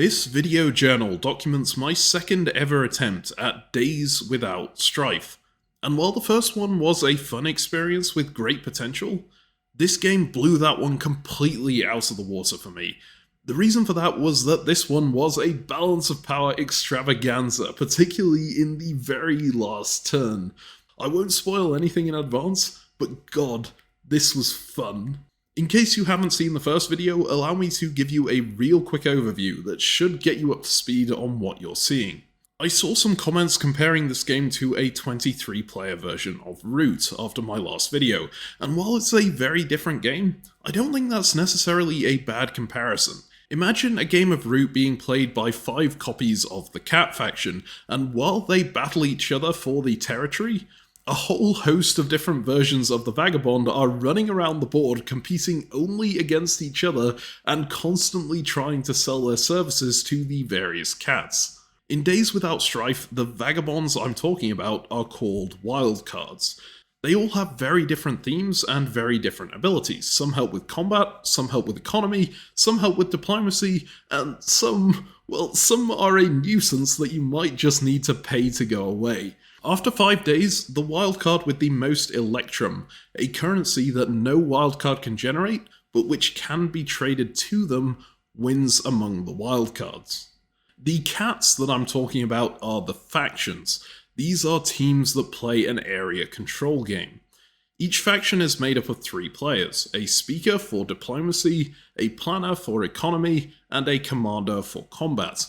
This video journal documents my second ever attempt at Days Without Strife, and while the first one was a fun experience with great potential, this game blew that one completely out of the water for me. The reason for that was that this one was a balance of power extravaganza, particularly in the very last turn. I won't spoil anything in advance, but god, this was fun. In case you haven't seen the first video, allow me to give you a real quick overview that should get you up to speed on what you're seeing. I saw some comments comparing this game to a 23-player version of Root after my last video, and while it's a very different game, I don't think that's necessarily a bad comparison. Imagine a game of Root being played by 5 copies of the Cat faction, and while they battle each other for the territory, a whole host of different versions of the Vagabond are running around the board competing only against each other and constantly trying to sell their services to the various cats. In Days Without Strife, the Vagabonds I'm talking about are called wildcards. They all have very different themes and very different abilities. Some help with combat, some help with economy, some help with diplomacy, and some are a nuisance that you might just need to pay to go away. After 5 days, the wildcard with the most Electrum, a currency that no wildcard can generate, but which can be traded to them, wins among the wildcards. The cats that I'm talking about are the factions. These are teams that play an area control game. Each faction is made up of 3 players, a speaker for diplomacy, a planner for economy, and a commander for combat.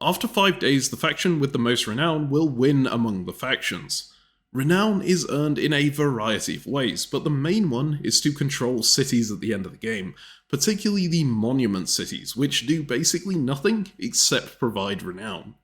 After 5 days, the faction with the most renown will win among the factions. Renown is earned in a variety of ways, but the main one is to control cities at the end of the game, particularly the monument cities, which do basically nothing except provide renown.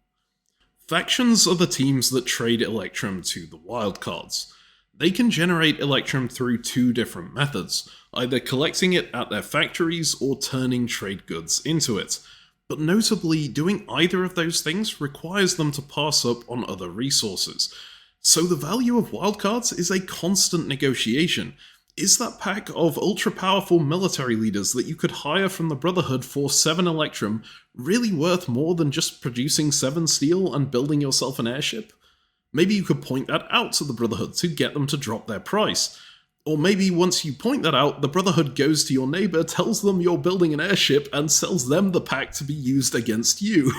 Factions are the teams that trade Electrum to the wildcards. They can generate Electrum through 2 different methods, either collecting it at their factories or turning trade goods into it. But notably, doing either of those things requires them to pass up on other resources. So the value of wildcards is a constant negotiation. Is that pack of ultra-powerful military leaders that you could hire from the Brotherhood for 7 Electrum really worth more than just producing 7 steel and building yourself an airship? Maybe you could point that out to the Brotherhood to get them to drop their price. Or maybe once you point that out, the Brotherhood goes to your neighbor, tells them you're building an airship, and sells them the pack to be used against you.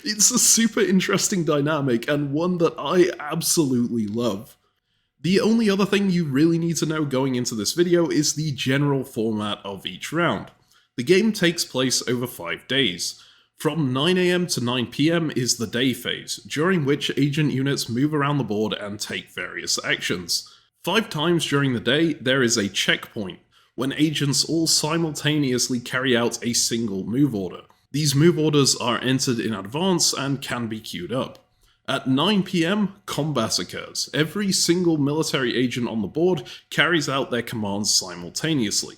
It's a super interesting dynamic, and one that I absolutely love. The only other thing you really need to know going into this video is the general format of each round. The game takes place over 5 days. From 9 AM to 9 PM is the day phase, during which agent units move around the board and take various actions. 5 times during the day, there is a checkpoint, when agents all simultaneously carry out a single move order. These move orders are entered in advance and can be queued up. At 9 PM, combat occurs. Every single military agent on the board carries out their commands simultaneously.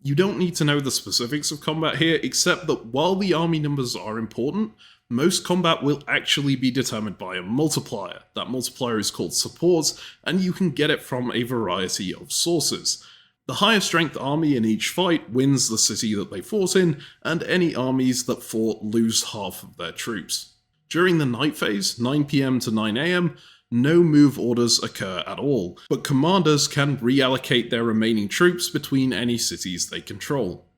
You don't need to know the specifics of combat here, except that while the army numbers are important, most combat will actually be determined by a multiplier. That multiplier is called support, and you can get it from a variety of sources. The higher strength army in each fight wins the city that they fought in, and any armies that fought lose half of their troops. During the night phase, 9 PM to 9 AM, no move orders occur at all, but commanders can reallocate their remaining troops between any cities they control.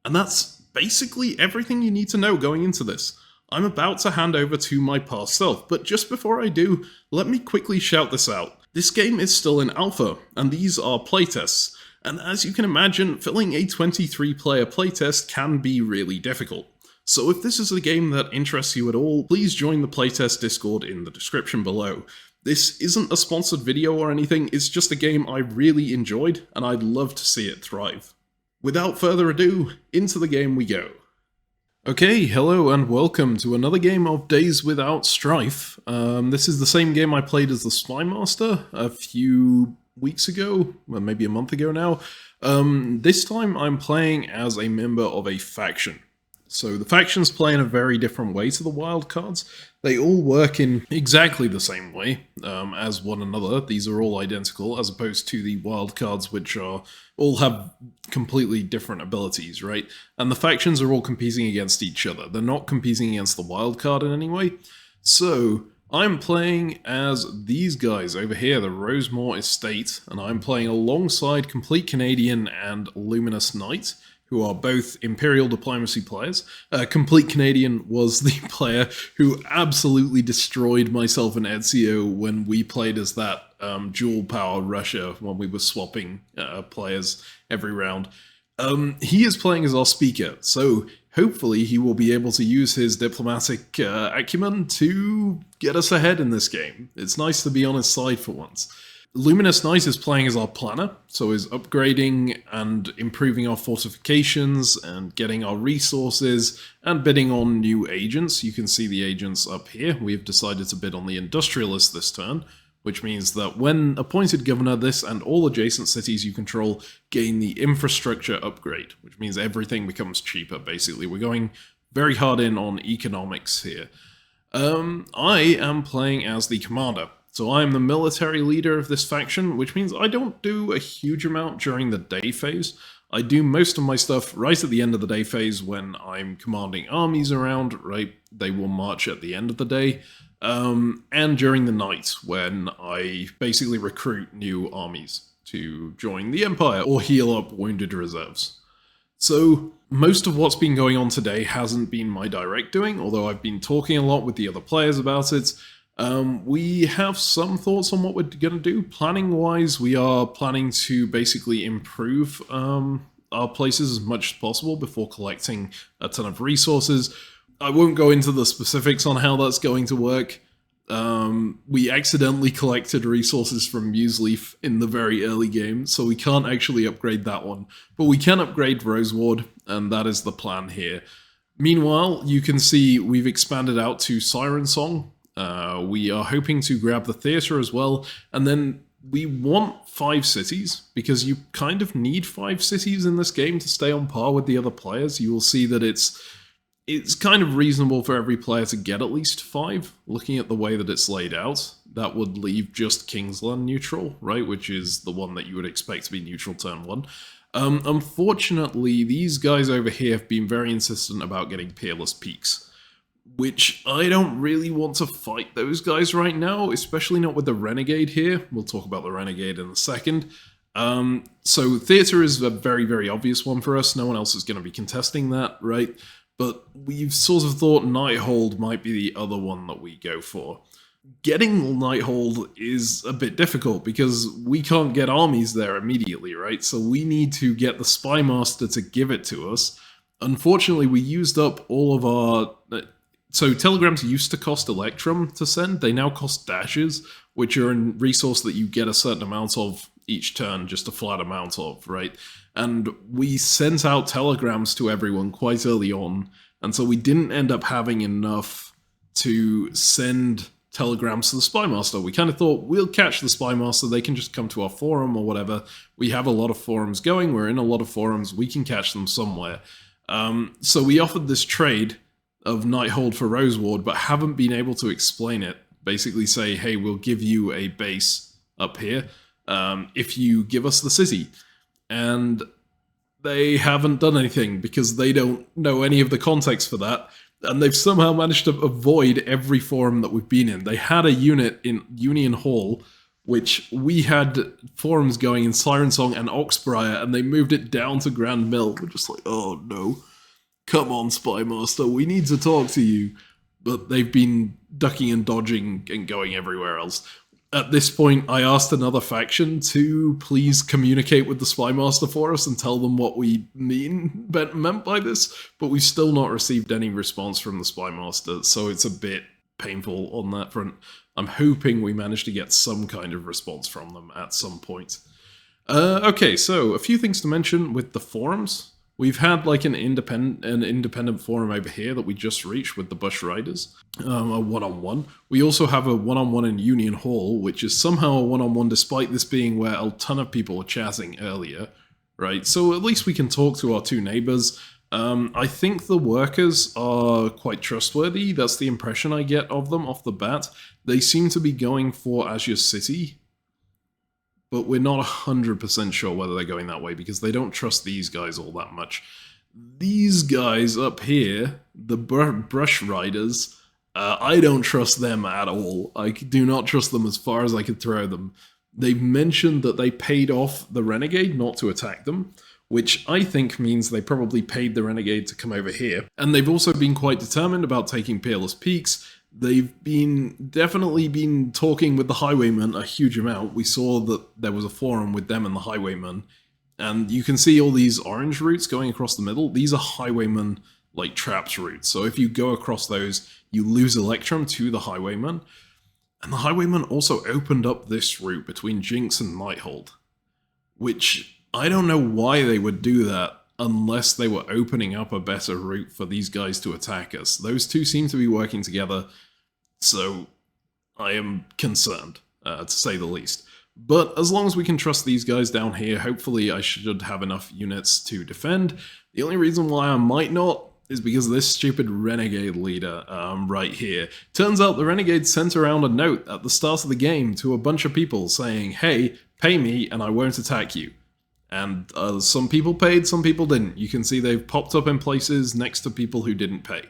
And that's basically everything you need to know going into this. I'm about to hand over to my past self, but just before I do, let me quickly shout this out. This game is still in alpha, and these are playtests, and as you can imagine, filling a 23-player playtest can be really difficult. So if this is a game that interests you at all, please join the playtest Discord in the description below. This isn't a sponsored video or anything, it's just a game I really enjoyed, and I'd love to see it thrive. Without further ado, into the game we go. Okay, hello and welcome to another game of Days Without Strife. This is the same game I played as the Spy Master a few weeks ago, well, maybe a month ago now. This time I'm playing as a member of a faction. So the factions play in a very different way to the wildcards. They all work in exactly the same way as one another. These are all identical, as opposed to the wildcards, which are all have completely different abilities, right? And the factions are all competing against each other. They're not competing against the wildcard in any way. So I'm playing as these guys over here, the Rosemore Estate, and I'm playing alongside Complete Canadian and Luminous Knight, who are both Imperial Diplomacy players. Complete Canadian was the player who absolutely destroyed myself and Ezio when we played as that dual power Russia when we were swapping players every round. He is playing as our speaker, so hopefully he will be able to use his diplomatic acumen to get us ahead in this game. It's nice to be on his side for once. Luminous Knight is playing as our planner, so is upgrading and improving our fortifications and getting our resources and bidding on new agents. You can see the agents up here. We have decided to bid on the Industrialist this turn, which means that when appointed governor, this and all adjacent cities you control gain the infrastructure upgrade, which means everything becomes cheaper, basically. We're going very hard in on economics here. I am playing as the commander. So I'm the military leader of this faction, which means I don't do a huge amount during the day phase. I do most of my stuff right at the end of the day phase when I'm commanding armies around, right? They will march at the end of the day. And during the night when I basically recruit new armies to join the Empire or heal up wounded reserves. So most of what's been going on today hasn't been my direct doing, although I've been talking a lot with the other players about it. We have some thoughts on what we're going to do. Planning-wise, we are planning to basically improve our places as much as possible before collecting a ton of resources. I won't go into the specifics on how that's going to work. We accidentally collected resources from Museleaf in the very early game, so we can't actually upgrade that one. But we can upgrade Roseward, and that is the plan here. Meanwhile, you can see we've expanded out to Siren Song. We are hoping to grab the theatre as well, and then we want 5 cities, because you kind of need 5 cities in this game to stay on par with the other players. You will see that it's kind of reasonable for every player to get at least 5, looking at the way that it's laid out. That would leave just Kingsland neutral, right, which is the one that you would expect to be neutral turn 1. Unfortunately, these guys over here have been very insistent about getting Peerless Peaks, which I don't really want to fight those guys right now, especially not with the Renegade here. We'll talk about the Renegade in a second. So Theatre is a very, very obvious one for us. No one else is going to be contesting that, right? But we've sort of thought Nighthold might be the other one that we go for. Getting Nighthold is a bit difficult because we can't get armies there immediately, right? So we need to get the Spymaster to give it to us. Unfortunately, we used up all of our... So telegrams used to cost Electrum to send. They now cost dashes, which are a resource that you get a certain amount of each turn, just a flat amount of, right? And we sent out telegrams to everyone quite early on, and so we didn't end up having enough to send telegrams to the Spymaster. We kind of thought, we'll catch the Spymaster, they can just come to our forum or whatever. We have a lot of forums going, we're in a lot of forums, we can catch them somewhere. So we offered this trade of Nighthold for Roseward, but haven't been able to explain it. Basically say, hey, we'll give you a base up here if you give us the city. And they haven't done anything because they don't know any of the context for that. And they've somehow managed to avoid every forum that we've been in. They had a unit in Union Hall, which we had forums going in Siren Song and Oxbriar, and they moved it down to Grand Mill. We're just like, oh no. Come on, Spymaster, we need to talk to you. But they've been ducking and dodging and going everywhere else. At this point, I asked another faction to please communicate with the Spymaster for us and tell them what we meant by this, but we've still not received any response from the Spymaster, so it's a bit painful on that front. I'm hoping we manage to get some kind of response from them at some point. Okay, so a few things to mention with the forums. We've had like an independent forum over here that we just reached with the Bush Riders, a one-on-one. We also have a one-on-one in Union Hall, which is somehow a one-on-one despite this being where a ton of people were chatting earlier, right? So at least we can talk to our 2 neighbors. I think the workers are quite trustworthy. That's the impression I get of them off the bat. They seem to be going for Azure City, but we're not 100% sure whether they're going that way because they don't trust these guys all that much. These guys up here, the brush riders, I don't trust them at all. I do not trust them as far as I could throw them. They've mentioned that they paid off the Renegade not to attack them, which I think means they probably paid the Renegade to come over here. And they've also been quite determined about taking Peerless Peaks. They've definitely been talking with the Highwaymen a huge amount. We saw that there was a forum with them and the Highwaymen. And you can see all these orange routes going across the middle. These are Highwaymen, like, traps routes. So if you go across those, you lose Electrum to the Highwaymen. And the Highwaymen also opened up this route between Jinx and Nighthold, which I don't know why they would do that unless they were opening up a better route for these guys to attack us. Those two seem to be working together, so I am concerned, to say the least. But as long as we can trust these guys down here, hopefully I should have enough units to defend. The only reason why I might not is because of this stupid Renegade leader right here. Turns out the Renegade sent around a note at the start of the game to a bunch of people saying, hey, pay me and I won't attack you. And some people paid, some people didn't. You can see they've popped up in places next to people who didn't pay.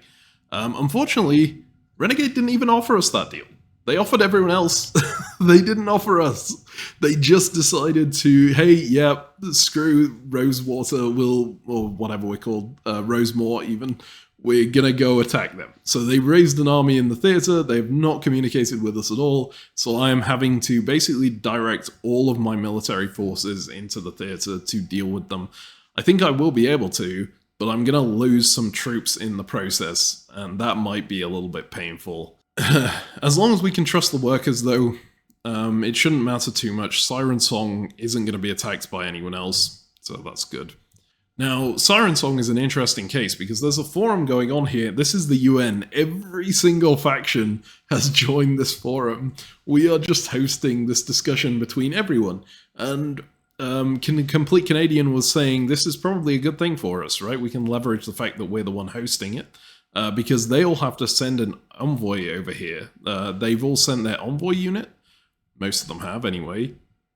Unfortunately, Renegade didn't even offer us that deal. They offered everyone else. They didn't offer us. They just decided to, hey, yeah, screw Rosewater, or whatever we're called, Rosemore even, we're gonna go attack them. So they raised an army in the theatre, they've not communicated with us at all, so I am having to basically direct all of my military forces into the theatre to deal with them. I think I will be able to, but I'm gonna lose some troops in the process, and that might be a little bit painful. As long as we can trust the workers, though, it shouldn't matter too much. Siren Song isn't going to be attacked by anyone else, so that's good. Now, Siren Song is an interesting case because there's a forum going on here. This is the UN. Every single faction has joined this forum. We are just hosting this discussion between everyone. And Complete Canadian was saying this is probably a good thing for us, right? We can leverage the fact that we're the one hosting it. Because they all have to send an envoy over here. They've all sent their envoy unit. Most of them have, anyway.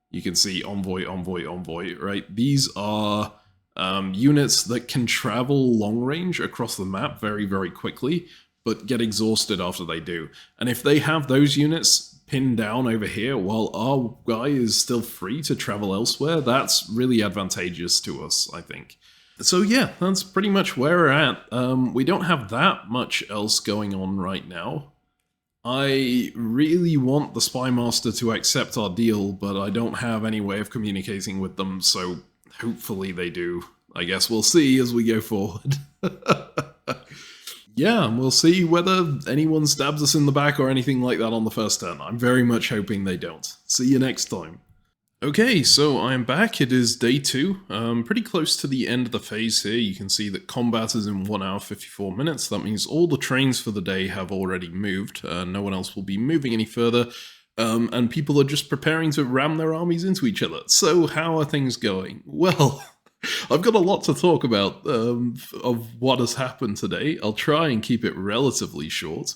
You can see envoy, envoy, envoy, right? These are units that can travel long range across the map very, very quickly, but get exhausted after they do. And if they have those units pinned down over here while our guy is still free to travel elsewhere, that's really advantageous to us, I think. So yeah, that's pretty much where we're at. We don't have that much else going on right now. I really want the Spy Master to accept our deal, but I don't have any way of communicating with them, so hopefully they do. I guess we'll see as we go forward. Yeah, we'll see whether anyone stabs us in the back or anything like that on the first turn. I'm very much hoping they don't. See you next time. Okay, so I'm back. It is day 2. Pretty close to the end of the phase here. You can see that combat is in 1 hour 54 minutes. That means all the trains for the day have already moved. No one else will be moving any further. And people are just preparing to ram their armies into each other. So how are things going? Well, I've got a lot to talk about of what has happened today. I'll try and keep it relatively short.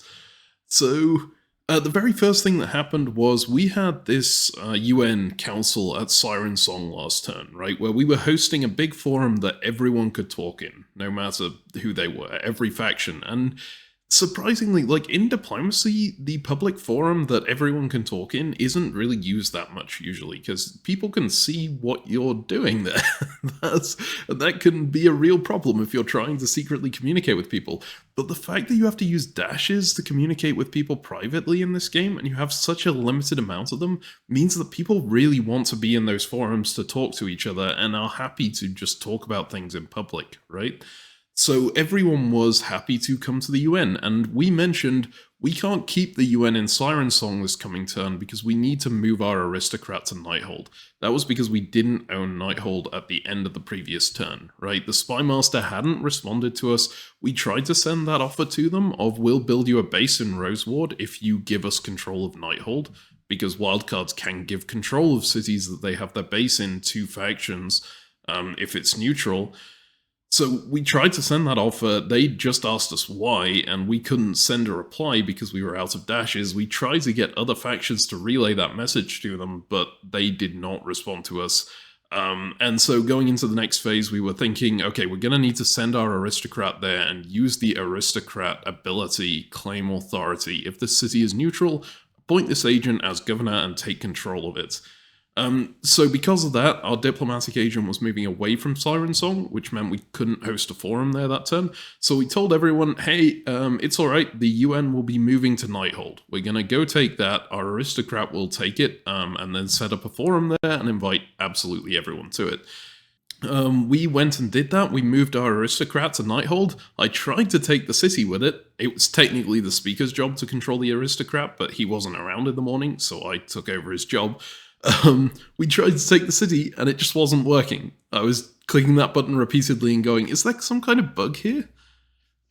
So the very first thing that happened was we had this UN council at Siren Song last turn, right? Where we were hosting a big forum that everyone could talk in, no matter who they were, every faction. And surprisingly, like in diplomacy, the public forum that everyone can talk in isn't really used that much usually, because people can see what you're doing there. That can be a real problem if you're trying to secretly communicate with people. But the fact that you have to use dashes to communicate with people privately in this game, and you have such a limited amount of them, means that people really want to be in those forums to talk to each other and are happy to just talk about things in public, right? So everyone was happy to come to the UN, and we mentioned we can't keep the UN in Siren Song this coming turn because we need to move our aristocrat to Nighthold. That was because we didn't own Nighthold at the end of the previous turn, right? The Spy Master hadn't responded to us. We tried to send that offer to them of we'll build you a base in Roseward if you give us control of Nighthold, because wildcards can give control of cities that they have their base in to factions if it's neutral. So we tried to send that offer, they just asked us why, and we couldn't send a reply because we were out of dashes. We tried to get other factions to relay that message to them, but they did not respond to us. And so going into the next phase, we were thinking, okay, we're going to need to send our aristocrat there and use the aristocrat ability, claim authority. If the city is neutral, appoint this agent as governor and take control of it. So because of that, our diplomatic agent was moving away from Siren Song, which meant we couldn't host a forum there that turn. So we told everyone, hey, it's alright, the UN will be moving to Nighthold. We're gonna go take that, our aristocrat will take it, and then set up a forum there and invite absolutely everyone to it. We went and did that. We moved our aristocrat to Nighthold. I tried to take the city with it. It was technically the speaker's job to control the aristocrat, but he wasn't around in the morning, so I took over his job. We tried to take the city, and it just wasn't working. I was clicking that button repeatedly and going, is there some kind of bug here?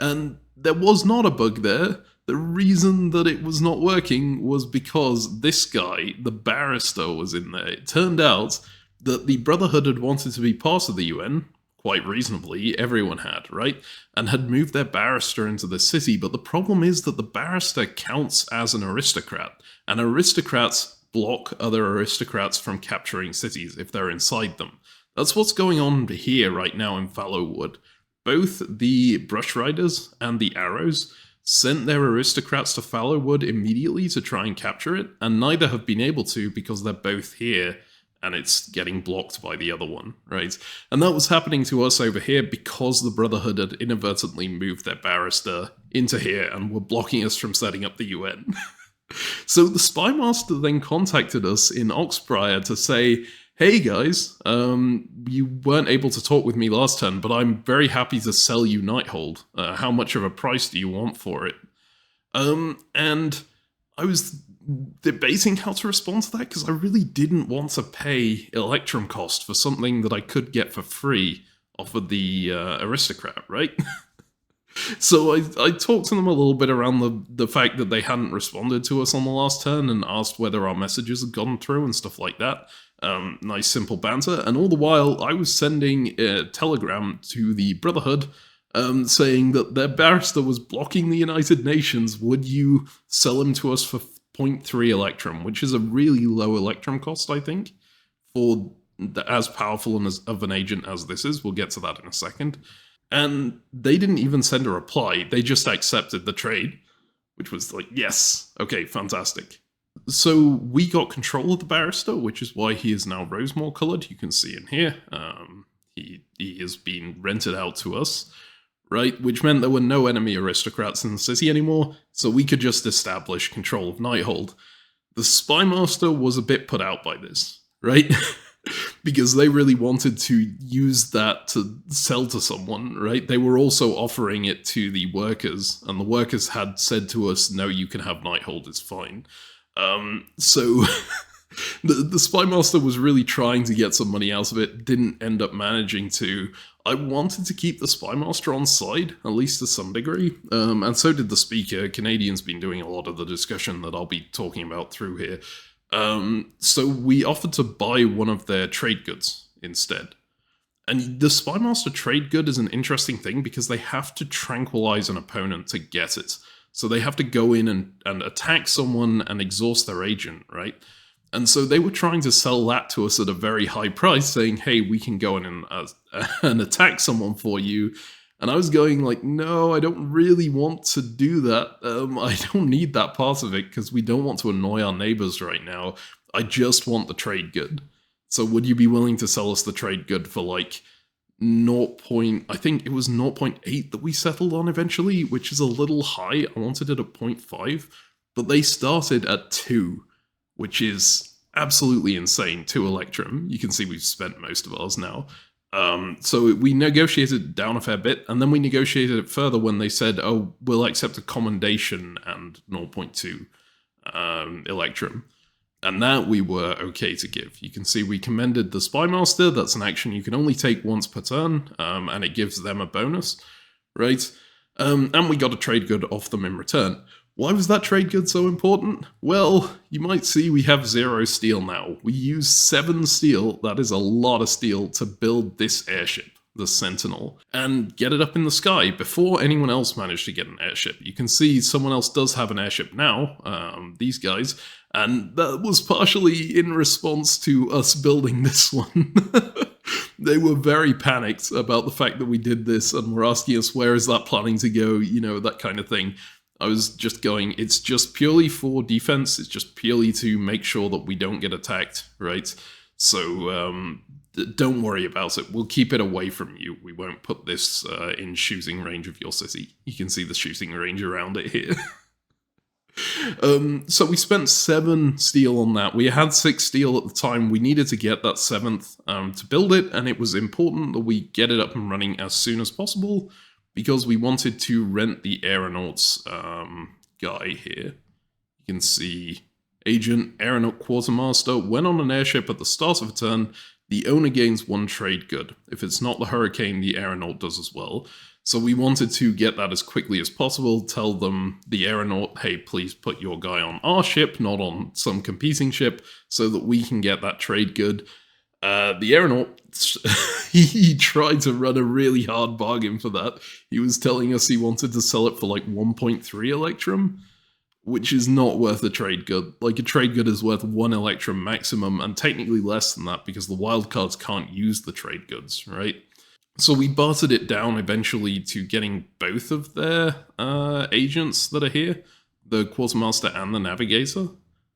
And there was not a bug there. The reason that it was not working was because this guy, the barrister, was in there. It turned out that the Brotherhood had wanted to be part of the UN, quite reasonably, everyone had, right? And had moved their barrister into the city, but the problem is that the barrister counts as an aristocrat, and aristocrats block other aristocrats from capturing cities if they're inside them. That's what's going on here right now in Fallowwood. Both the Brush Riders and the Arrows sent their aristocrats to Fallowwood immediately to try and capture it, and neither have been able to because they're both here and it's getting blocked by the other one, right? And that was happening to us over here because the Brotherhood had inadvertently moved their barrister into here and were blocking us from setting up the UN. So the Spy Master then contacted us in Oxbriar to say, hey guys, you weren't able to talk with me last turn, but I'm very happy to sell you Nighthold. How much of a price do you want for it? And I was debating how to respond to that, because I really didn't want to pay Electrum cost for something that I could get for free off of the aristocrat, right? So I talked to them a little bit around the fact that they hadn't responded to us on the last turn and asked whether our messages had gone through and stuff like that. Nice simple banter. And all the while, I was sending a telegram to the Brotherhood saying that their barrister was blocking the United Nations. Would you sell him to us for 0.3 Electrum, which is a really low Electrum cost, I think, for as powerful of an agent as this is. We'll get to that in a second. And they didn't even send a reply, they just accepted the trade, which was like, yes, okay, fantastic. So we got control of the barrister, which is why he is now Rosemore coloured, you can see in here. He has been rented out to us, right? Which meant there were no enemy aristocrats in the city anymore, so we could just establish control of Nighthold. The Spy Master was a bit put out by this, right? Because they really wanted to use that to sell to someone, right? They were also offering it to the workers, and the workers had said to us, no, you can have Nighthold, it's fine. So the Spy Master was really trying to get some money out of it, didn't end up managing to. I wanted to keep the Spy Master on side, at least to some degree, and so did the speaker. Canadian's been doing a lot of the discussion that I'll be talking about through here. So we offered to buy one of their trade goods instead. And the Spy Master trade good is an interesting thing because they have to tranquilize an opponent to get it. So they have to go in and attack someone and exhaust their agent, right? And so they were trying to sell that to us at a very high price, saying, hey, we can go in and attack someone for you. And I was going like, no, I don't really want to do that. I don't need that part of it because we don't want to annoy our neighbors right now. I just want the trade good. So would you be willing to sell us the trade good for like I think it was 0.8 that we settled on eventually, which is a little high. I wanted it at 0.5, but they started at 2, which is absolutely insane. 2 Electrum. You can see we've spent most of ours now. So we negotiated down a fair bit, and then we negotiated it further when they said, oh, we'll accept a commendation and 0.2 Electrum. And that we were okay to give. You can see we commended the Spy Master. That's an action you can only take once per turn, and it gives them a bonus, right? And we got a trade good off them in return. Why was that trade good so important? Well, you might see we have 0 steel now. We use 7 steel, that is a lot of steel, to build this airship, the Sentinel, and get it up in the sky before anyone else managed to get an airship. You can see someone else does have an airship now, these guys, and that was partially in response to us building this one. They were very panicked about the fact that we did this and were asking us, where is that planning to go, you know, that kind of thing. I was just going, it's just purely for defense, it's just purely to make sure that we don't get attacked, right? So, don't worry about it, we'll keep it away from you. We won't put this in shooting range of your city. You can see the shooting range around it here. So we spent 7 steel on that. We had 6 steel at the time. We needed to get that 7th to build it, and it was important that we get it up and running as soon as possible, because we wanted to rent the aeronauts guy here. You can see Agent Aeronaut Quartermaster. When on an airship at the start of a turn, the owner gains 1 trade good. If it's not the Hurricane, the aeronaut does as well. So we wanted to get that as quickly as possible, tell them, the aeronaut, hey, please put your guy on our ship, not on some competing ship, so that we can get that trade good. The aeronaut, he tried to run a really hard bargain for that. He was telling us he wanted to sell it for like 1.3 Electrum, which is not worth a trade good. Like, a trade good is worth 1 Electrum maximum, and technically less than that, because the wildcards can't use the trade goods, right? So we bartered it down eventually to getting both of their agents that are here, the Quartermaster and the Navigator.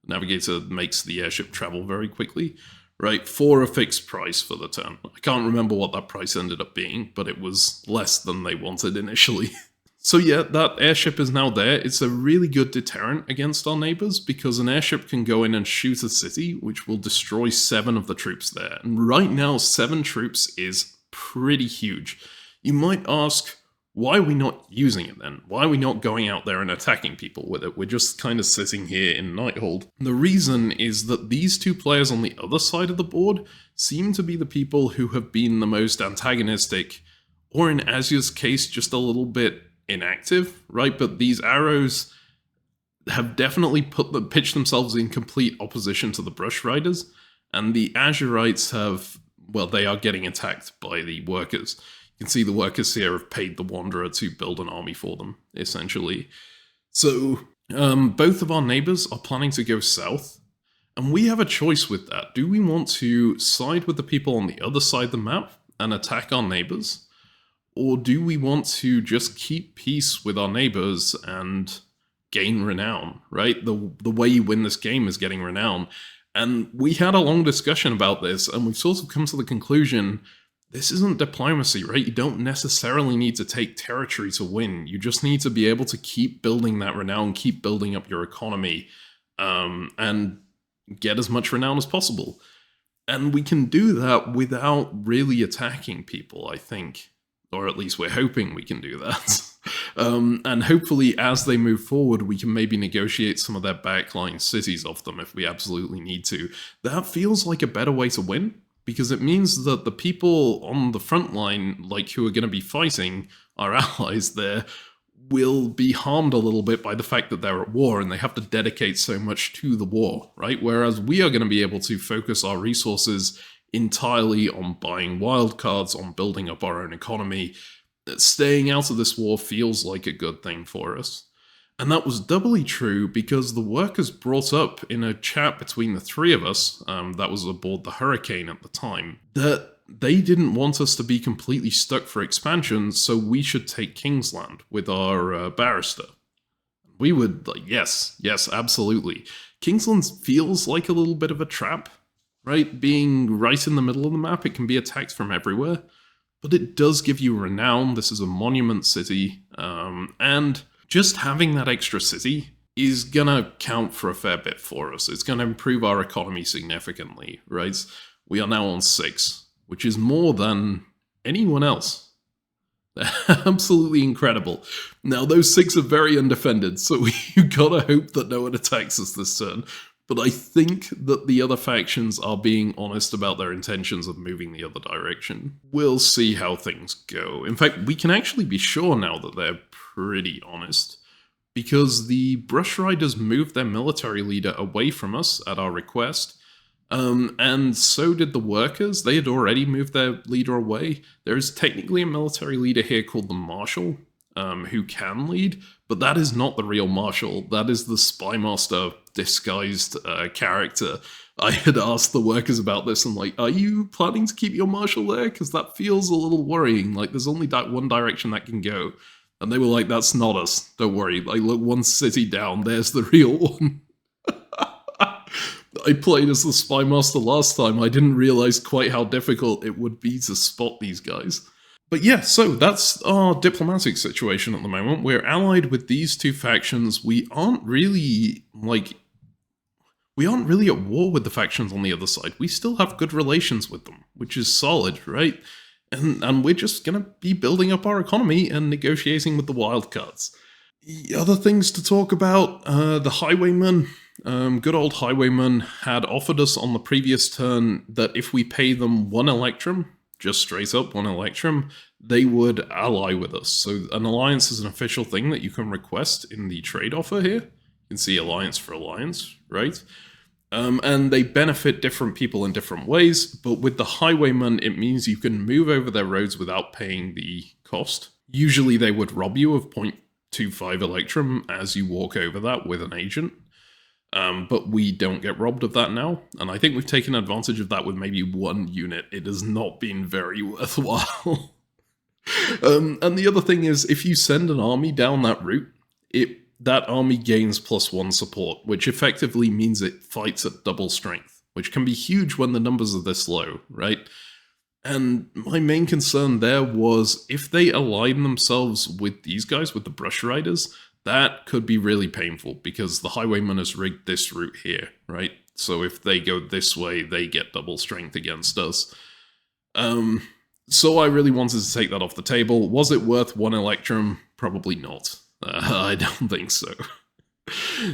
The Navigator makes the airship travel very quickly, right, for a fixed price for the turn. I can't remember what that price ended up being, but it was less than they wanted initially. So yeah, that airship is now there. It's a really good deterrent against our neighbors, because an airship can go in and shoot a city, which will destroy 7 of the troops there. And right now, 7 troops is pretty huge. You might ask, why are we not using it then? Why are we not going out there and attacking people with it? We're just kind of sitting here in Nighthold. The reason is that these 2 players on the other side of the board seem to be the people who have been the most antagonistic, or in Azure's case, just a little bit inactive, right? But these arrows have definitely pitched themselves in complete opposition to the Brush Riders, and the Azurites have, well, they are getting attacked by the workers. You can see the workers here have paid the Wanderer to build an army for them, essentially. So, both of our neighbors are planning to go south, and we have a choice with that. Do we want to side with the people on the other side of the map and attack our neighbors? Or do we want to just keep peace with our neighbors and gain renown, right? The way you win this game is getting renown. And we had a long discussion about this, and we've sort of come to the conclusion, this isn't diplomacy, right? You don't necessarily need to take territory to win. You just need to be able to keep building that renown, keep building up your economy, and get as much renown as possible. And we can do that without really attacking people, I think. Or at least we're hoping we can do that. And hopefully, as they move forward, we can maybe negotiate some of their backline cities off them if we absolutely need to. That feels like a better way to win, because it means that the people on the front line, like who are going to be fighting our allies there, will be harmed a little bit by the fact that they're at war and they have to dedicate so much to the war, right? Whereas we are going to be able to focus our resources entirely on buying wildcards, on building up our own economy. Staying out of this war feels like a good thing for us. And that was doubly true because the workers brought up in a chat between the 3 of us, that was aboard the Hurricane at the time, that they didn't want us to be completely stuck for expansion, so we should take Kingsland with our barrister. We would, like, yes, absolutely. Kingsland feels like a little bit of a trap, right? Being right in the middle of the map, it can be attacked from everywhere, but it does give you renown. This is a monument city, and just having that extra city is gonna count for a fair bit for us. It's gonna improve our economy significantly, right? We are now on 6, which is more than anyone else. Absolutely incredible. Now, those 6 are very undefended, so you gotta hope that no one attacks us this turn. But I think that the other factions are being honest about their intentions of moving the other direction. We'll see how things go. In fact, we can actually be sure now that they're pretty honest, because the Brush Riders moved their military leader away from us at our request, And so did the workers. They had already moved their leader away. There is technically a military leader here called the Marshal, who can lead, but that is not the real Marshal. That is the Spy Master disguised character. I had asked the workers about this and like, are you planning to keep your Marshal there? Because that feels a little worrying. Like, there's only that one direction that can go. And they were like, that's not us. Don't worry. Like, look, one city down, there's the real one. I played as the Spy Master last time. I didn't realize quite how difficult it would be to spot these guys. But yeah, so that's our diplomatic situation at the moment. We're allied with these two factions. We aren't really at war with the factions on the other side. We still have good relations with them, which is solid, right? And we're just gonna be building up our economy and negotiating with the wildcards. Other things to talk about, the Highwaymen. Good old Highwaymen had offered us on the previous turn that if we pay them 1 Electrum, just straight up 1 Electrum, they would ally with us. So an alliance is an official thing that you can request in the trade offer here. You can see alliance for alliance, right? And they benefit different people in different ways, but with the Highwaymen, it means you can move over their roads without paying the cost. Usually they would rob you of 0.25 Electrum as you walk over that with an agent. But we don't get robbed of that now, and I think we've taken advantage of that with maybe 1 unit. It has not been very worthwhile. And the other thing is, if you send an army down that route, that army gains +1 support, which effectively means it fights at double strength, which can be huge when the numbers are this low, right? And my main concern there was, if they align themselves with these guys, with the Brush Riders, that could be really painful, because the Highwayman has rigged this route here, right? So if they go this way, they get double strength against us. So I really wanted to take that off the table. Was it worth 1 Electrum? Probably not. I don't think so.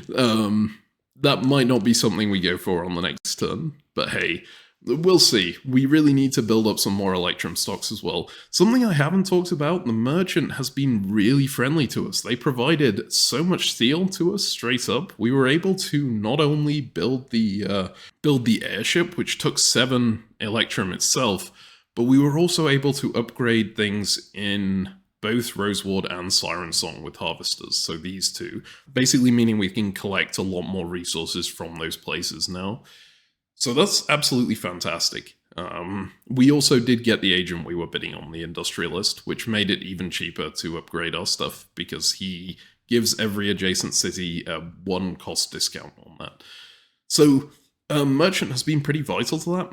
That might not be something we go for on the next turn, but hey, we'll see. We really need to build up some more Electrum stocks as well. Something I haven't talked about, the Merchant has been really friendly to us. They provided so much steel to us straight up. We were able to not only build the airship, which took 7 Electrum itself, but we were also able to upgrade things in both Roseward and Siren Song with harvesters, so these two. Basically meaning we can collect a lot more resources from those places now. So that's absolutely fantastic. We also did get the agent we were bidding on, the Industrialist, which made it even cheaper to upgrade our stuff, because he gives every adjacent city a 1 cost discount on that. So Merchant has been pretty vital to that.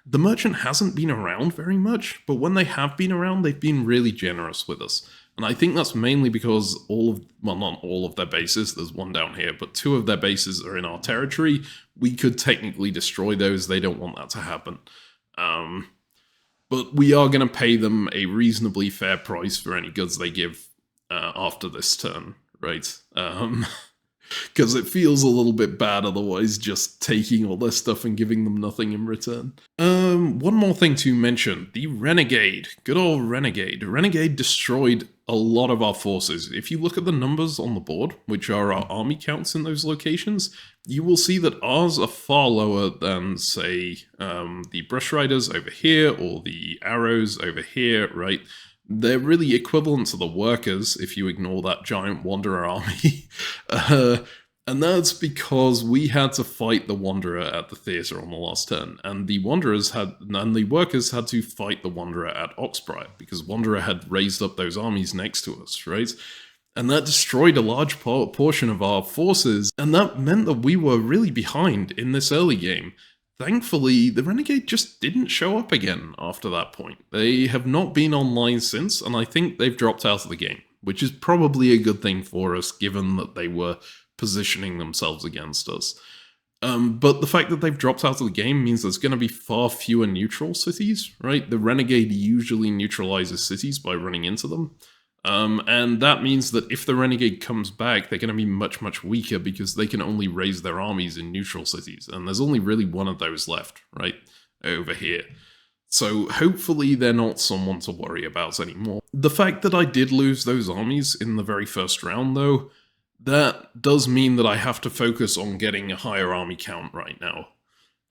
The Merchant hasn't been around very much, but when they have been around, they've been really generous with us. And I think that's mainly because not all of their bases, there's 1 down here, but 2 of their bases are in our territory. We could technically destroy those, they don't want that to happen. But we are going to pay them a reasonably fair price for any goods they give after this turn, right? Because it feels a little bit bad otherwise, just taking all their stuff and giving them nothing in return. One more thing to mention, the Renegade. Good old Renegade. Renegade destroyed a lot of our forces. If you look at the numbers on the board, which are our army counts in those locations, you will see that ours are far lower than, say, the Brush Riders over here, or the Arrows over here, right? They're really equivalent to the workers, if you ignore that giant Wanderer army. And that's because we had to fight the Wanderer at the theatre on the last turn, and the workers had to fight the Wanderer at Oxbriar, because Wanderer had raised up those armies next to us, right? And that destroyed a large portion of our forces, and that meant that we were really behind in this early game. Thankfully, the Renegade just didn't show up again after that point. They have not been online since, and I think they've dropped out of the game, which is probably a good thing for us, given that they were positioning themselves against us. But the fact that they've dropped out of the game means there's going to be far fewer neutral cities, right? The Renegade usually neutralizes cities by running into them. And that means that if the Renegade comes back, they're going to be much, much weaker, because they can only raise their armies in neutral cities. And there's only really 1 of those left, right? Over here. So hopefully they're not someone to worry about anymore. The fact that I did lose those armies in the very first round, though, that does mean that I have to focus on getting a higher army count right now.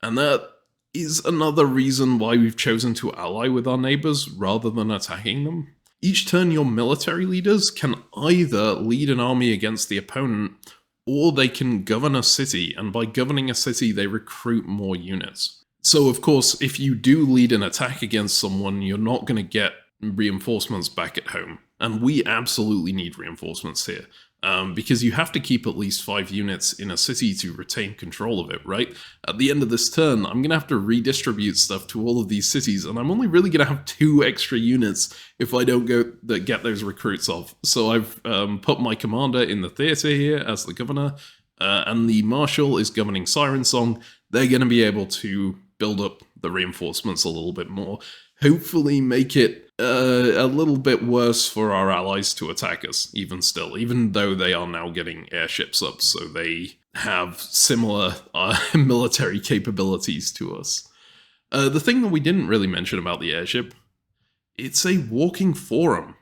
And that is another reason why we've chosen to ally with our neighbors rather than attacking them. Each turn, your military leaders can either lead an army against the opponent, or they can govern a city, and by governing a city, they recruit more units. So, of course, if you do lead an attack against someone, you're not going to get reinforcements back at home. And we absolutely need reinforcements here. Because you have to keep at least 5 units in a city to retain control of it, right? At the end of this turn, I'm going to have to redistribute stuff to all of these cities, and I'm only really going to have 2 extra units if I don't get those recruits off. So I've put my commander in the theatre here as the governor, and the marshal is governing Siren Song. They're going to be able to build up the reinforcements a little bit more, hopefully make it a little bit worse for our allies to attack us, even though they are now getting airships up, so they have similar military capabilities to us. The thing that we didn't really mention about the airship, it's a walking forum,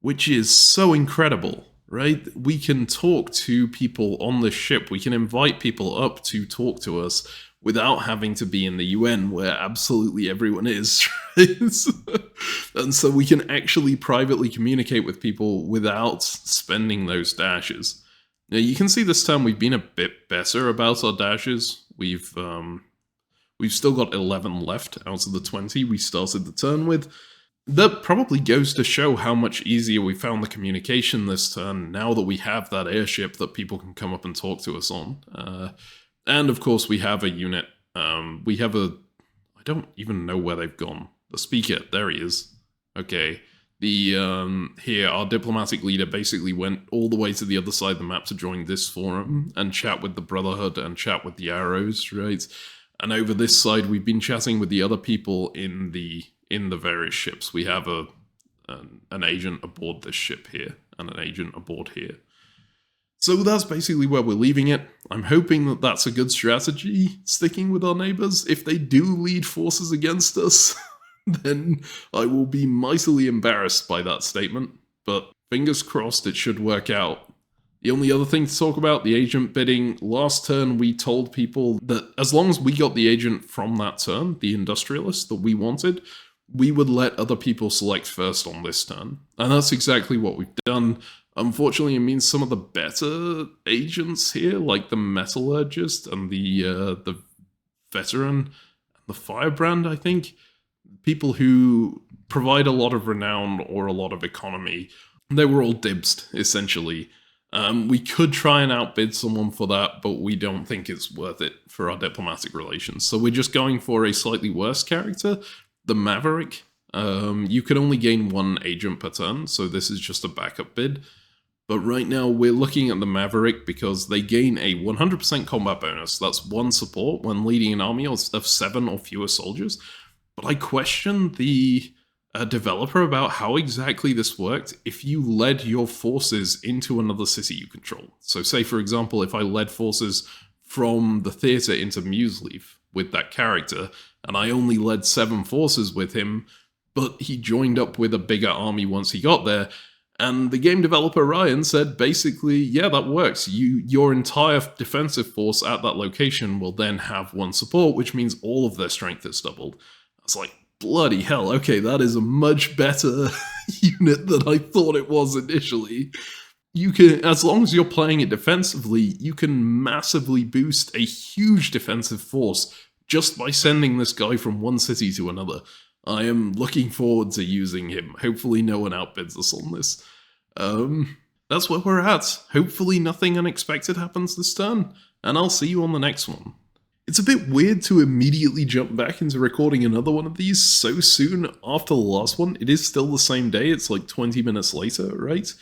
which is so incredible, right? We can talk to people on the ship, we can invite people up to talk to us, without having to be in the UN, where absolutely everyone is, right? And so we can actually privately communicate with people without spending those dashes. Now, you can see this time we've been a bit better about our dashes. We've still got 11 left out of the 20 we started the turn with. That probably goes to show how much easier we found the communication this turn, now that we have that airship that people can come up and talk to us on. And of course, we have a unit. I don't even know where they've gone. The speaker, there he is. Okay. Here, our diplomatic leader basically went all the way to the other side of the map to join this forum and chat with the Brotherhood and chat with the Arrows, right? And over this side, we've been chatting with the other people in the various ships. We have an agent aboard this ship here and an agent aboard here. So that's basically where we're leaving it. I'm hoping that that's a good strategy, sticking with our neighbors. If they do lead forces against us, then I will be mightily embarrassed by that statement. But fingers crossed it should work out. The only other thing to talk about, the agent bidding. Last turn we told people that as long as we got the agent from that turn, the industrialist that we wanted, we would let other people select first on this turn. And that's exactly what we've done. Unfortunately, it means some of the better agents here, like the Metallurgist and the Veteran, and the Firebrand, I think, people who provide a lot of renown or a lot of economy, they were all dibsed, essentially. We could try and outbid someone for that, but we don't think it's worth it for our diplomatic relations. So we're just going for a slightly worse character, the Maverick. You can only gain 1 agent per turn, so this is just a backup bid. But right now, we're looking at the Maverick because they gain a 100% combat bonus. That's 1 support when leading an army of 7 or fewer soldiers. But I question the developer about how exactly this worked if you led your forces into another city you control. So say, for example, if I led forces from the theatre into Museleaf with that character, and I only led 7 forces with him, but he joined up with a bigger army once he got there. And the game developer Ryan said, basically, yeah, that works. Your entire defensive force at that location will then have 1 support, which means all of their strength is doubled. I was like, bloody hell, okay, that is a much better unit than I thought it was initially. You can, as long as you're playing it defensively, you can massively boost a huge defensive force just by sending this guy from one city to another. I am looking forward to using him. Hopefully no one outbids us on this. That's where we're at. Hopefully nothing unexpected happens this turn, and I'll see you on the next one. It's a bit weird to immediately jump back into recording another one of these so soon after the last one. It is still the same day, it's like 20 minutes later, right?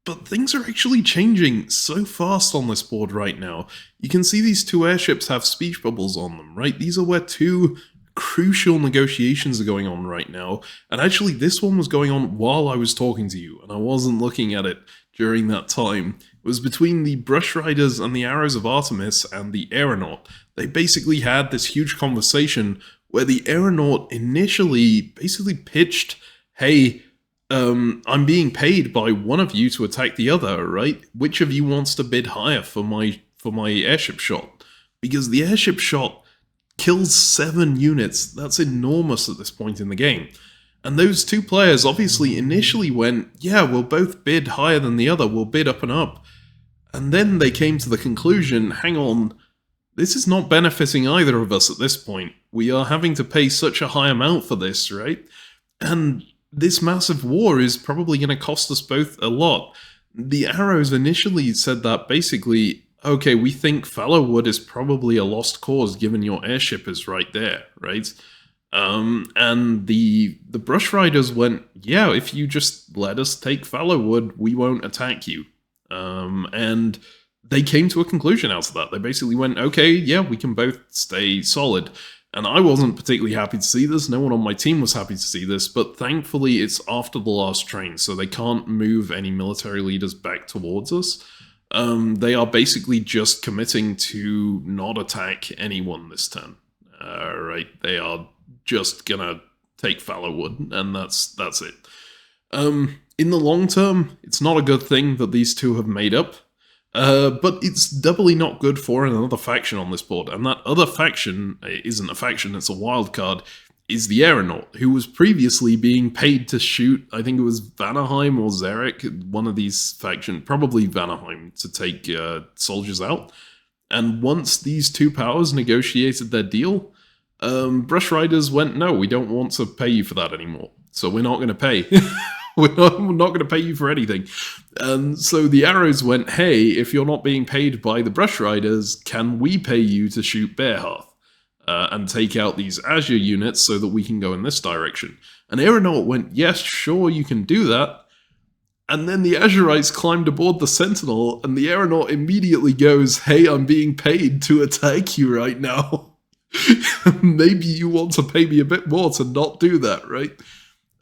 But things are actually changing so fast on this board right now. You can see these 2 airships have speech bubbles on them, right? These are where 2 crucial negotiations are going on right now, and actually this one was going on while I was talking to you, and I wasn't looking at it during that time. It was between the Brush Riders and the Arrows of Artemis and the Aeronaut. They basically had this huge conversation where the Aeronaut initially basically pitched, hey, I'm being paid by one of you to attack the other, right? Which of you wants to bid higher for my airship shot? Because the airship shot kills 7 units. That's enormous at this point in the game. And those two players obviously initially went, yeah, we'll both bid higher than the other, we'll bid up and up. And then they came to the conclusion, hang on, this is not benefiting either of us at this point. We are having to pay such a high amount for this, right? And this massive war is probably going to cost us both a lot. The Arrows initially said that basically, okay, we think Fallowwood is probably a lost cause given your airship is right there, right? And the Brush Riders went, yeah, if you just let us take Fallowwood, we won't attack you. And they came to a conclusion out of that. They basically went, okay, yeah, we can both stay solid. And I wasn't particularly happy to see this. No one on my team was happy to see this, but thankfully it's after the last train, so they can't move any military leaders back towards us. They are basically just committing to not attack anyone this turn. Right, they are just gonna take Fallowwood, and that's it. In the long term, it's not a good thing that these two have made up. But it's doubly not good for another faction on this board, and that other faction isn't a faction, it's a wild card, is the Aeronaut, who was previously being paid to shoot, I think it was Vanaheim or Zarek, one of these factions, probably Vanaheim, to take soldiers out. And once these two powers negotiated their deal, Brush Riders went, no, we don't want to pay you for that anymore, so we're not going to pay. We're not going to pay you for anything. And so the Arrows went, hey, if you're not being paid by the Brush Riders, can we pay you to shoot Bearhearth and take out these Azure units so that we can go in this direction? And Aeronaut went, yes, sure, you can do that. And then the Azurites climbed aboard the Sentinel, and the Aeronaut immediately goes, hey, I'm being paid to attack you right now. Maybe you want to pay me a bit more to not do that, right?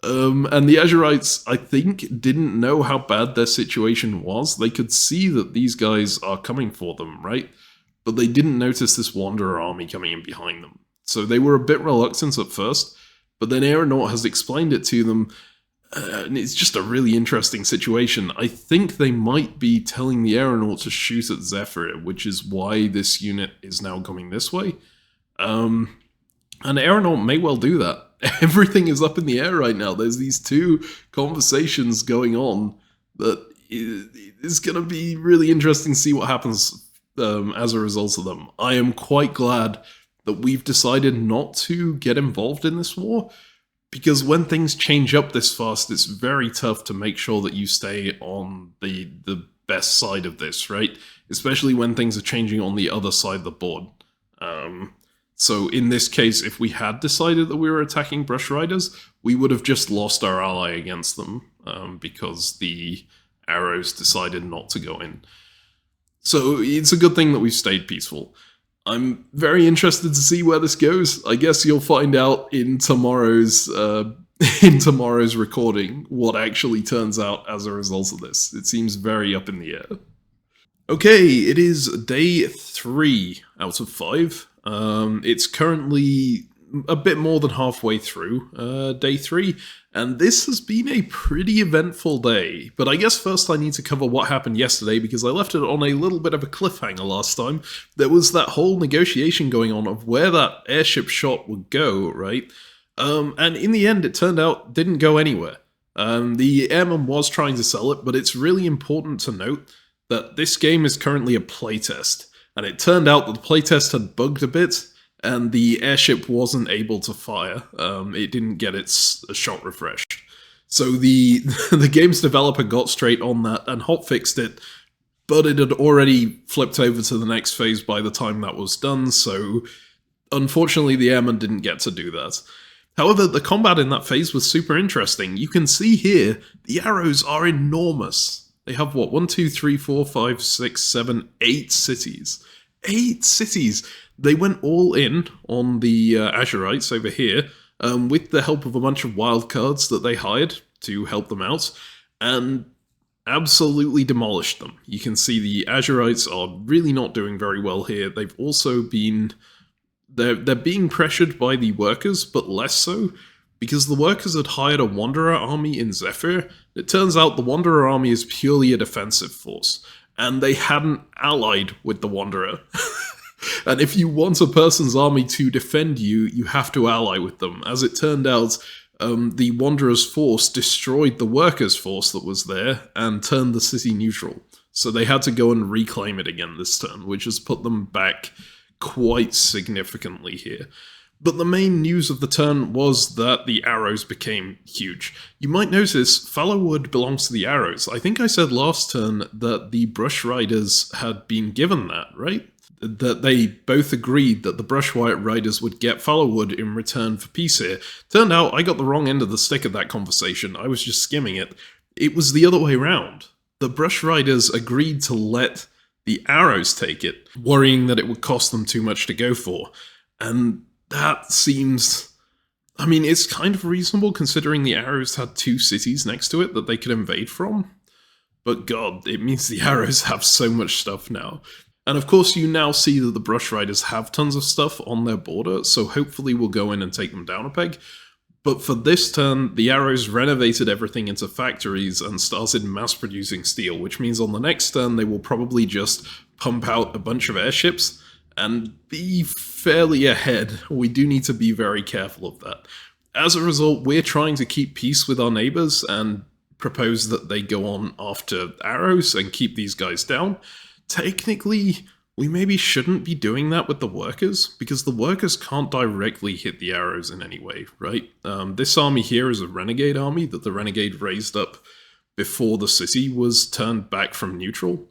And the Azurites, I think, didn't know how bad their situation was. They could see that these guys are coming for them, right? But they didn't notice this Wanderer army coming in behind them. So they were a bit reluctant at first, but then Aeronaut has explained it to them, and it's just a really interesting situation. I think they might be telling the Aeronaut to shoot at Zephyr, which is why this unit is now coming this way. And Aeronaut may well do that. Everything is up in the air right now. There's these two conversations going on that is going to be really interesting to see what happens as a result of them. I am quite glad that we've decided not to get involved in this war, because when things change up this fast, it's very tough to make sure that you stay on the best side of this, right? Especially when things are changing on the other side of the board. So in this case, if we had decided that we were attacking Brush Riders, we would have just lost our ally against them, because the Arrows decided not to go in. So it's a good thing that we've stayed peaceful. I'm very interested to see where this goes. I guess you'll find out in tomorrow's recording what actually turns out as a result of this. It seems very up in the air. Okay, it is day 3 out of 5. It's currently a bit more than halfway through day 3, and this has been a pretty eventful day. But I guess first I need to cover what happened yesterday, because I left it on a little bit of a cliffhanger last time. There was that whole negotiation going on of where that airship shot would go, right? And in the end, it turned out didn't go anywhere. The airman was trying to sell it, but it's really important to note that this game is currently a playtest. And it turned out that the playtest had bugged a bit, and the airship wasn't able to fire. It didn't get its shot refreshed. So the game's developer got straight on that and hotfixed it, but it had already flipped over to the next phase by the time that was done, so unfortunately the airman didn't get to do that. However, the combat in that phase was super interesting. You can see here, the arrows are enormous. They have, what, 1, 2, 3, 4, 5, 6, 7, 8 cities. 8 cities! They went all in on the Azurites over here, with the help of a bunch of wildcards that they hired to help them out, and absolutely demolished them. You can see the Azurites are really not doing very well here. They've also been... They're being pressured by the workers, but less so, because the workers had hired a Wanderer army in Zephyr. It turns out the Wanderer army is purely a defensive force, and they hadn't allied with the Wanderer. And if you want a person's army to defend you, you have to ally with them. As it turned out, the Wanderer's force destroyed the Workers' force that was there and turned the city neutral. So they had to go and reclaim it again this turn, which has put them back quite significantly here. But the main news of the turn was that the arrows became huge. You might notice Fallowwood belongs to the arrows. I think I said last turn that the Brush Riders had been given that, right? That they both agreed that the Brush Riders would get Fallowwood in return for peace here. Turned out I got the wrong end of the stick of that conversation. I was just skimming it. It was the other way around. The Brush Riders agreed to let the arrows take it, worrying that it would cost them too much to go for. And that seems... I mean, it's kind of reasonable considering the arrows had 2 cities next to it that they could invade from. But god, it means the arrows have so much stuff now. And of course you now see that the Brush Riders have tons of stuff on their border, so hopefully we'll go in and take them down a peg. But for this turn, the arrows renovated everything into factories and started mass-producing steel, which means on the next turn they will probably just pump out a bunch of airships and be fairly ahead. We do need to be very careful of that. As a result, we're trying to keep peace with our neighbours and propose that they go on after arrows and keep these guys down. Technically, we maybe shouldn't be doing that with the Workers, because the Workers can't directly hit the arrows in any way, right? This army here is a Renegade army that the Renegade raised up before the city was turned back from neutral.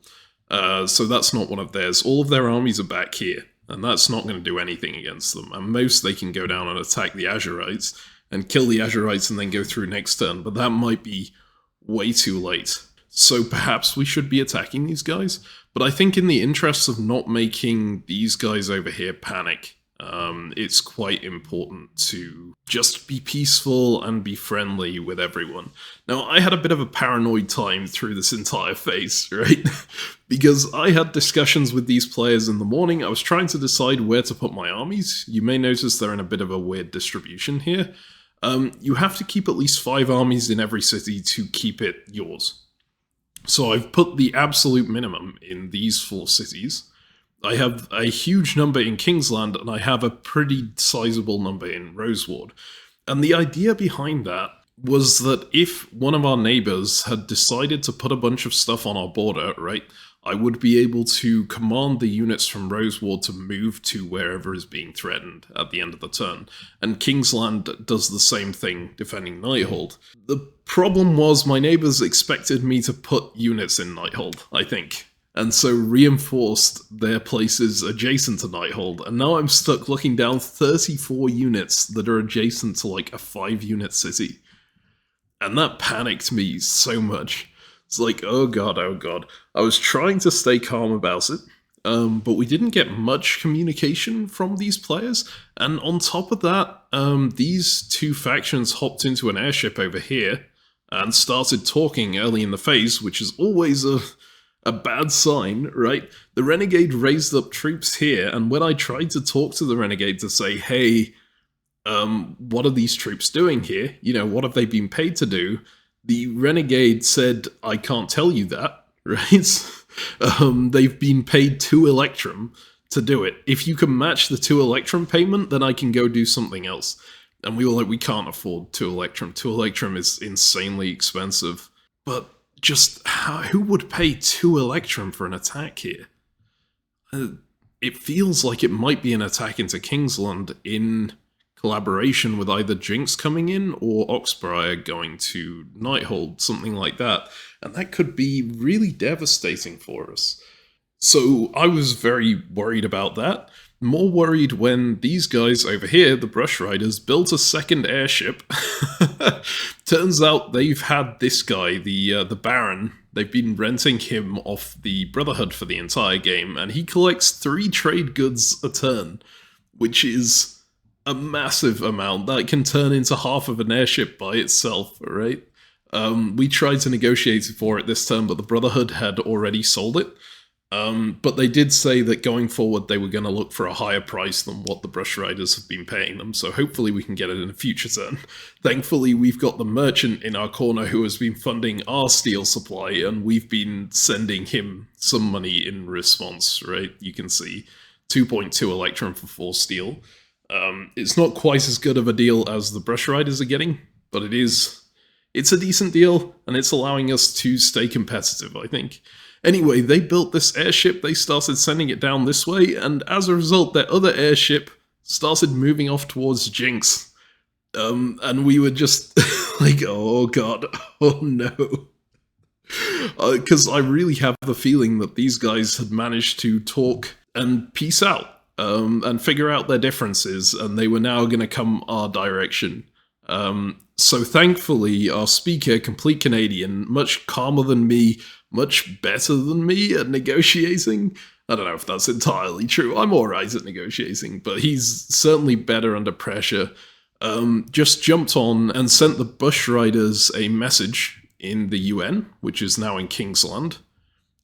So that's not one of theirs. All of their armies are back here, and that's not going to do anything against them. At most, they can go down and attack the Azurites, and kill the Azurites and then go through next turn, but that might be way too late. So perhaps we should be attacking these guys? But I think in the interests of not making these guys over here panic, it's quite important to just be peaceful and be friendly with everyone. Now, I had a bit of a paranoid time through this entire phase, right? Because I had discussions with these players in the morning. I was trying to decide where to put my armies. You may notice they're in a bit of a weird distribution here. You have to keep at least 5 armies in every city to keep it yours. So I've put the absolute minimum in these 4 cities. I have a huge number in Kingsland, and I have a pretty sizable number in Roseward. And the idea behind that was that if one of our neighbours had decided to put a bunch of stuff on our border, right, I would be able to command the units from Roseward to move to wherever is being threatened at the end of the turn. And Kingsland does the same thing, defending Nighthold. The problem was my neighbours expected me to put units in Nighthold, I think. And so reinforced their places adjacent to Nighthold, and now I'm stuck looking down 34 units that are adjacent to like a 5-unit city. And that panicked me so much. It's like, oh god, oh god. I was trying to stay calm about it, but we didn't get much communication from these players, and on top of that, these 2 factions hopped into an airship over here and started talking early in the phase, which is always a bad sign, right? The Renegade raised up troops here, and when I tried to talk to the Renegade to say, hey, what are these troops doing here? You know, what have they been paid to do? The Renegade said, I can't tell you that, right? They've been paid 2 Electrum to do it. If you can match the 2 Electrum payment, then I can go do something else. And we were like, we can't afford 2 Electrum. 2 Electrum is insanely expensive. But just who would pay 2 Electrum for an attack here? It feels like it might be an attack into Kingsland in collaboration with either Jinx coming in or Oxbriar going to Nighthold, something like that. And that could be really devastating for us. So I was very worried about that. More worried when these guys over here, the Brush Riders, built a second airship. Turns out they've had this guy, the Baron. They've been renting him off the Brotherhood for the entire game, and he collects 3 trade goods a turn, which is a massive amount. That can turn into half of an airship by itself, right? We tried to negotiate for it this turn, but the Brotherhood had already sold it. But they did say that going forward they were going to look for a higher price than what the Brush Riders have been paying them, so hopefully we can get it in a future turn. Thankfully we've got the merchant in our corner who has been funding our steel supply, and we've been sending him some money in response, right? You can see 2.2 Electrum for 4 steel. It's not quite as good of a deal as the Brush Riders are getting, but it's a decent deal, and it's allowing us to stay competitive, I think. Anyway, they built this airship, they started sending it down this way, and as a result, their other airship started moving off towards Jinx. And we were just like, oh god, oh no. Because I really have the feeling that these guys had managed to talk and peace out, and figure out their differences, and they were now going to come our direction. So thankfully, our speaker, complete Canadian, much calmer than me, much better than me at negotiating. I don't know if that's entirely true. I'm alright at negotiating, but he's certainly better under pressure. Just jumped on and sent the Bush Riders a message in the UN, which is now in Kingsland,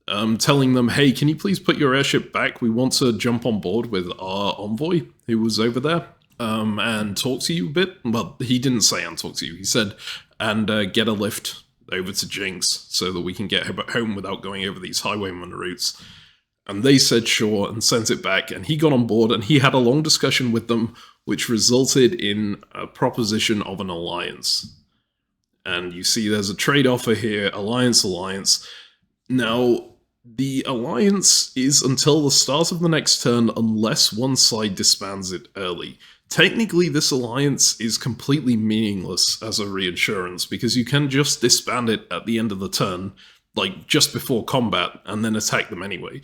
telling them, hey, can you please put your airship back? We want to jump on board with our envoy, who was over there, and talk to you a bit. Well, he didn't say and talk to you. He said, and get a lift over to Jinx so that we can get home without going over these highwayman routes. And they said sure and sent it back, and he got on board and he had a long discussion with them, which resulted in a proposition of an alliance. And you see there's a trade offer here, alliance. Now, the alliance is until the start of the next turn unless one side disbands it early. Technically, this alliance is completely meaningless as a reinsurance, because you can just disband it at the end of the turn, like just before combat, and then attack them anyway.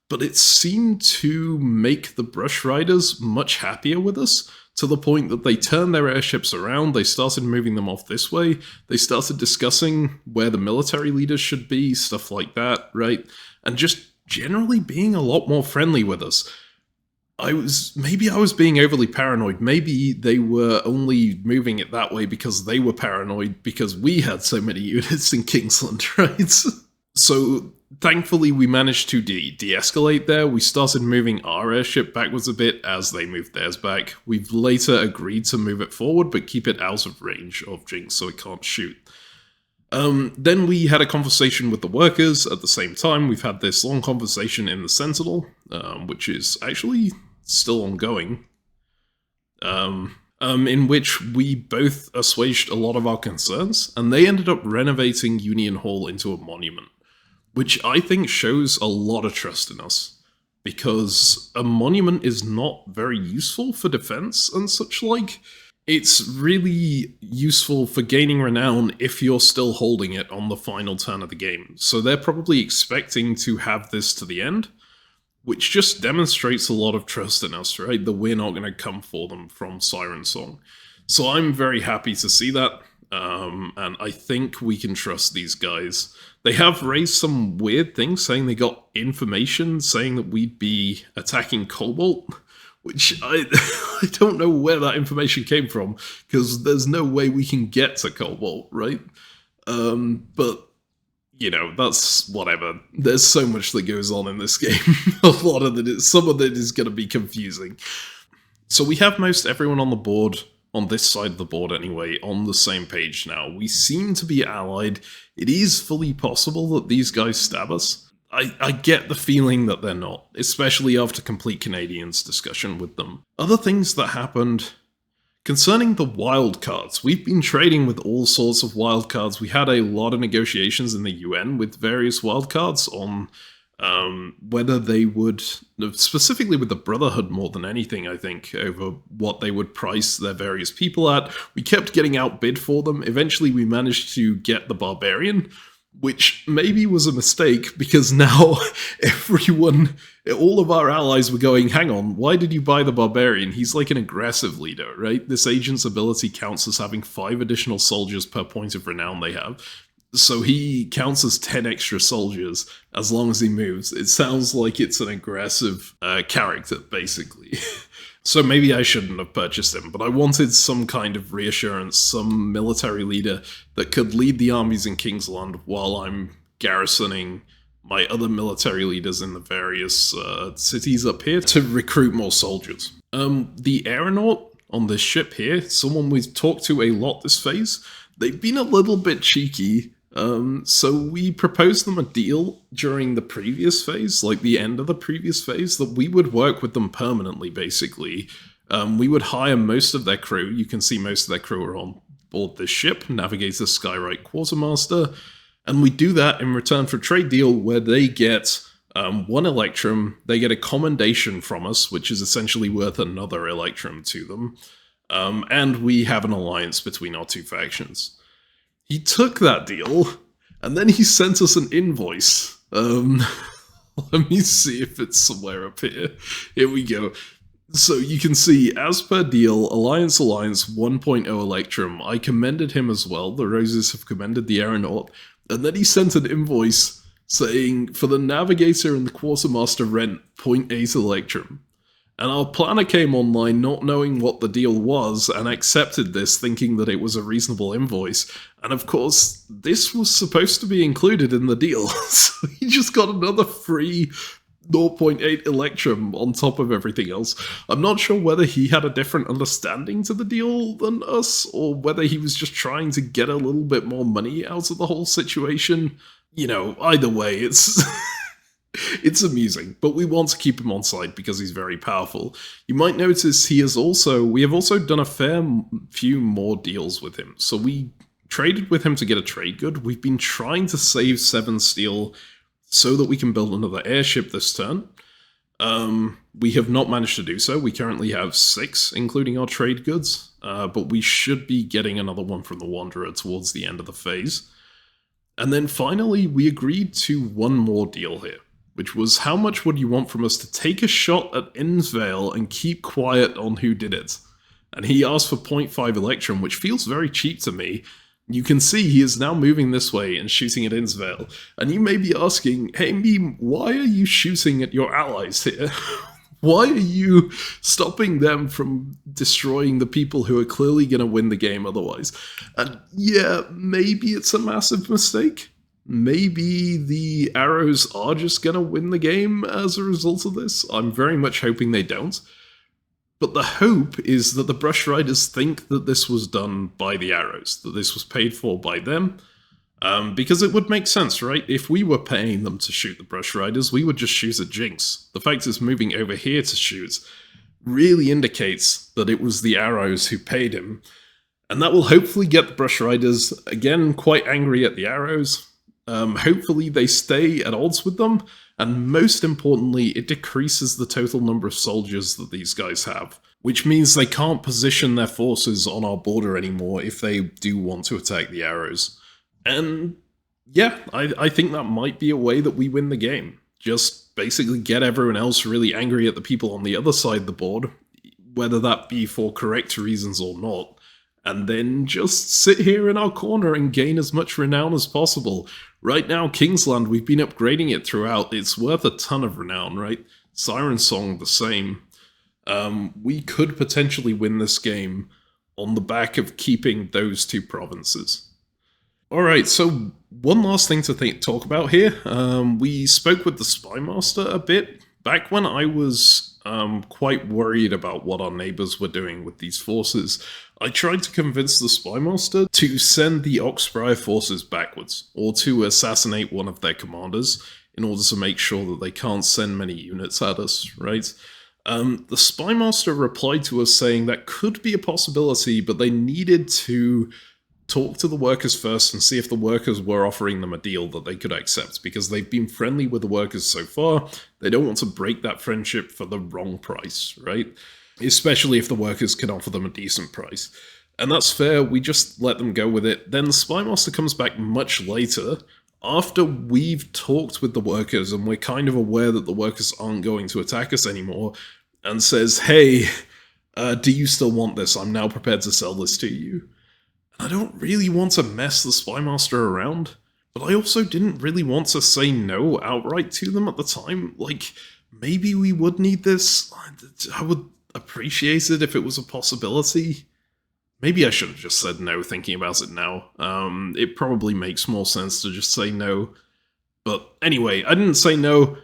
But it seemed to make the Brush Riders much happier with us, to the point that they turned their airships around, they started moving them off this way, they started discussing where the military leaders should be, stuff like that, right? And just generally being a lot more friendly with us. Maybe I was being overly paranoid. Maybe they were only moving it that way because they were paranoid because we had so many units in Kingsland, right? So thankfully we managed to de-escalate there. We started moving our airship backwards a bit as they moved theirs back. We've later agreed to move it forward but keep it out of range of Jinx so it can't shoot. Then we had a conversation with the workers at the same time. We've had this long conversation in the Sentinel, which is actually still ongoing, in which we both assuaged a lot of our concerns, and they ended up renovating Union Hall into a monument, which I think shows a lot of trust in us, because a monument is not very useful for defense and such like. It's really useful for gaining renown if you're still holding it on the final turn of the game. So they're probably expecting to have this to the end, which just demonstrates a lot of trust in us, right? That we're not going to come for them from Siren Song. So I'm very happy to see that, and I think we can trust these guys. They have raised some weird things, saying they got information saying that we'd be attacking Cobalt, which I don't know where that information came from, because there's no way we can get to Cobalt, right? But, you know, that's whatever. There's so much that goes on in this game. Some of it is going to be confusing. So we have most everyone on the board, on this side of the board anyway, on the same page now. We seem to be allied. It is fully possible that these guys stab us. I get the feeling that they're not, especially after Complete Canadian's discussion with them. Other things that happened concerning the wildcards. We've been trading with all sorts of wildcards. We had a lot of negotiations in the UN with various wildcards on whether they would, specifically with the Brotherhood more than anything, I think, over what they would price their various people at. We kept getting outbid for them. Eventually we managed to get the Barbarian, which maybe was a mistake, because now all of our allies were going, hang on, why did you buy the Barbarian? He's like an aggressive leader, right? This agent's ability counts as having 5 additional soldiers per point of renown they have. So he counts as 10 extra soldiers as long as he moves. It sounds like it's an aggressive character, basically. So maybe I shouldn't have purchased him, but I wanted some kind of reassurance, some military leader that could lead the armies in Kingsland while I'm garrisoning my other military leaders in the various cities up here to recruit more soldiers. The aeronaut on this ship here, someone we've talked to a lot this phase, they've been a little bit cheeky So we proposed them a deal during the previous phase, like the end of the previous phase, that we would work with them permanently, basically. We would hire most of their crew. You can see most of their crew are on board this ship, Navigator, Skywright, Quartermaster, and we do that in return for a trade deal where they get one Electrum, they get a commendation from us, which is essentially worth another Electrum to them, and we have an alliance between our two factions. He took that deal, and then he sent us an invoice. Let me see if it's somewhere up here. Here we go. So you can see, as per deal, Alliance 1.0 Electrum. I commended him as well. The Roses have commended the Aeronaut. And then he sent an invoice saying, for the Navigator and the Quartermaster rent, 0.8 Electrum. And our planner came online not knowing what the deal was and accepted this, thinking that it was a reasonable invoice. And of course, this was supposed to be included in the deal. So he just got another free 0.8 Electrum on top of everything else. I'm not sure whether he had a different understanding to the deal than us, or whether he was just trying to get a little bit more money out of the whole situation. You know, either way, it's... It's amusing, but we want to keep him on side because he's very powerful. You might notice we have also done a fair few more deals with him. So we traded with him to get a trade good. We've been trying to save 7 steel so that we can build another airship this turn. We have not managed to do so. We currently have 6, including our trade goods, but we should be getting another one from the Wanderer towards the end of the phase. And then finally, we agreed to one more deal here, which was, how much would you want from us to take a shot at Innsvale and keep quiet on who did it? And he asked for 0.5 Electrum, which feels very cheap to me. You can see he is now moving this way and shooting at Innsvale. And you may be asking, hey Meme, why are you shooting at your allies here? Why are you stopping them from destroying the people who are clearly going to win the game otherwise? And yeah, maybe it's a massive mistake. Maybe the arrows are just going to win the game as a result of this. I'm very much hoping they don't. But the hope is that the Brush Riders think that this was done by the arrows, that this was paid for by them. Because it would make sense, right? If we were paying them to shoot the Brush Riders, we would just shoot at Jinx. The fact it's moving over here to shoot really indicates that it was the arrows who paid him. And that will hopefully get the Brush Riders, again, quite angry at the arrows. Hopefully they stay at odds with them, and most importantly, it decreases the total number of soldiers that these guys have, which means they can't position their forces on our border anymore if they do want to attack the arrows. And yeah, I think that might be a way that we win the game. Just basically get everyone else really angry at the people on the other side of the board, whether that be for correct reasons or not, and then just sit here in our corner and gain as much renown as possible. Right now, Kingsland, we've been upgrading it throughout. It's worth a ton of renown, right? Siren Song, the same. We could potentially win this game on the back of keeping those 2 provinces. Alright, so one last thing to talk about here. We spoke with the Spymaster a bit. Back when I was quite worried about what our neighbours were doing with these forces, I tried to convince the Spymaster to send the Oxbriar forces backwards, or to assassinate one of their commanders, in order to make sure that they can't send many units at us, right? The Spymaster replied to us saying that could be a possibility, but they needed to talk to the workers first and see if the workers were offering them a deal that they could accept, because they've been friendly with the workers so far. They don't want to break that friendship for the wrong price, right? Especially if the workers can offer them a decent price. And that's fair, we just let them go with it. Then the Spymaster comes back much later, after we've talked with the workers and we're kind of aware that the workers aren't going to attack us anymore, and says, hey, do you still want this? I'm now prepared to sell this to you. I don't really want to mess the Spymaster around, but I also didn't really want to say no outright to them at the time. Like, maybe we would need this. I would appreciate it if it was a possibility. Maybe I should have just said no thinking about it now. It probably makes more sense to just say no. But anyway, I didn't say no.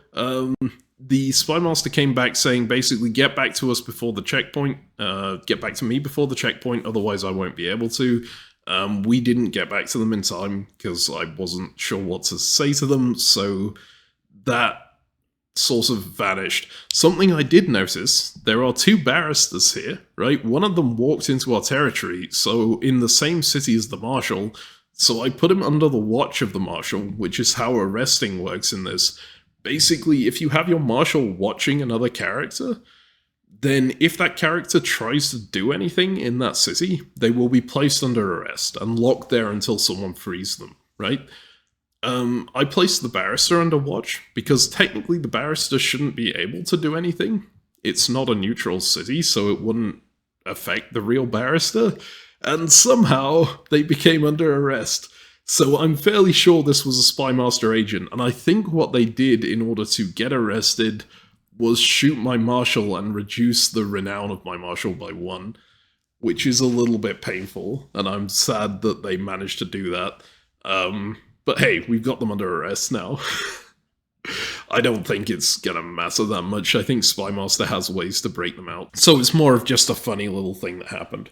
The Spymaster came back saying basically get back to us before the checkpoint. Get back to me before the checkpoint, otherwise I won't be able to. We didn't get back to them in time because I wasn't sure what to say to them, so that sort of vanished. Something I did notice, there are 2 barristers here, right? One of them walked into our territory, so in the same city as the Marshal, so I put him under the watch of the Marshal, which is how arresting works in this. Basically, if you have your Marshal watching another character, then if that character tries to do anything in that city, they will be placed under arrest and locked there until someone frees them, right? I placed the barrister under watch because technically the barrister shouldn't be able to do anything. It's not a neutral city, so it wouldn't affect the real barrister, and somehow they became under arrest. So I'm fairly sure this was a spy master agent, and I think what they did in order to get arrested was shoot my Marshal and reduce the renown of my Marshal by 1, which is a little bit painful, and I'm sad that they managed to do that. But hey, we've got them under arrest now. I don't think it's gonna matter that much. I think Spymaster has ways to break them out. So it's more of just a funny little thing that happened.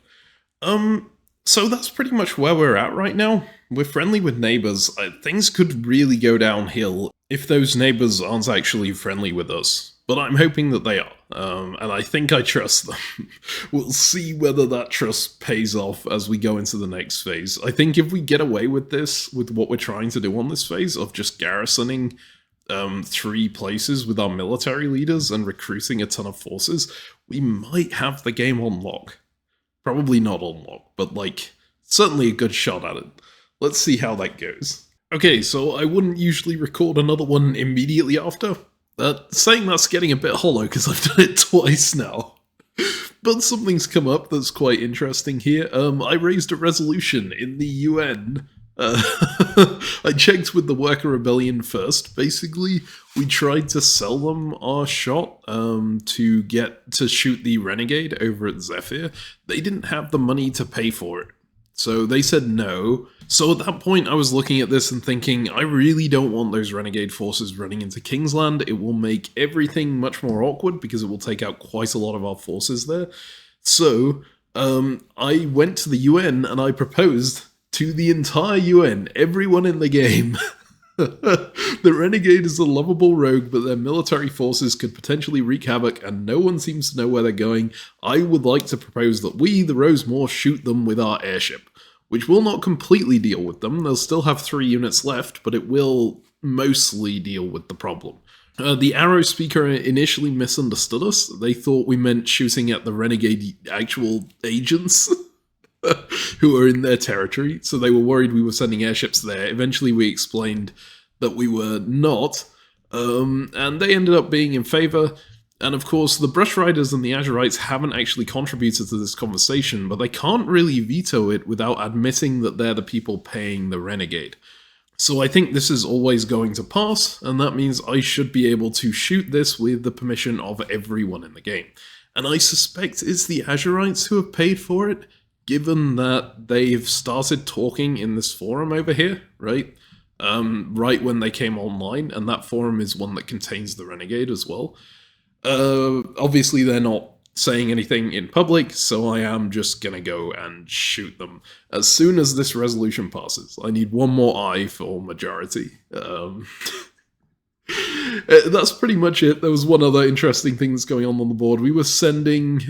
So that's pretty much where we're at right now. We're friendly with neighbors. Things could really go downhill if those neighbors aren't actually friendly with us. But I'm hoping that they are, and I think I trust them. We'll see whether that trust pays off as we go into the next phase. I think if we get away with this, with what we're trying to do on this phase, of just garrisoning 3 places with our military leaders and recruiting a ton of forces, we might have the game on lock. Probably not on lock, but like, certainly a good shot at it. Let's see how that goes. Okay, so I wouldn't usually record another one immediately after. Saying that's getting a bit hollow because I've done it twice now. But something's come up that's quite interesting here. I raised a resolution in the UN. I checked with the Worker Rebellion first. Basically, we tried to sell them our shot to get to shoot the Renegade over at Zephyr. They didn't have the money to pay for it. So they said no. So at that point I was looking at this and thinking, I really don't want those Renegade forces running into Kingsland. It will make everything much more awkward because it will take out quite a lot of our forces there. So I went to the UN and I proposed to the entire UN, everyone in the game. The Renegade is a lovable rogue, but their military forces could potentially wreak havoc and no one seems to know where they're going. I would like to propose that we, the Rosemore, shoot them with our airship, which will not completely deal with them. They'll still have 3 units left, but it will mostly deal with the problem. The Arrow speaker initially misunderstood us. They thought we meant shooting at the Renegade actual agents who are in their territory, so they were worried we were sending airships there. Eventually we explained that we were not, and they ended up being in favour. And of course, the Brush Riders and the Azurites haven't actually contributed to this conversation, but they can't really veto it without admitting that they're the people paying the Renegade. So I think this is always going to pass, and that means I should be able to shoot this with the permission of everyone in the game. And I suspect it's the Azurites who have paid for it, given that they've started talking in this forum over here, right? Right when they came online, and that forum is one that contains the Renegade as well. Obviously they're not saying anything in public, so I am just gonna go and shoot them as soon as this resolution passes. I need one more eye for majority. That's pretty much it. There was one other interesting thing that's going on the board. We were sending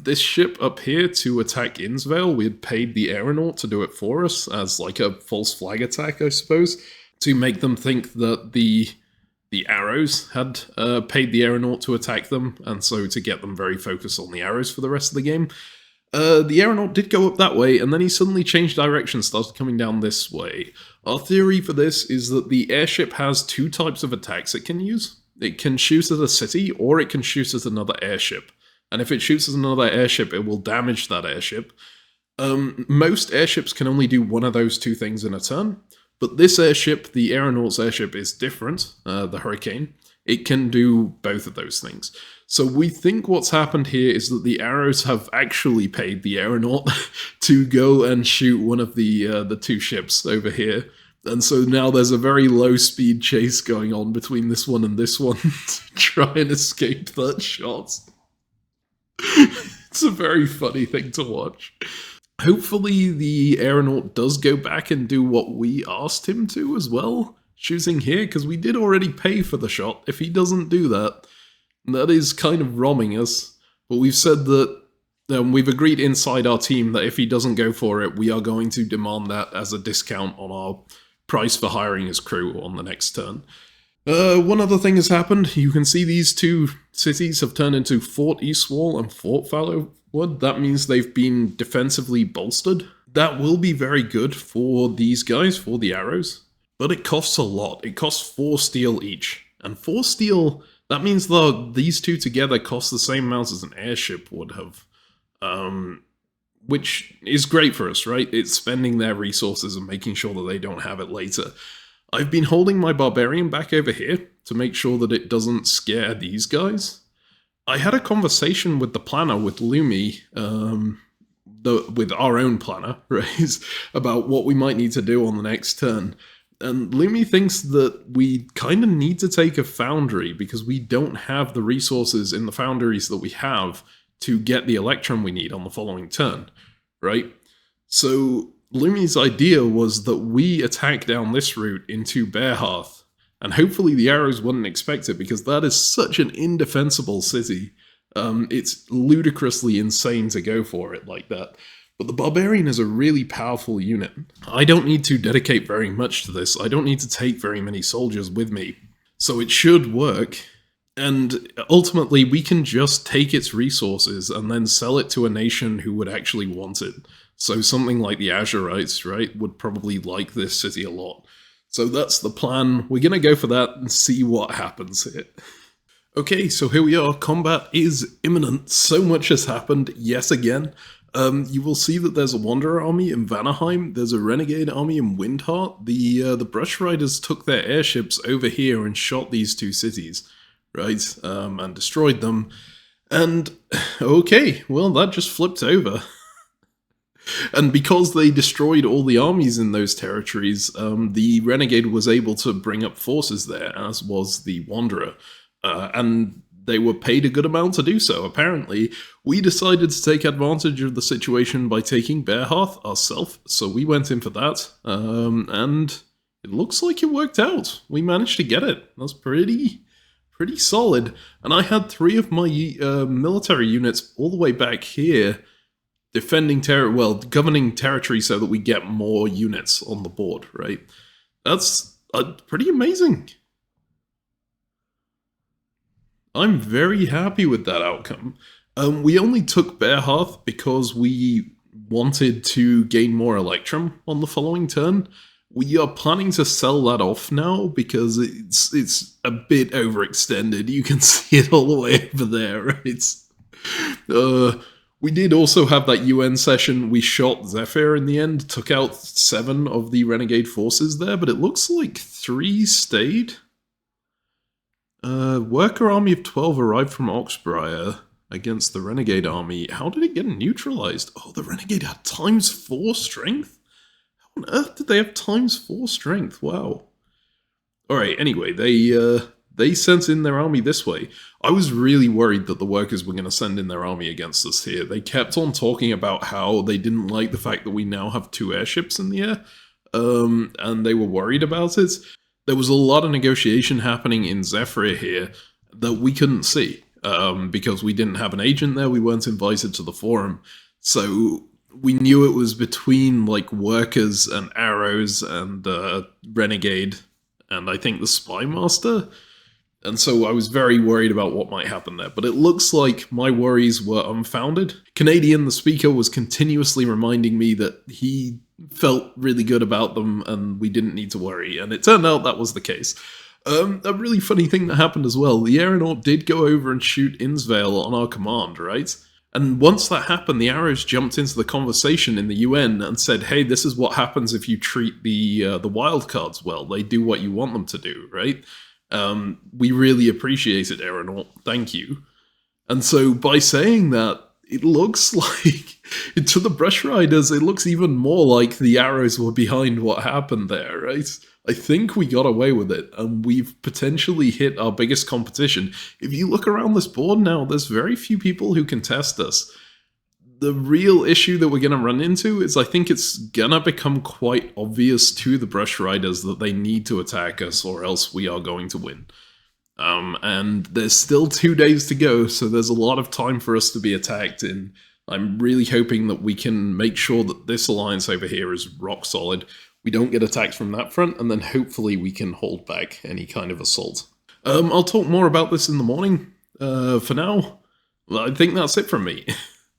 this ship up here to attack Innsvale. We had paid the aeronaut to do it for us as like a false flag attack, I suppose, to make them think that the arrows had paid the aeronaut to attack them, and so to get them very focused on the arrows for the rest of the game. The aeronaut did go up that way, and then he suddenly changed direction, started coming down this way. Our theory for this is that the airship has 2 types of attacks it can use. It can shoot at a city, or it can shoot at another airship. And if it shoots at another airship, it will damage that airship. Most airships can only do one of those 2 things in a turn, but this airship, the aeronaut's airship, is different, the Hurricane. It can do both of those things. So we think what's happened here is that the arrows have actually paid the aeronaut to go and shoot one of the 2 ships over here. And so now there's a very low-speed chase going on between this one and this one to try and escape that shot. It's a very funny thing to watch. Hopefully the aeronaut does go back and do what we asked him to as well, shooting here, because we did already pay for the shot. If he doesn't do that, that is kind of robbing us. But we've said that we've agreed inside our team that if he doesn't go for it, we are going to demand that as a discount on our price for hiring his crew on the next turn. One other thing has happened. You can see these two cities have turned into Fort Eastwall and Fort Fallowwood. That means they've been defensively bolstered. That will be very good for these guys, for the arrows. But it costs a lot. It costs 4 steel each. And 4 steel, that means these two together cost the same amount as an airship would have. Which is great for us, right? It's spending their resources and making sure that they don't have it later. I've been holding my barbarian back over here to make sure that it doesn't scare these guys. I had a conversation with the planner, with Lumi, with our own planner, right, about what we might need to do on the next turn. And Lumi thinks that we kind of need to take a foundry because we don't have the resources in the foundries that we have to get the electrum we need on the following turn, right? So Lumi's idea was that we attack down this route into Bearhearth, and hopefully the arrows wouldn't expect it because that is such an indefensible city. It's ludicrously insane to go for it like that. But the Barbarian is a really powerful unit. I don't need to dedicate very much to this. I don't need to take very many soldiers with me. So it should work. And ultimately, we can just take its resources and then sell it to a nation who would actually want it. So something like the Azurites, right, would probably like this city a lot. So that's the plan. We're going to go for that and see what happens here. Okay, so here we are. Combat is imminent. So much has happened yet again. You will see that there's a Wanderer army in Vanaheim. There's a Renegade army in Windheart. The Brush Riders took their airships over here and shot these two cities, right, and destroyed them. And, okay, well, that just flipped over. And because they destroyed all the armies in those territories, the Renegade was able to bring up forces there, as was the Wanderer. And they were paid a good amount to do so, apparently. We decided to take advantage of the situation by taking Bearhearth ourselves, so we went in for that. And it looks like it worked out. We managed to get it. That's pretty solid. And I had 3 of my military units all the way back here defending governing territory so that we get more units on the board, right? That's pretty amazing. I'm very happy with that outcome. We only took Bearhearth because we wanted to gain more Electrum on the following turn. We are planning to sell that off now because it's a bit overextended. You can see it all the way over there, right? We did also have that UN session. We shot Zephyr in the end, took out 7 of the Renegade forces there, but it looks like 3 stayed. Worker army of 12 arrived from Oxbriar against the Renegade army. How did it get neutralized? Oh, the Renegade had ×4 strength? How on earth did they have ×4 strength? Wow. Alright, anyway, they sent in their army this way. I was really worried that the workers were going to send in their army against us here. They kept on talking about how they didn't like the fact that we now have 2 airships in the air, and they were worried about it. There was a lot of negotiation happening in Zephyr here that we couldn't see, because we didn't have an agent there, we weren't invited to the forum, so we knew it was between, like, workers and arrows and Renegade, and I think the Spy Master. And so I was very worried about what might happen there, but it looks like my worries were unfounded. Canadian, the speaker, was continuously reminding me that he felt really good about them and we didn't need to worry, and it turned out that was the case. A really funny thing that happened as well, the aeronaut did go over and shoot Innsvale on our command, right? And once that happened, the arrows jumped into the conversation in the UN and said, hey, this is what happens if you treat the wildcards well. They do what you want them to do, right? We really appreciate it, Aeronaut. Thank you. And so by saying that, it looks like, to the Brush Riders, it looks even more like the arrows were behind what happened there, right? I think we got away with it, and we've potentially hit our biggest competition. If you look around this board now, there's very few people who can test us. The real issue that we're going to run into is I think it's going to become quite obvious to the Brush Riders that they need to attack us or else we are going to win. And there's still 2 days to go, so there's a lot of time for us to be attacked, and I'm really hoping that we can make sure that this alliance over here is rock solid. We don't get attacked from that front, and then hopefully we can hold back any kind of assault. I'll talk more about this in the morning. For now, I think that's it from me.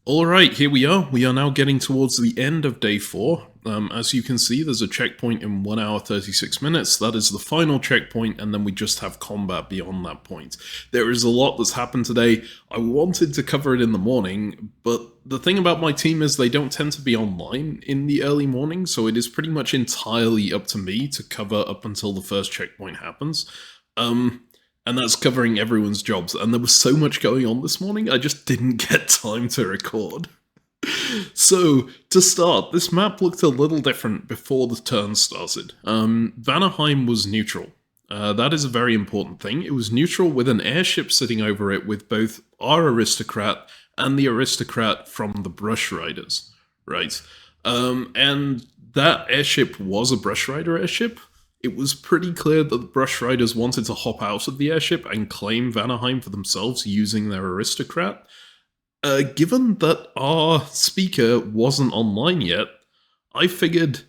Alright, here we are. We are now getting towards the end of day 4. As you can see, there's a checkpoint in 1 hour 36 minutes. That is the final checkpoint, and then we just have combat beyond that point. There is a lot that's happened today. I wanted to cover it in the morning, but the thing about my team is they don't tend to be online in the early morning, so it is pretty much entirely up to me to cover up until the first checkpoint happens. And that's covering everyone's jobs, and there was so much going on this morning, I just didn't get time to record. So, to start, this map looked a little different before the turn started. Vanaheim was neutral. That is a very important thing. It was neutral with an airship sitting over it with both our aristocrat and the aristocrat from the Brush Riders, right? And that airship was a Brush Rider airship. It was pretty clear that the Brush Riders wanted to hop out of the airship and claim Vanaheim for themselves using their aristocrat. Given that our speaker wasn't online yet, I figured,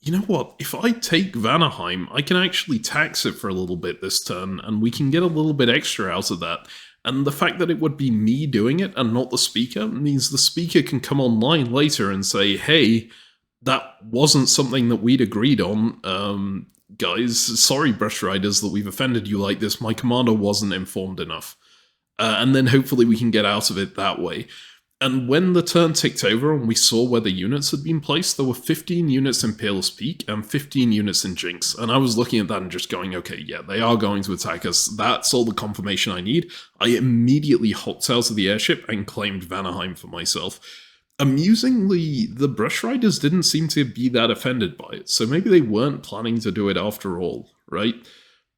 you know what, if I take Vanaheim, I can actually tax it for a little bit this turn, and we can get a little bit extra out of that. And the fact that it would be me doing it and not the speaker means the speaker can come online later and say, hey, that wasn't something that we'd agreed on, guys, sorry Brush Riders that we've offended you like this, my commander wasn't informed enough. And then hopefully we can get out of it that way. And when the turn ticked over and we saw where the units had been placed, there were 15 units in Peerless Peak and 15 units in Jinx. And I was looking at that and just going, okay, yeah, they are going to attack us. That's all the confirmation I need. I immediately hopped out of the airship and claimed Vanaheim for myself. Amusingly, the Brush Riders didn't seem to be that offended by it, so maybe they weren't planning to do it after all, right?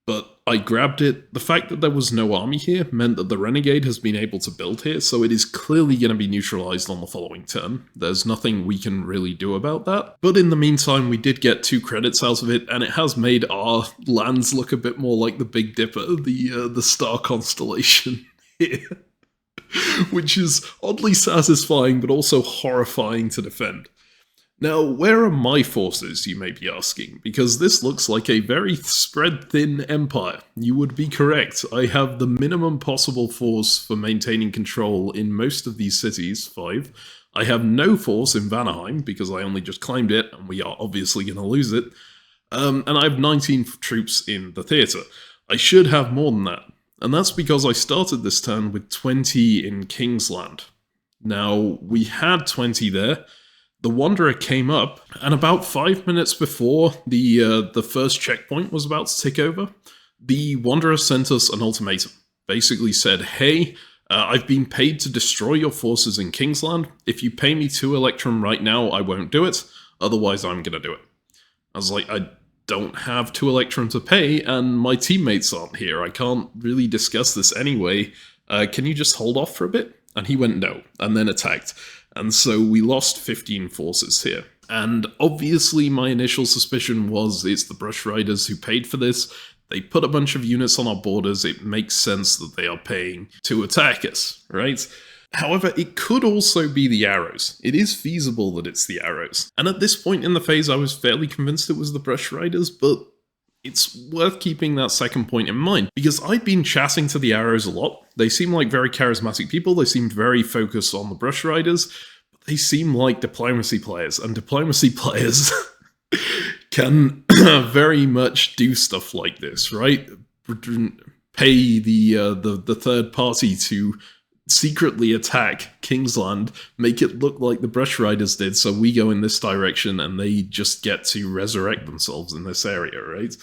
But I grabbed it. The fact that there was no army here meant that the Renegade has been able to build here, so it is clearly going to be neutralized on the following turn. There's nothing we can really do about that. But in the meantime, we did get 2 credits out of it, and it has made our lands look a bit more like the Big Dipper, the star constellation here. Which is oddly satisfying, but also horrifying to defend. Now, where are my forces, you may be asking? Because this looks like a very spread-thin empire. You would be correct. I have the minimum possible force for maintaining control in most of these cities, 5. I have no force in Vanaheim, because I only just claimed it, and we are obviously going to lose it. And I have 19 troops in the theatre. I should have more than that. And that's because I started this turn with 20 in Kingsland. Now, we had 20 there. The Wanderer came up, and about 5 minutes before the first checkpoint was about to tick over, the Wanderer sent us an ultimatum. Basically said, hey, I've been paid to destroy your forces in Kingsland. If you pay me 2 Electrum right now, I won't do it. Otherwise, I'm going to do it. I was like, I don't have 2 Electrum to pay, and my teammates aren't here. I can't really discuss this anyway. Can you just hold off for a bit? And he went no, and then attacked. And so we lost 15 forces here. And obviously my initial suspicion was it's the Brush Riders who paid for this. They put a bunch of units on our borders. It makes sense that they are paying to attack us, right? However, it could also be the arrows. It is feasible that it's the arrows. And at this point in the phase, I was fairly convinced it was the Brush Riders, but it's worth keeping that second point in mind, because I'd been chatting to the arrows a lot. They seem like very charismatic people. They seem very focused on the Brush Riders. But they seem like diplomacy players, and diplomacy players can very much do stuff like this, right? Pay the third party to secretly attack Kingsland, make it look like the Brush Riders did, so we go in this direction and they just get to resurrect themselves in this area, right?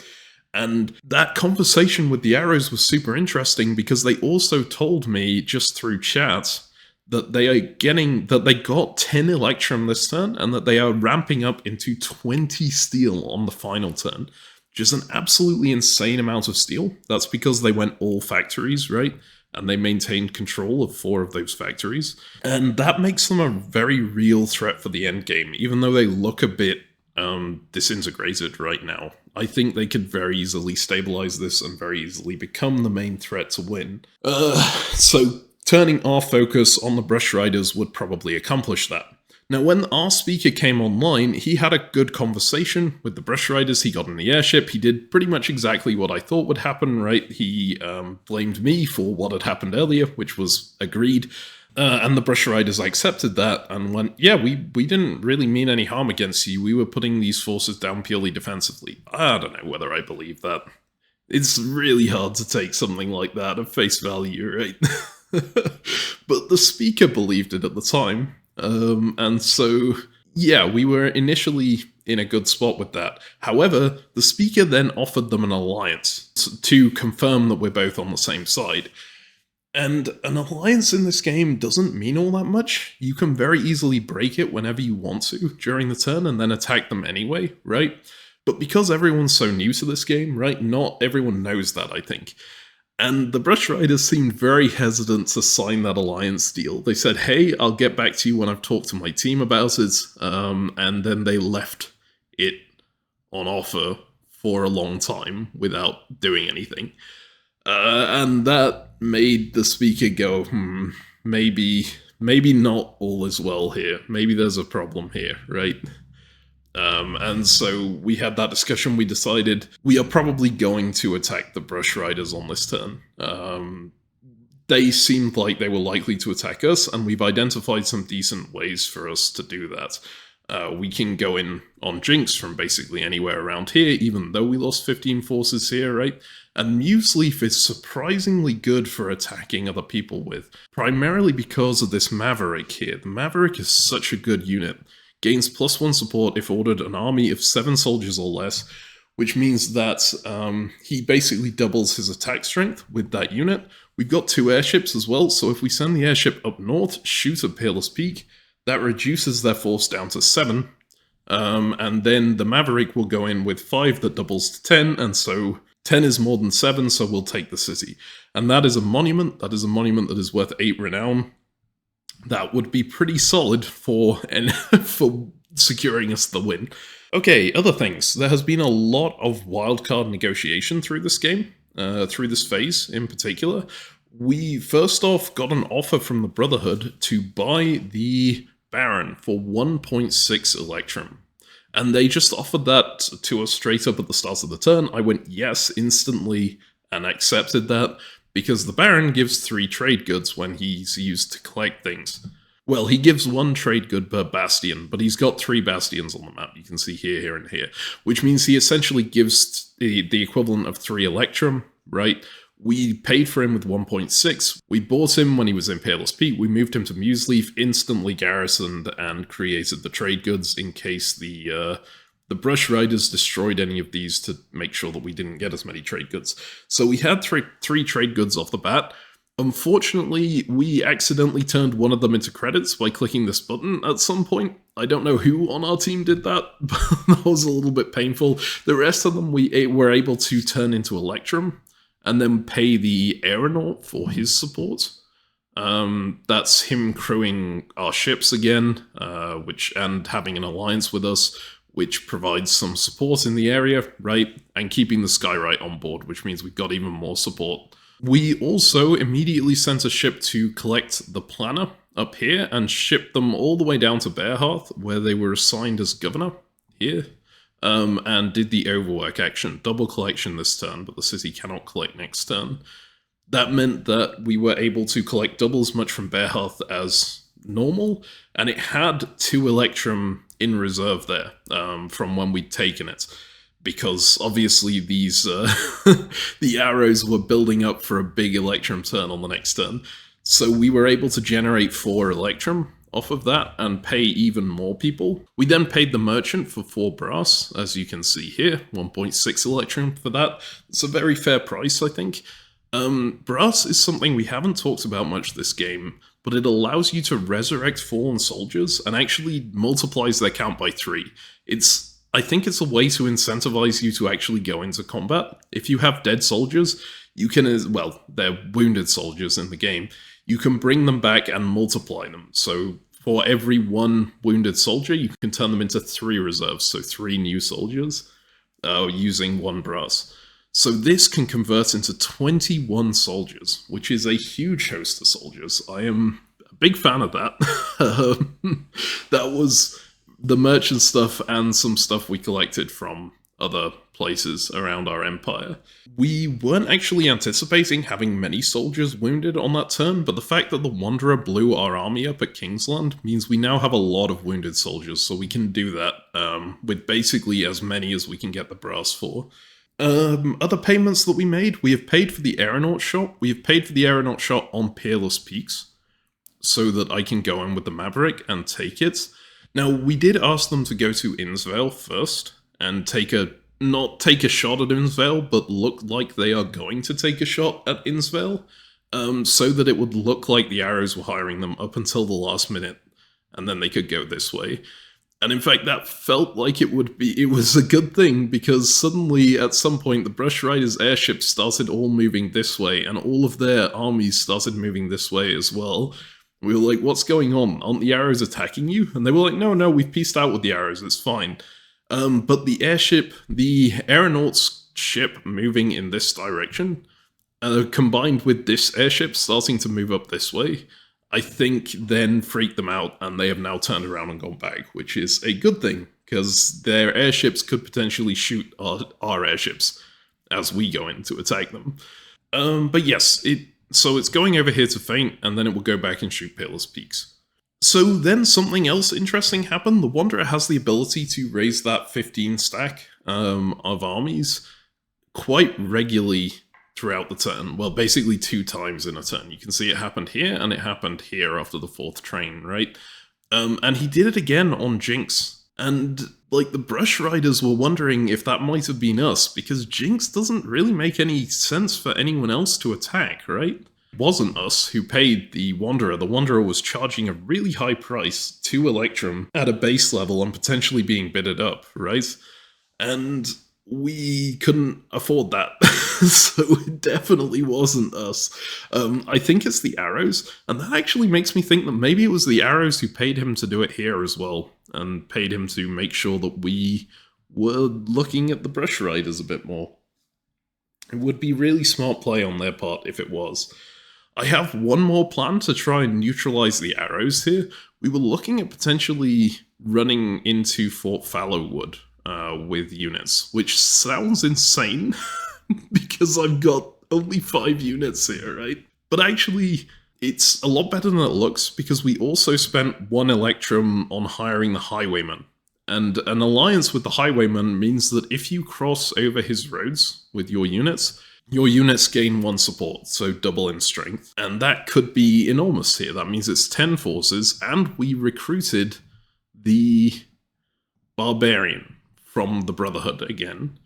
And that conversation with the arrows was super interesting because they also told me just through chat that they got 10 Electrum this turn and that they are ramping up into 20 steel on the final turn, which is an absolutely insane amount of steel. That's because they went all factories, right? and they maintained control of 4 of those factories. And that makes them a very real threat for the endgame, even though they look a bit disintegrated right now. I think they could very easily stabilize this and very easily become the main threat to win. So turning our focus on the Brush Riders would probably accomplish that. Now, when our speaker came online, he had a good conversation with the Brush Riders. He got in the airship. He did pretty much exactly what I thought would happen, right? He blamed me for what had happened earlier, which was agreed. And the Brush Riders accepted that and went, yeah, we didn't really mean any harm against you. We were putting these forces down purely defensively. I don't know whether I believe that. It's really hard to take something like that at face value, right? But the speaker believed it at the time. And so, yeah, we were initially in a good spot with that. However, the speaker then offered them an alliance to confirm that we're both on the same side. And an alliance in this game doesn't mean all that much. You can very easily break it whenever you want to during the turn and then attack them anyway, right? But because everyone's so new to this game, right, not everyone knows that, I think. And the Brush Riders seemed very hesitant to sign that alliance deal. They said, hey, I'll get back to you when I've talked to my team about it. And then they left it on offer for a long time without doing anything. And that made the speaker go, maybe not all is well here. Maybe there's a problem here, right? And so we had that discussion. We decided we are probably going to attack the Brush Riders on this turn. They seemed like they were likely to attack us, and we've identified some decent ways for us to do that. We can go in on Jinx from basically anywhere around here, even though we lost 15 forces here, right? And Museleaf is surprisingly good for attacking other people with, primarily because of this Maverick here. The Maverick is such a good unit. Gains +1 support if ordered an army of 7 soldiers or less, which means that he basically doubles his attack strength with that unit. We've got 2 airships as well, so if we send the airship up north, shoot at Peerless Peak, that reduces their force down to 7, and then the Maverick will go in with 5 that doubles to 10, and so 10 is more than 7, so we'll take the city. And that is a monument. That is a monument that is worth 8 renown. That would be pretty solid for securing us the win. Okay, other things. There has been a lot of wildcard negotiation through this game, through this phase in particular. We first off got an offer from the Brotherhood to buy the Baron for 1.6 Electrum. And they just offered that to us straight up at the start of the turn. I went yes instantly and accepted that, because the Baron gives 3 trade goods when he's used to collect things. Well, he gives 1 trade good per bastion, but he's got 3 bastions on the map. You can see here, here, and here, which means he essentially gives the equivalent of 3 Electrum, right? We paid for him with 1.6. We bought him when he was in Peerless Peak. We moved him to Museleaf, instantly garrisoned, and created the trade goods in case the Brush Riders destroyed any of these to make sure that we didn't get as many trade goods. So we had three trade goods off the bat. Unfortunately, we accidentally turned one of them into credits by clicking this button at some point. I don't know who on our team did that, but that was a little bit painful. The rest of them we were able to turn into Electrum and then pay the aeronaut for his support. That's him crewing our ships again, and having an alliance with us, which provides some support in the area, right? And keeping the Skyrite on board, which means we've got even more support. We also immediately sent a ship to collect the planner up here and ship them all the way down to Bearhearth, where they were assigned as governor here, and did the overwork action. Double collection this turn, but the city cannot collect next turn. That meant that we were able to collect double as much from Bearhearth as normal, and it had 2 Electrum in reserve there from when we'd taken it, because obviously these the arrows were building up for a big Electrum turn on the next turn. So we were able to generate 4 Electrum off of that and pay even more people. We then paid the merchant for 4 brass, as you can see here, 1.6 Electrum for that. It's a very fair price, I think. Brass is something we haven't talked about much this game, but it allows you to resurrect fallen soldiers and actually multiplies their count by 3. I think it's a way to incentivize you to actually go into combat. If you have dead soldiers, you can, well, they're wounded soldiers in the game, you can bring them back and multiply them. So for every one wounded soldier, you can turn them into 3 reserves, so 3 new soldiers, using 1 brass. So this can convert into 21 soldiers, which is a huge host of soldiers. I am a big fan of that. That was the merchant stuff and some stuff we collected from other places around our empire. We weren't actually anticipating having many soldiers wounded on that turn, but the fact that the Wanderer blew our army up at Kingsland means we now have a lot of wounded soldiers, so we can do that with basically as many as we can get the brass for. Other payments that we made, we have paid for the aeronaut shot. We have paid for the aeronaut shot on Peerless Peaks, so that I can go in with the Maverick and take it. Now, we did ask them to go to Innsvale first, and not take a shot at Innsvale, but look like they are going to take a shot at Innsvale, so that it would look like the Arrows were hiring them up until the last minute, and then they could go this way. And in fact, that felt like it was a good thing, because suddenly, at some point, the Brush Riders' airships started all moving this way, and all of their armies started moving this way as well. We were like, what's going on? Aren't the Arrows attacking you? And they were like, no, we've pieced out with the Arrows, it's fine. But the aeronaut's ship moving in this direction, combined with this airship starting to move up this way, I think then freaked them out, and they have now turned around and gone back, which is a good thing, because their airships could potentially shoot our airships as we go in to attack them. But yes, so it's going over here to feint, and then it will go back and shoot Peerless Peaks. So then something else interesting happened. The Wanderer has the ability to raise that 15 stack of armies quite regularly throughout the turn. Well, basically 2 times in a turn. You can see it happened here, and it happened here after the 4th train, right? And he did it again on Jinx. And, like, the Brush Riders were wondering if that might have been us, because Jinx doesn't really make any sense for anyone else to attack, right? It wasn't us who paid the Wanderer. The Wanderer was charging a really high price to Electrum at a base level and potentially being bidded up, right? And we couldn't afford that, so it definitely wasn't us. I think it's the Arrows, and that actually makes me think that maybe it was the Arrows who paid him to do it here as well, and paid him to make sure that we were looking at the Brush Riders a bit more. It would be really smart play on their part if it was. I have one more plan to try and neutralize the Arrows here. We were looking at potentially running into Fort Fallowwood with units, which sounds insane because I've got only 5 units here, right? But actually, it's a lot better than it looks, because we also spent 1 Electrum on hiring the Highwayman. And an alliance with the Highwayman means that if you cross over his roads with your units gain 1 support, so double in strength. And that could be enormous here. That means it's 10 forces, and we recruited the Barbarian from the Brotherhood again.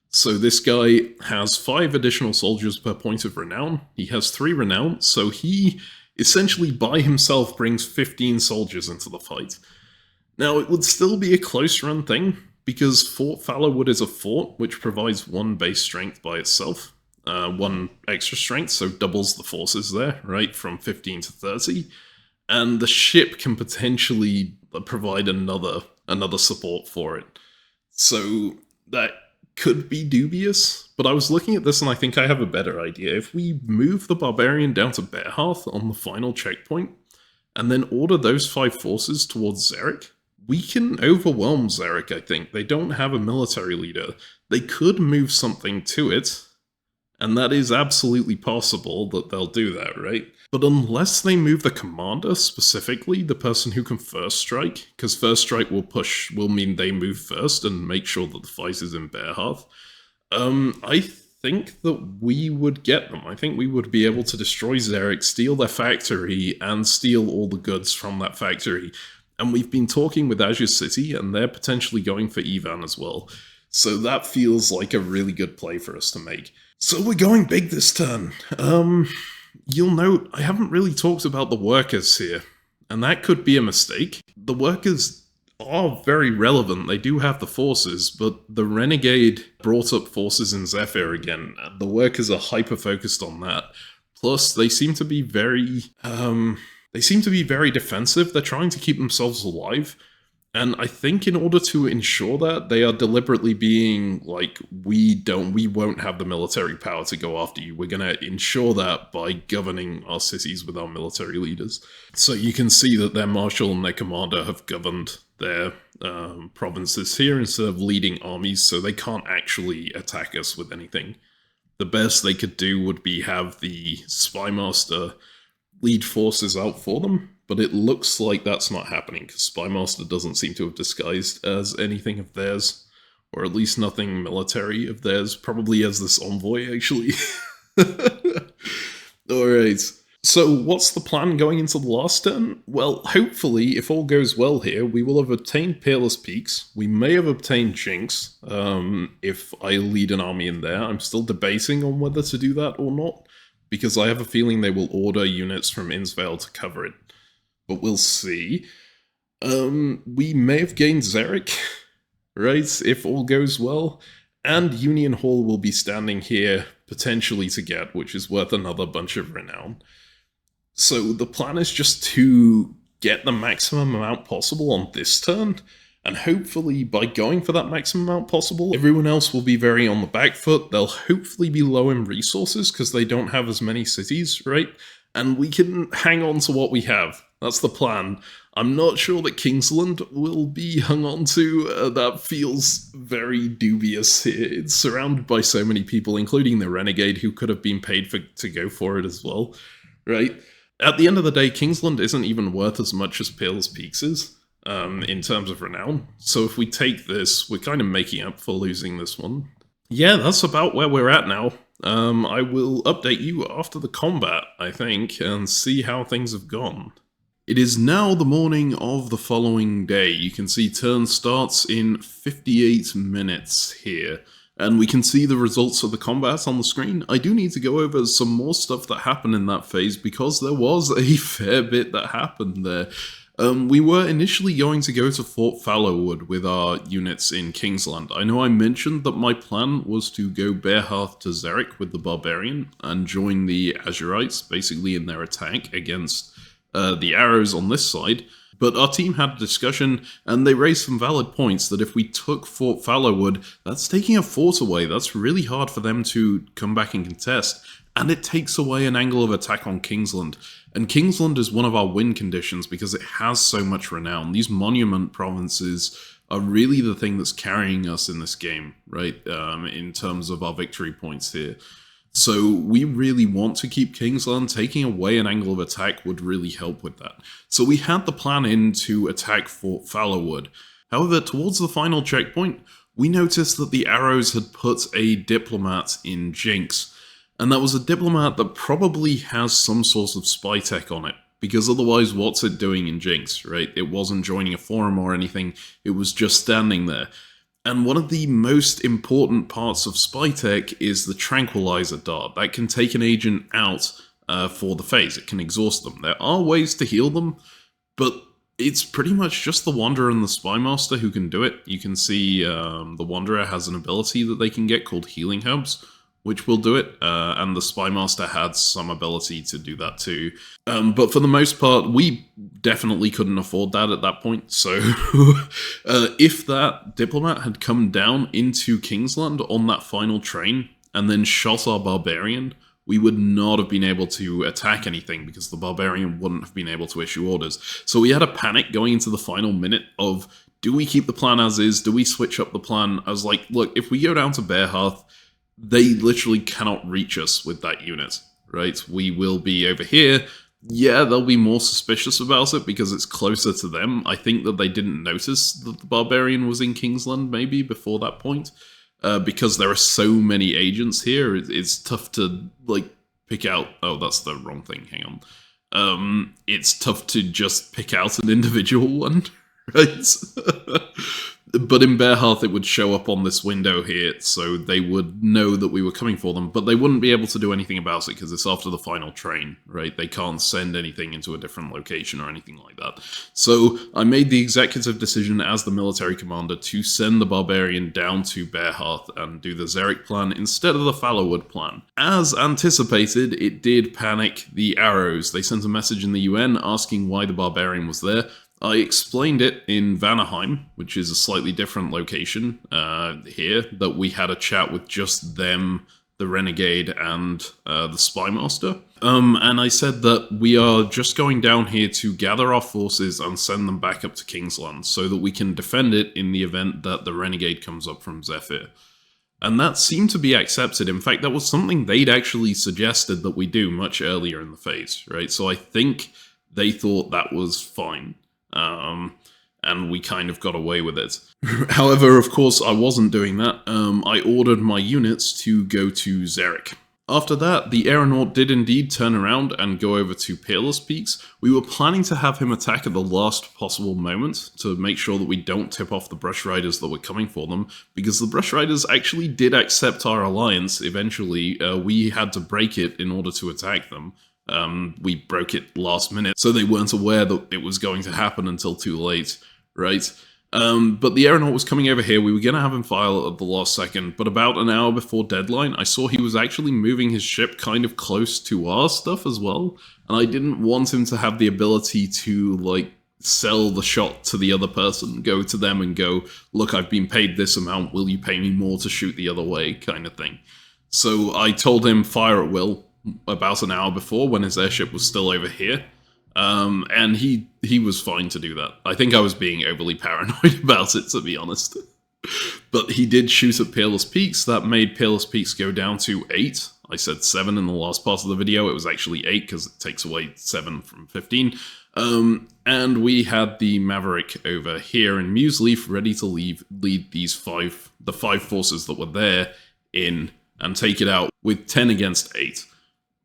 So this guy has 5 additional soldiers per point of renown. He has 3 renown, so he essentially by himself brings 15 soldiers into the fight. Now, it would still be a close run thing, because Fort Fallowwood is a fort which provides 1 base strength by itself, 1 extra strength, so doubles the forces there, right, from 15 to 30. And the ship can potentially provide another support for it. So that could be dubious, but I was looking at this and I think I have a better idea. If we move the Barbarian down to Bearhearth on the final checkpoint, and then order those 5 forces towards Xeric, we can overwhelm Xeric, I think. They don't have a military leader. They could move something to it, and that is absolutely possible that they'll do that, right? But unless they move the commander, specifically, the person who can first strike, because first strike will mean they move first and make sure that the fight is in Bearhearth, I think that we would get them. I think we would be able to destroy Xeric, steal their factory, and steal all the goods from that factory. And we've been talking with Azure City, and they're potentially going for Evan as well. So that feels like a really good play for us to make. So we're going big this turn. You'll note I haven't really talked about the workers here, and that could be a mistake. The workers are very relevant. They do have the forces, but the Renegade brought up forces in Zephyr again, and the workers are hyper-focused on that. Plus, they seem to be very, defensive. They're trying to keep themselves alive. And I think in order to ensure that, they are deliberately being like, we won't have the military power to go after you. We're going to ensure that by governing our cities with our military leaders. So you can see that their marshal and their commander have governed their provinces here instead of leading armies, so they can't actually attack us with anything. The best they could do would be have the Spy Master lead forces out for them. But it looks like that's not happening, because Spymaster doesn't seem to have disguised as anything of theirs. Or at least nothing military of theirs, probably as this envoy, actually. Alright, so what's the plan going into the last turn? Well, hopefully, if all goes well here, we will have obtained Peerless Peaks. We may have obtained Jinx, if I lead an army in there. I'm still debating on whether to do that or not, because I have a feeling they will order units from Innsvale to cover it. But we'll see. We may have gained Xeric, right, if all goes well. And Union Hall will be standing here, potentially to get, which is worth another bunch of renown. So the plan is just to get the maximum amount possible on this turn, and hopefully by going for that maximum amount possible, everyone else will be very on the back foot. They'll hopefully be low in resources, because they don't have as many cities, right? And we can hang on to what we have. That's the plan. I'm not sure that Kingsland will be hung on to. That feels very dubious here. It's surrounded by so many people, including the Renegade, who could have been paid to go for it as well, right? At the end of the day, Kingsland isn't even worth as much as Peerless Peaks is, in terms of renown. So if we take this, we're kind of making up for losing this one. Yeah, that's about where we're at now. I will update you after the combat, I think, and see how things have gone. It is now the morning of the following day. You can see turn starts in 58 minutes here, and we can see the results of the combat on the screen. I do need to go over some more stuff that happened in that phase, because there was a fair bit that happened there. We were initially going to go to Fort Fallowwood with our units in Kingsland. I know I mentioned that my plan was to go Bearhearth to Xeric with the Barbarian and join the Azurites, basically in their attack against the arrows on this side. But our team had a discussion, and they raised some valid points that if we took Fort Fallowwood, that's taking a fort away. That's really hard for them to come back and contest. And it takes away an angle of attack on Kingsland. And Kingsland is one of our win conditions because it has so much renown. These monument provinces are really the thing that's carrying us in this game, right? In terms of our victory points here. So we really want to keep Kingsland. Taking away an angle of attack would really help with that. So we had the plan in to attack Fort Fallowwood. However, towards the final checkpoint, we noticed that the arrows had put a diplomat in Jinx. And that was a diplomat that probably has some sort of spy tech on it, because otherwise what's it doing in Jinx, right? It wasn't joining a forum or anything, it was just standing there. And one of the most important parts of spy tech is the tranquilizer dart. That can take an agent out for the phase. It can exhaust them. There are ways to heal them, but it's pretty much just the Wanderer and the Spy Master who can do it. You can see the Wanderer has an ability that they can get called Healing Herbs, which will do it, and the Spy Master had some ability to do that too. But for the most part, we definitely couldn't afford that at that point, so if that diplomat had come down into Kingsland on that final train, and then shot our Barbarian, we would not have been able to attack anything, because the Barbarian wouldn't have been able to issue orders. So we had a panic going into the final minute of, do we keep the plan as is? Do we switch up the plan? I was like, look, if we go down to Bearhearth, they literally cannot reach us with that unit, right? We will be over here. Yeah, they'll be more suspicious about it because it's closer to them. I think that they didn't notice that the Barbarian was in Kingsland, maybe, before that point. Because there are so many agents here, it's tough to, like, pick out... Oh, that's the wrong thing, hang on. It's tough to just pick out an individual one, right? But in Bearhearth, it would show up on this window here, so they would know that we were coming for them, but they wouldn't be able to do anything about it because it's after the final train, right? They can't send anything into a different location or anything like that. So I made the executive decision as the military commander to send the Barbarian down to Bearhearth and do the Xeric plan instead of the Fallowwood plan. As anticipated, it did panic the Arrows. They sent a message in the UN asking why the Barbarian was there. I explained it in Vanaheim, which is a slightly different location here, that we had a chat with just them, the Renegade, and the Spymaster. And I said that we are just going down here to gather our forces and send them back up to Kingsland so that we can defend it in the event that the Renegade comes up from Zephyr. And that seemed to be accepted. In fact, that was something they'd actually suggested that we do much earlier in the phase, right? So I think they thought that was fine. And we kind of got away with it. However, of course, I wasn't doing that. I ordered my units to go to Xeric. After that, the aeronaut did indeed turn around and go over to Peerless Peaks. We were planning to have him attack at the last possible moment to make sure that we don't tip off the Brush Riders that were coming for them, because the Brush Riders actually did accept our alliance eventually. We had to break it in order to attack them. We broke it last minute, so they weren't aware that it was going to happen until too late, right? But the aeronaut was coming over here. We were going to have him file at the last second, but about an hour before deadline, I saw he was actually moving his ship kind of close to our stuff as well, and I didn't want him to have the ability to, like, sell the shot to the other person, go to them and go, look, I've been paid this amount, will you pay me more to shoot the other way, kind of thing. So I told him fire at will about an hour before when his airship was still over here. And he was fine to do that. I think I was being overly paranoid about it, to be honest. But he did shoot at Peerless Peaks. That made Peerless Peaks go down to 8. I said 7 in the last part of the video. It was actually 8 because it takes away 7 from 15. And we had the Maverick over here in Museleaf ready to lead these the 5 forces that were there in and take it out with 10 against 8.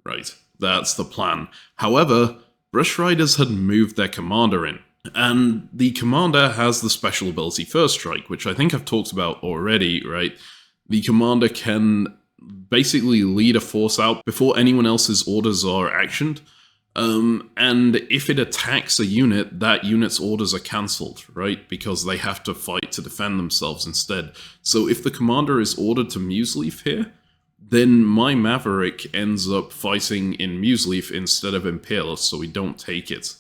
Right, that's the plan. However, Brush Riders had moved their commander in, and the commander has the special ability First Strike, which I think I've talked about already, right? The commander can basically lead a force out before anyone else's orders are actioned, and if it attacks a unit, that unit's orders are cancelled, right? Because they have to fight to defend themselves instead. So if the commander is ordered to Museleaf here, then my Maverick ends up fighting in Museleaf instead of in Peerless, so we don't take it.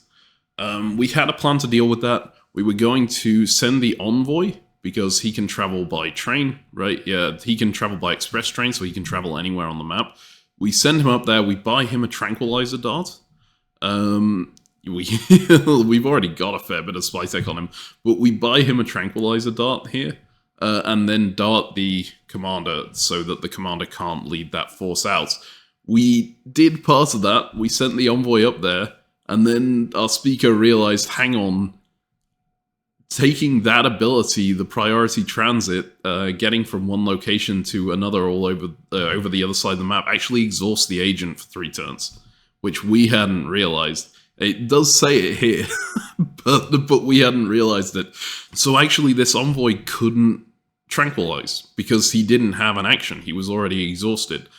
We had a plan to deal with that. We were going to send the Envoy, because he can travel by train, right? Yeah, he can travel by express train, so he can travel anywhere on the map. We send him up there, we buy him a tranquilizer dart. We've already got a fair bit of spy tech on him, but we buy him a tranquilizer dart here. And then dart the commander so that the commander can't lead that force out. We did part of that, we sent the Envoy up there, and then our speaker realized, hang on, taking that ability, the priority transit, getting from one location to another all over the other side of the map, actually exhausts the agent for 3 turns, which we hadn't realized. It does say it here, but we hadn't realized it. So actually this Envoy couldn't tranquilize because he didn't have an action. He was already exhausted.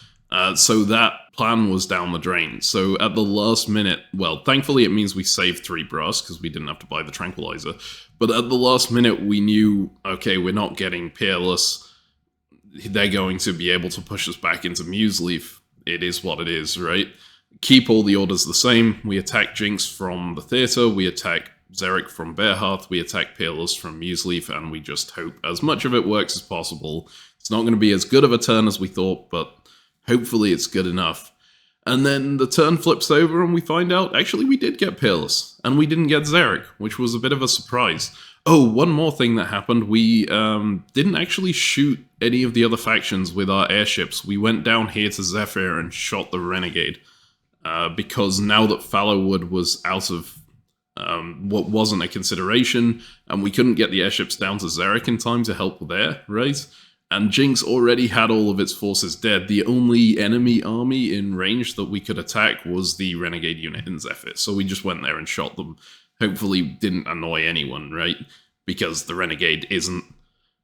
So that plan was down the drain. So at the last minute, well, thankfully it means we saved 3 brass because we didn't have to buy the tranquilizer. But at the last minute we knew, okay, we're not getting Peerless. They're going to be able to push us back into Museleaf. It is what it is, right? Keep all the orders the same. We attack Jinx from the theatre, we attack Xeric from Bearhearth, we attack Peerless from Museleaf, and we just hope as much of it works as possible. It's not going to be as good of a turn as we thought, but hopefully it's good enough. And then the turn flips over and we find out, actually we did get Peerless, and we didn't get Xeric, which was a bit of a surprise. Oh, one more thing that happened, we didn't actually shoot any of the other factions with our airships. We went down here to Zephyr and shot the Renegade, because now that Fallowwood was out of what wasn't a consideration, and we couldn't get the airships down to Xeric in time to help there, right? And Jinx already had all of its forces dead. The only enemy army in range that we could attack was the Renegade unit in Zephyr, so we just went there and shot them. Hopefully didn't annoy anyone, right? Because the Renegade isn't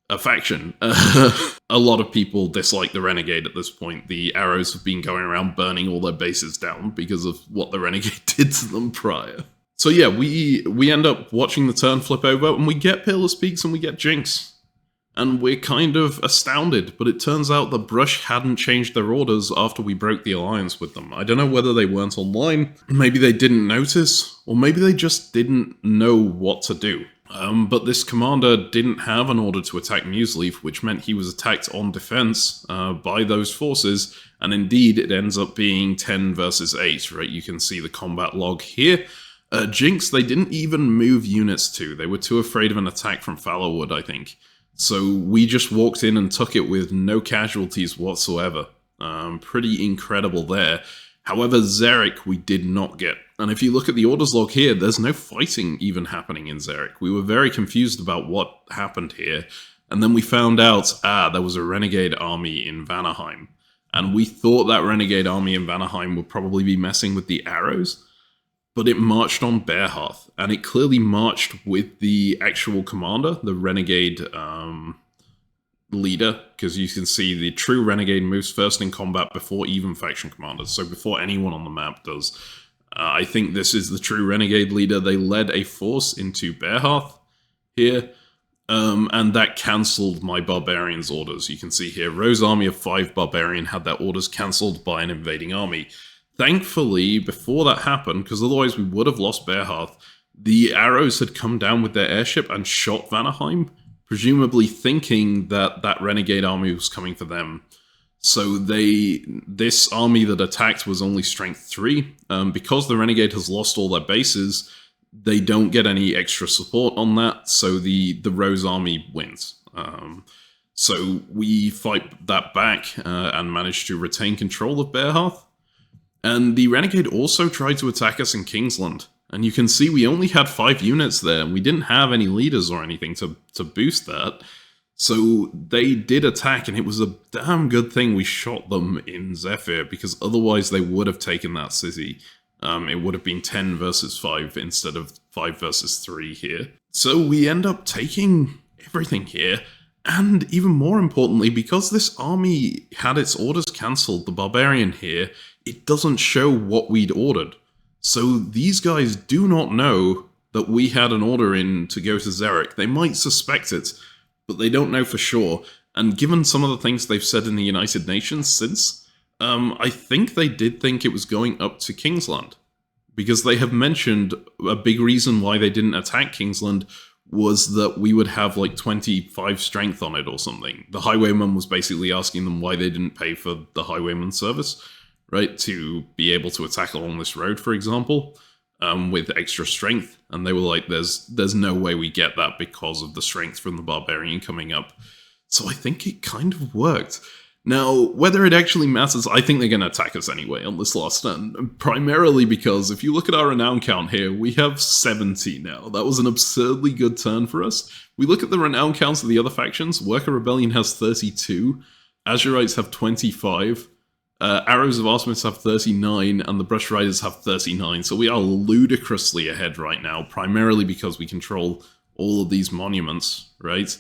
a faction. A lot of people dislike the Renegade at this point. The arrows have been going around burning all their bases down because of what the Renegade did to them prior. So yeah, we end up watching the turn flip over, and we get Peerless Peaks and we get Jinx. And we're kind of astounded, but it turns out that Brush hadn't changed their orders after we broke the alliance with them. I don't know whether they weren't online, maybe they didn't notice, or maybe they just didn't know what to do. But this commander didn't have an order to attack Museleaf, which meant he was attacked on defense by those forces, and indeed it ends up being 10 versus 8, right? You can see the combat log here. Jinx, they didn't even move units to. They were too afraid of an attack from Fallowwood, I think. So we just walked in and took it with no casualties whatsoever. Pretty incredible there. However, Xeric we did not get. And if you look at the orders log here, there's no fighting even happening in Xeric. We were very confused about what happened here. And then we found out, there was a Renegade army in Vanaheim. And we thought that Renegade army in Vanaheim would probably be messing with the arrows. But it marched on Bearhearth, and it clearly marched with the actual commander, the Renegade leader, because you can see the true Renegade moves first in combat before even faction commanders, so before anyone on the map does. I think this is the true Renegade leader. They led a force into Bearhearth here, and that cancelled my Barbarian's orders. You can see here, Rose army of 5 Barbarian had their orders cancelled by an invading army. Thankfully, before that happened, because otherwise we would have lost Bearhearth, the arrows had come down with their airship and shot Vanaheim, presumably thinking that that Renegade army was coming for them. So this army that attacked was only strength 3. Because the Renegade has lost all their bases, they don't get any extra support on that, so the Rose army wins. So we fight that back and manage to retain control of Bearhearth. And the Renegade also tried to attack us in Kingsland. And you can see we only had 5 units there, and we didn't have any leaders or anything to boost that. So they did attack, and it was a damn good thing we shot them in Zephyr, because otherwise they would have taken that city. It would have been 10 versus 5 instead of 5 versus 3 here. So we end up taking everything here. And even more importantly, because this army had its orders cancelled, the Barbarian here, it doesn't show what we'd ordered. So these guys do not know that we had an order in to go to Xeric. They might suspect it, but they don't know for sure. And given some of the things they've said in the United Nations since, I think they did think it was going up to Kingsland. Because they have mentioned a big reason why they didn't attack Kingsland was that we would have like 25 strength on it or something. The Highwayman was basically asking them why they didn't pay for the Highwayman service, right, to be able to attack along this road, for example, with extra strength. And they were like, there's no way we get that because of the strength from the Barbarian coming up. So I think it kind of worked. Now, whether it actually matters, I think they're going to attack us anyway on this last turn. Primarily because if you look at our renown count here, we have 70 now. That was an absurdly good turn for us. We look at the renown counts of the other factions. Worker Rebellion has 32. Azurites have 25. Arrows of Artemis have 39, and the Brush Riders have 39. So we are ludicrously ahead right now, primarily because we control all of these monuments, right?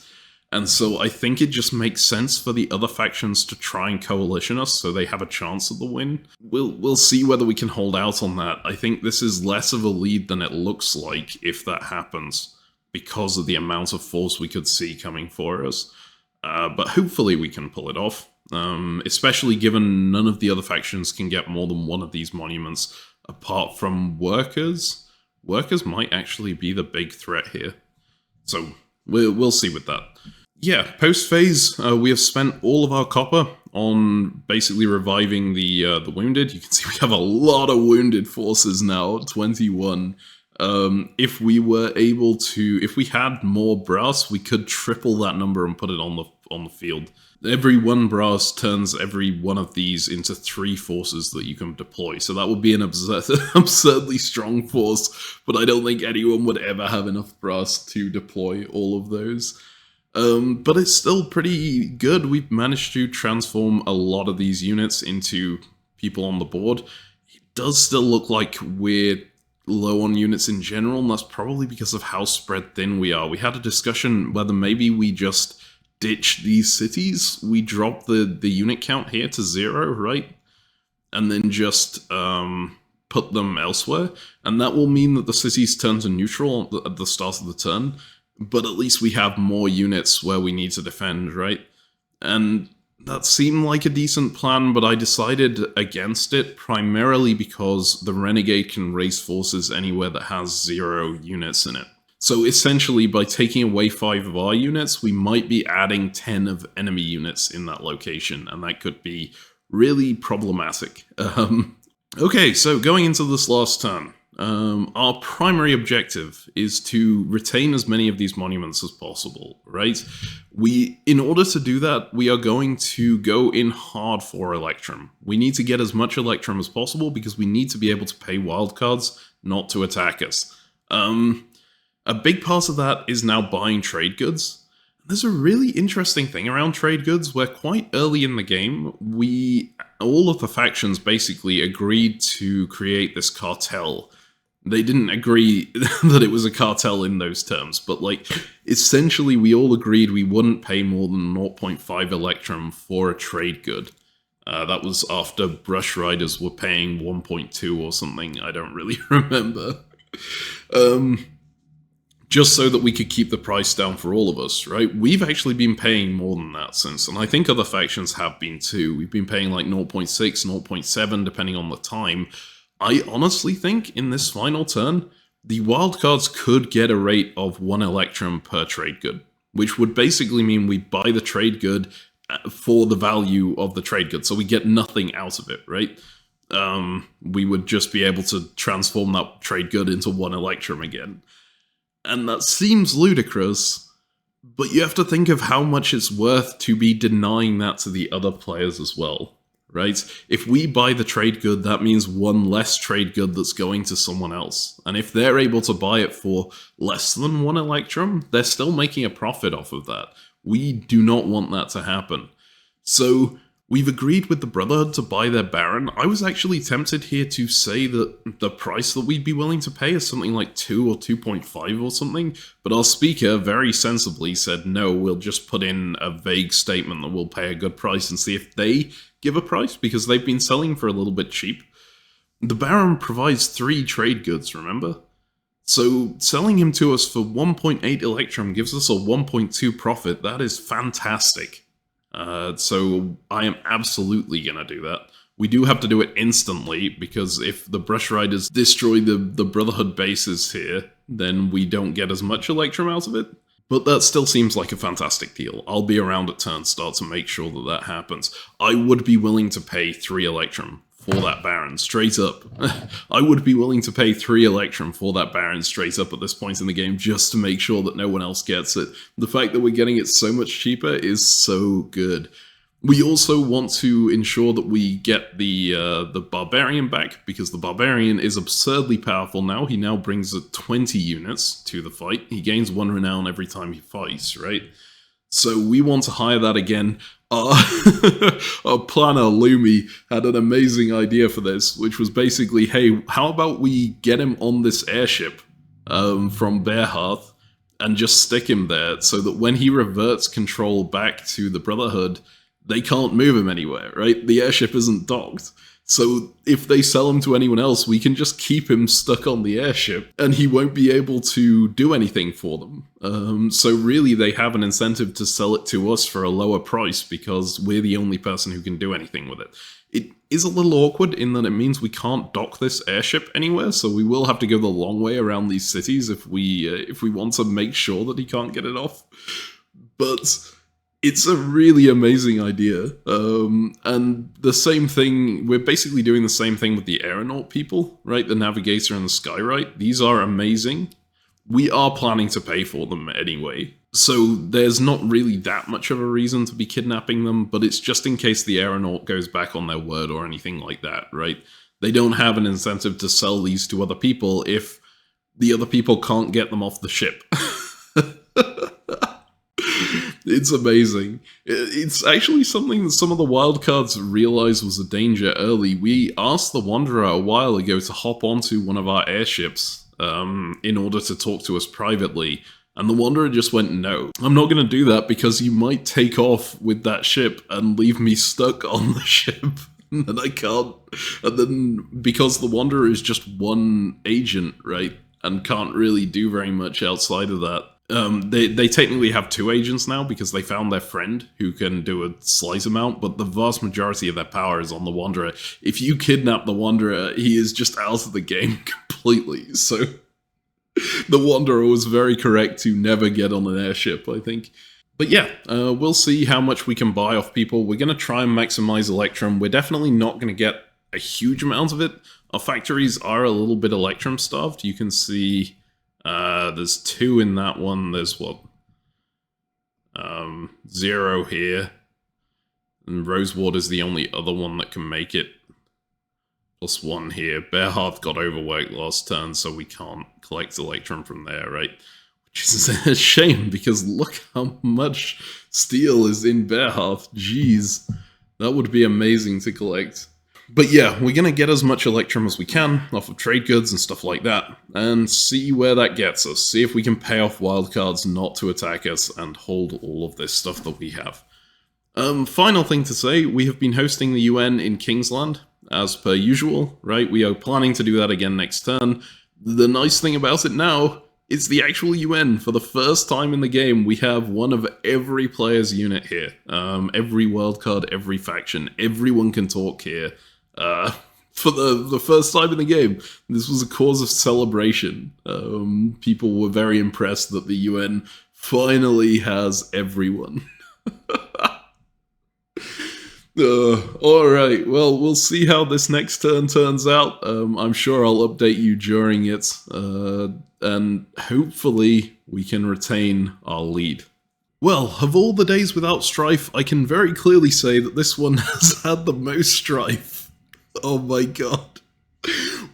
And so I think it just makes sense for the other factions to try and coalition us so they have a chance at the win. We'll see whether we can hold out on that. I think this is less of a lead than it looks like if that happens, because of the amount of force we could see coming for us. But hopefully we can pull it off, especially given none of the other factions can get more than one of these monuments apart from Workers. Workers might actually be the big threat here. So we'll see with that. Yeah, post-phase, we have spent all of our copper on basically reviving the wounded. You can see we have a lot of wounded forces now, 21. If we were able to, if we had more brass, we could triple that number and put it on the field. Every 1 brass turns every one of these into 3 forces that you can deploy. So that would be an absurdly strong force, but I don't think anyone would ever have enough brass to deploy all of those. But it's still pretty good. We've managed to transform a lot of these units into people on the board. It does still look like we're low on units in general, and that's probably because of how spread thin we are. We had a discussion whether maybe we just ditch these cities, we drop the unit count here to 0, right? And then just put them elsewhere. And that will mean that the cities turn to neutral at the start of the turn, but at least we have more units where we need to defend, right? And that seemed like a decent plan, but I decided against it primarily because the Renegade can raise forces anywhere that has 0 units in it. So essentially, by taking away 5 of our units, we might be adding 10 of enemy units in that location, and that could be really problematic. Okay, so going into this last turn, our primary objective is to retain as many of these monuments as possible, right? In order to do that, we are going to go in hard for Electrum. We need to get as much Electrum as possible because we need to be able to pay wildcards not to attack us. A big part of that is now buying trade goods. There's a really interesting thing around trade goods where quite early in the game, all of the factions basically agreed to create this cartel. They didn't agree that it was a cartel in those terms, but like, essentially we all agreed we wouldn't pay more than 0.5 Electrum for a trade good. That was after Brush Riders were paying 1.2 or something, I don't really remember. Just so that we could keep the price down for all of us, right? We've actually been paying more than that since, and I think other factions have been too. We've been paying like 0.6, 0.7, depending on the time. I honestly think in this final turn, the wildcards could get a rate of 1 Electrum per trade good, which would basically mean we buy the trade good for the value of the trade good, so we get nothing out of it, right? We would just be able to transform that trade good into 1 Electrum again. And that seems ludicrous, but you have to think of how much it's worth to be denying that to the other players as well, right? If we buy the trade good, that means 1 less trade good that's going to someone else. And if they're able to buy it for less than 1 Electrum, they're still making a profit off of that. We do not want that to happen. So we've agreed with the Brotherhood to buy their Baron. I was actually tempted here to say that the price that we'd be willing to pay is something like 2 or 2.5 or something, but our speaker very sensibly said, no, we'll just put in a vague statement that we'll pay a good price and see if they give a price, because they've been selling for a little bit cheap. The Baron provides 3 trade goods, remember? So selling him to us for 1.8 Electrum gives us a 1.2 profit. That is fantastic. So I am absolutely going to do that. We do have to do it instantly, because if the Brush Riders destroy the Brotherhood bases here, then we don't get as much Electrum out of it. But that still seems like a fantastic deal. I'll be around at turn start to make sure that that happens. I would be willing to pay 3 Electrum for that Baron, straight up. I would be willing to pay 3 Electrum for that Baron straight up at this point in the game, just to make sure that no one else gets it. The fact that we're getting it so much cheaper is so good. We also want to ensure that we get the Barbarian back, because the Barbarian is absurdly powerful now. He now brings 20 units to the fight. He gains 1 renown every time he fights, right? So we want to hire that again. Our planner, Lumi, had an amazing idea for this, which was basically, hey, how about we get him on this airship from Bearhearth and just stick him there so that when he reverts control back to the Brotherhood, they can't move him anywhere, right? The airship isn't docked. So if they sell him to anyone else, we can just keep him stuck on the airship and he won't be able to do anything for them. So really they have an incentive to sell it to us for a lower price because we're the only person who can do anything with it. It is a little awkward in that it means we can't dock this airship anywhere, so we will have to go the long way around these cities if we want to make sure that he can't get it off. But it's a really amazing idea, and the same thing, we're basically doing the same thing with the aeronaut people, right? The Navigator and the Skywright. These are amazing. We are planning to pay for them anyway, so there's not really that much of a reason to be kidnapping them, but it's just in case the aeronaut goes back on their word or anything like that, right? They don't have an incentive to sell these to other people if the other people can't get them off the ship. It's amazing. It's actually something that some of the wildcards realized was a danger early. We asked the Wanderer a while ago to hop onto one of our airships in order to talk to us privately, And the Wanderer just went, no, I'm not going to do that because you might take off with that ship and leave me stuck on the ship. And then I can't. And then because the Wanderer is just one agent, right? And can't really do very much outside of that. They technically have two agents now because they found their friend who can do a slight amount, but the vast majority of their power is on the Wanderer. If you kidnap the Wanderer, he is just out of the game completely. So the Wanderer was very correct to never get on an airship, I think. But yeah, we'll see how much we can buy off people. We're going to try and maximize Electrum. We're definitely not going to get a huge amount of it. Our factories are a little bit Electrum starved. You can see there's 2 in that one. There's what? 0 here. And Rosewater's the only other one that can make it. Plus 1 here. Bearhearth got overworked last turn, so we can't collect Electrum from there, right? Which is a shame, because look how much steel is in Bearhearth. Jeez. That would be amazing to collect. But yeah, we're going to get as much Electrum as we can off of trade goods and stuff like that, and see where that gets us. See if we can pay off wildcards not to attack us and hold all of this stuff that we have. Final thing to say, we have been hosting the UN in Kingsland, as per usual, right? We are planning to do that again next turn. The nice thing about it now is the actual UN. For the first time in the game, we have one of every player's unit here. Every wildcard, every faction, everyone can talk here. For the first time in the game, this was a cause of celebration. People were very impressed that the UN finally has everyone. Alright, well, we'll see how this next turn turns out. I'm sure I'll update you during it, and hopefully we can retain our lead. Well, of all the Days Without Strife, I can very clearly say that this one has had the most strife. Oh my god.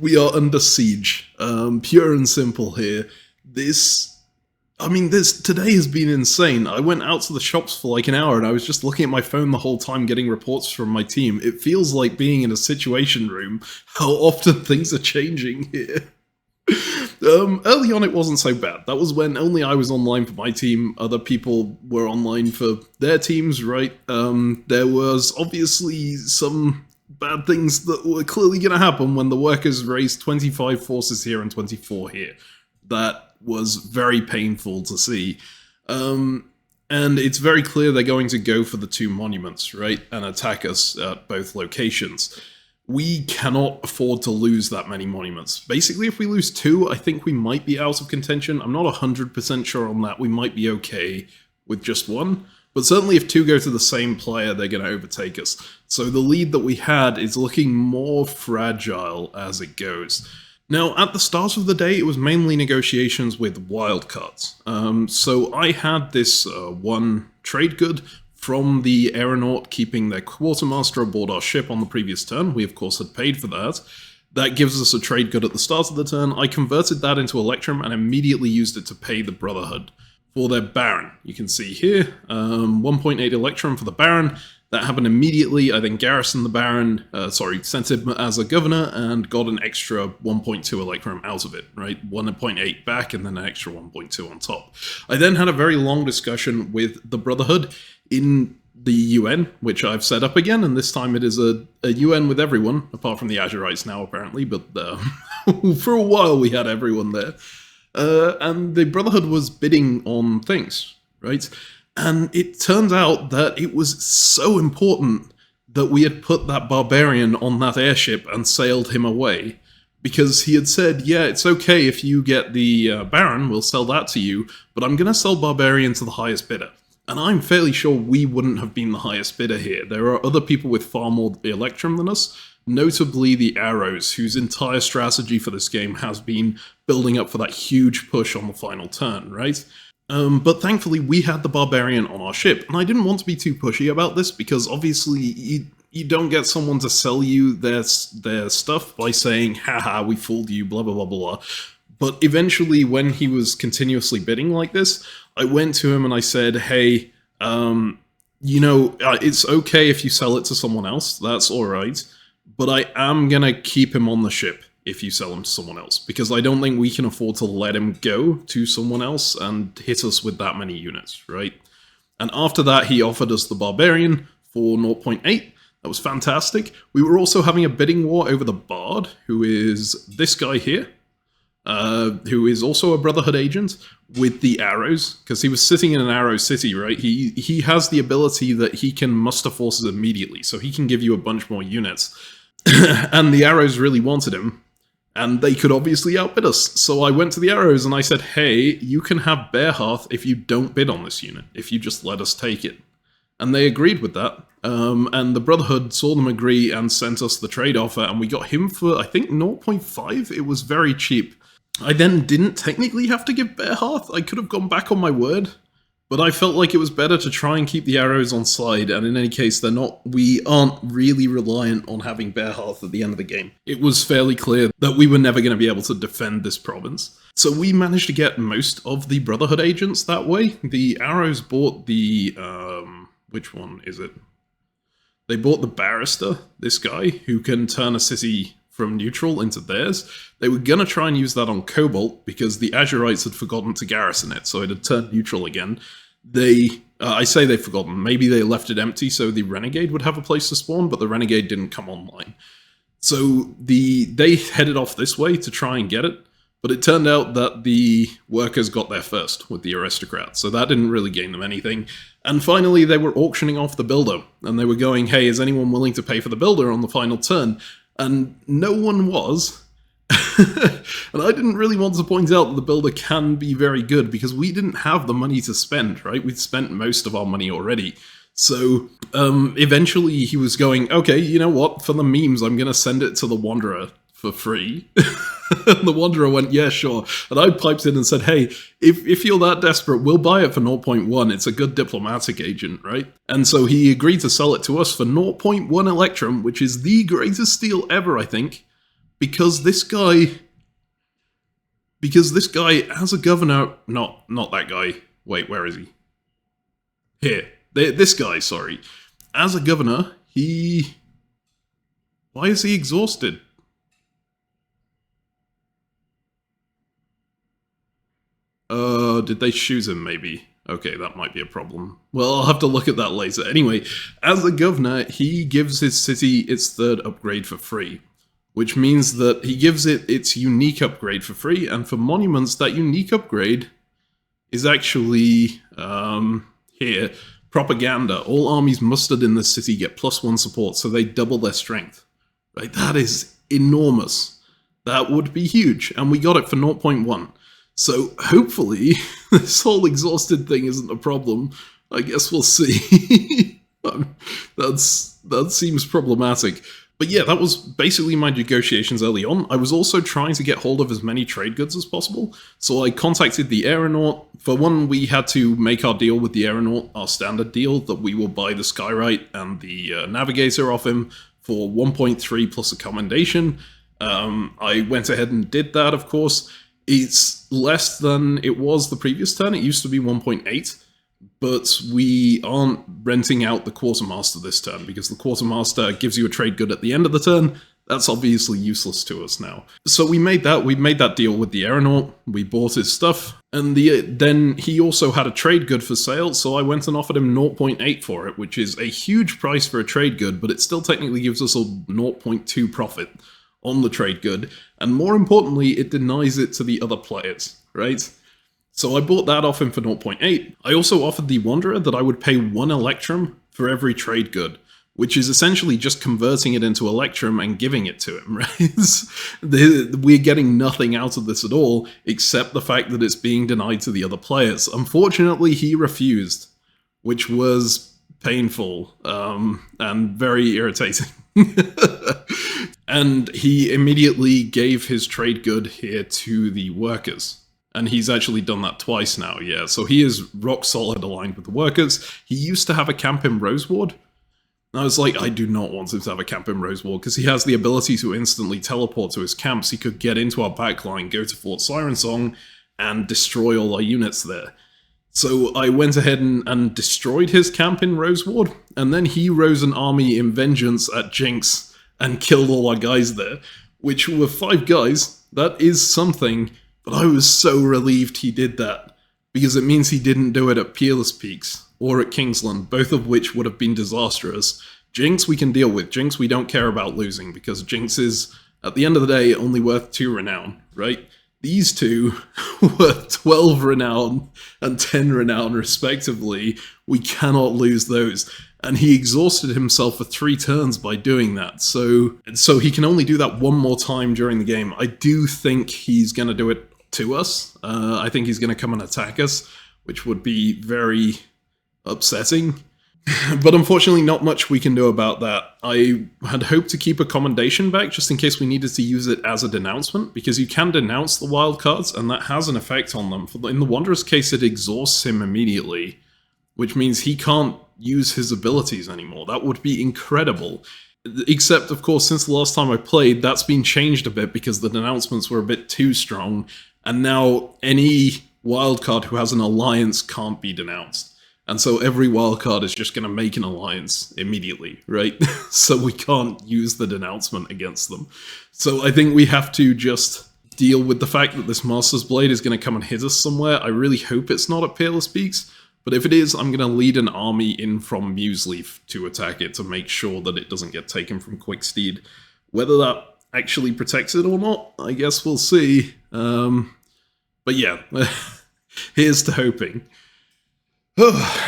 We are under siege. Pure and simple here. Today has been insane. I went out to the shops for like an hour and I was just looking at my phone the whole time getting reports from my team. It feels like being in a situation room, how often things are changing here. Early on it wasn't so bad. That was when only I was online for my team, other people were online for their teams, right? There was obviously some bad things that were clearly going to happen when the workers raised 25 forces here and 24 here. That was very painful to see. And it's very clear they're going to go for the 2 monuments, right? And attack us at both locations. We cannot afford to lose that many monuments. Basically, if we lose 2, I think we might be out of contention. I'm not 100% sure on that. We might be okay with just 1. But certainly if 2 go to the same player, they're going to overtake us. So the lead that we had is looking more fragile as it goes. Now, at the start of the day, it was mainly negotiations with wildcards. So I had this 1 trade good from the aeronaut keeping their quartermaster aboard our ship on the previous turn. We, of course, had paid for that. That gives us a trade good at the start of the turn. I converted that into Electrum and immediately used it to pay the Brotherhood for their Baron. You can see here, 1.8 Electrum for the Baron. That happened immediately. I then garrisoned the Baron, sent him as a governor, and got an extra 1.2 Electrum out of it, right? 1.8 back, and then an extra 1.2 on top. I then had a very long discussion with the Brotherhood in the UN, which I've set up again, and this time it is a UN with everyone, apart from the Azurites now, apparently, but for a while we had everyone there. And the Brotherhood was bidding on things, right? And it turned out that it was so important that we had put that barbarian on that airship and sailed him away. Because he had said, yeah, it's okay if you get the Baron, we'll sell that to you, but I'm going to sell barbarian to the highest bidder. And I'm fairly sure we wouldn't have been the highest bidder here. There are other people with far more Electrum than us, notably the Arrows, whose entire strategy for this game has been building up for that huge push on the final turn, right? But thankfully we had the Barbarian on our ship, and I didn't want to be too pushy about this, because obviously you don't get someone to sell you their stuff by saying, haha, we fooled you, blah blah blah blah. But eventually, when he was continuously bidding like this, I went to him and I said, hey, it's okay if you sell it to someone else, that's alright, but I am gonna keep him on the ship. if you sell them to someone else, because I don't think we can afford to let him go to someone else and hit us with that many units, right? And after that, he offered us the Barbarian for 0.8. That was fantastic. We were also having a bidding war over the Bard, who is this guy here, who is also a Brotherhood agent with the arrows, because he was sitting in an arrow city, right? He has the ability that he can muster forces immediately, so he can give you a bunch more units. And the arrows really wanted him, and they could obviously outbid us. So I went to the arrows and I said, hey, you can have Bearhearth if you don't bid on this unit, if you just let us take it. And they agreed with that. And the Brotherhood saw them agree and sent us the trade offer, and we got him for, I think, 0.5. It was very cheap. I then didn't technically have to give Bearhearth. I could have gone back on my word, but I felt like it was better to try and keep the arrows on side, and in any case, we aren't really reliant on having Bearhearth at the end of the game. It was fairly clear that we were never going to be able to defend this province. So we managed to get most of the Brotherhood agents that way. The arrows bought the, which one is it? They bought the Barrister, this guy, who can turn a city from neutral into theirs. They were going to try and use that on Cobalt, because the Azurites had forgotten to garrison it, so it had turned neutral again. I say they've forgotten, maybe they left it empty so the Renegade would have a place to spawn, but the Renegade didn't come online. So they headed off this way to try and get it, but it turned out that the workers got there first with the aristocrats, so that didn't really gain them anything. And finally, they were auctioning off the builder, and they were going, hey, is anyone willing to pay for the builder on the final turn? And no one was. And I didn't really want to point out that the builder can be very good, because we didn't have the money to spend, right? We'd spent most of our money already. So eventually he was going, okay, you know what? For the memes, I'm going to send it to the Wanderer for free. And the Wanderer went, yeah, sure. And I piped in and said, hey, if you're that desperate, we'll buy it for 0.1. It's a good diplomatic agent, right? And so he agreed to sell it to us for 0.1 Electrum, which is the greatest steal ever, I think. Because this guy, as a governor, not that guy. Wait, where is he? Here. This guy, sorry. As a governor, why is he exhausted? Did they choose him, maybe? Okay, that might be a problem. Well, I'll have to look at that later. Anyway, as a governor, he gives his city its third upgrade for free, which means that he gives it its unique upgrade for free, and for monuments, that unique upgrade is actually, here, propaganda. All armies mustered in the city get +1 support, so they double their strength. Right, that is enormous. That would be huge, and we got it for 0.1. So hopefully this whole exhausted thing isn't a problem. I guess we'll see. That seems problematic. But yeah, that was basically my negotiations early on. I was also trying to get hold of as many trade goods as possible. So I contacted the Aeronaut. For one, we had to make our deal with the Aeronaut, our standard deal, that we will buy the Skywrite and the Navigator off him for 1.3 plus a commendation. I went ahead and did that, of course. It's less than it was the previous turn. It used to be 1.8, but we aren't renting out the Quartermaster this turn, because the Quartermaster gives you a trade good at the end of the turn. That's obviously useless to us now. So we made that deal with the Aeronaut, we bought his stuff, and then he also had a trade good for sale, so I went and offered him 0.8 for it, which is a huge price for a trade good, but it still technically gives us a 0.2 profit on the trade good, and more importantly, it denies it to the other players, right? So I bought that off him for 0.8. I also offered the Wanderer that I would pay 1 Electrum for every trade good, which is essentially just converting it into Electrum and giving it to him, right? We're getting nothing out of this at all, except the fact that it's being denied to the other players. Unfortunately, he refused, which was painful and very irritating. And he immediately gave his trade good here to the workers. And he's actually done that twice now, yeah. So he is rock solid aligned with the workers. He used to have a camp in Roseward. And I was like, I do not want him to have a camp in Roseward, because he has the ability to instantly teleport to his camps. He could get into our backline, go to Fort Sirensong, and destroy all our units there. So I went ahead and destroyed his camp in Roseward, and then he rose an army in vengeance at Jinx and killed all our guys there, which were 5 guys. That is something, but I was so relieved he did that, because it means he didn't do it at Peerless Peaks or at Kingsland, both of which would have been disastrous. Jinx we can deal with. Jinx we don't care about losing, because Jinx is, at the end of the day, only worth 2 renown, right? These two worth 12 renown and 10 renown respectively. We cannot lose those. And he exhausted himself for 3 turns by doing that. So he can only do that 1 more time during the game. I do think he's going to do it to us. I think he's going to come and attack us, which would be very upsetting. But unfortunately, not much we can do about that. I had hoped to keep a commendation back just in case we needed to use it as a denouncement, because you can denounce the wildcards, and that has an effect on them. In the Wanderer's case, it exhausts him immediately, which means he can't use his abilities anymore. That would be incredible. Except, of course, since the last time I played, that's been changed a bit because the denouncements were a bit too strong, and now any wildcard who has an alliance can't be denounced. And so every wildcard is just going to make an alliance immediately, right? So we can't use the denouncement against them. So I think we have to just deal with the fact that this Master's Blade is going to come and hit us somewhere. I really hope it's not at Peerless Peaks, but if it is, I'm going to lead an army in from Museleaf to attack it to make sure that it doesn't get taken from Quicksteed. Whether that actually protects it or not, I guess we'll see. But yeah, here's to hoping.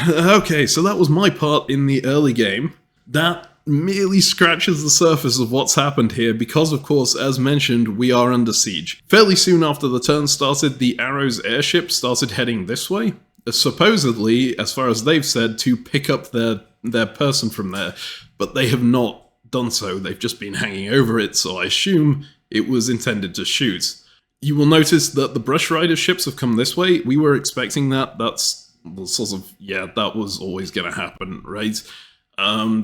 Okay, so that was my part in the early game. That merely scratches the surface of what's happened here because, of course, as mentioned, we are under siege. Fairly soon after the turn started, the Arrow's airship started heading this way, supposedly, as far as they've said, to pick up their person from there, but they have not done so. They've just been hanging over it, so I assume it was intended to shoot. You will notice that the Brush Rider ships have come this way. We were expecting that. That's sort of, yeah, that was always going to happen, right?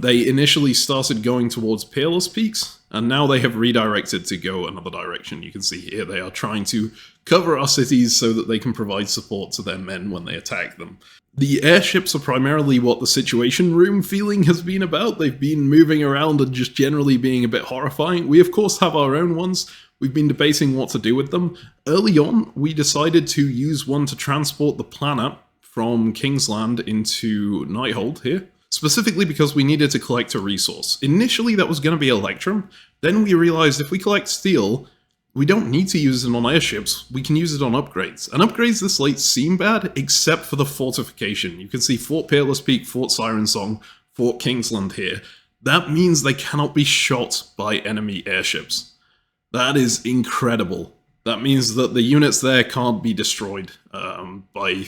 They initially started going towards Peerless Peaks, and now they have redirected to go another direction. You can see here they are trying to cover our cities so that they can provide support to their men when they attack them. The airships are primarily what the Situation Room feeling has been about. They've been moving around and just generally being a bit horrifying. We, of course, have our own ones. We've been debating what to do with them. Early on, we decided to use one to transport the planet from Kingsland into Nighthold here, specifically because we needed to collect a resource. Initially that was going to be Electrum, then we realized if we collect steel, we don't need to use it on airships, we can use it on upgrades. And upgrades this late seem bad, except for the fortification. You can see Fort Peerless Peak, Fort Siren Song, Fort Kingsland here. That means they cannot be shot by enemy airships. That is incredible. That means that the units there can't be destroyed by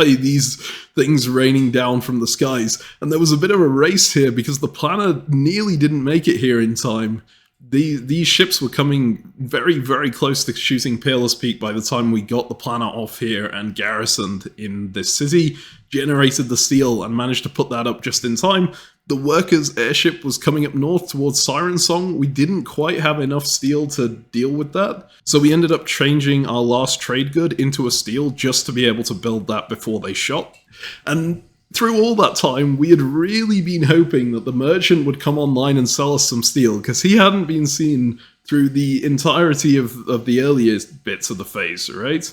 these things raining down from the skies. And there was a bit of a race here because the planner nearly didn't make it here in time. These ships were coming very, very close to shooting Peerless Peak by the time we got the planner off here and garrisoned in this city, generated the steel, and managed to put that up just in time. The workers' airship was coming up north towards Siren Song. We didn't quite have enough steel to deal with that, so we ended up changing our last trade good into a steel just to be able to build that before they shot. And through all that time, we had really been hoping that the merchant would come online and sell us some steel, because he hadn't been seen through the entirety of the earliest bits of the phase, right?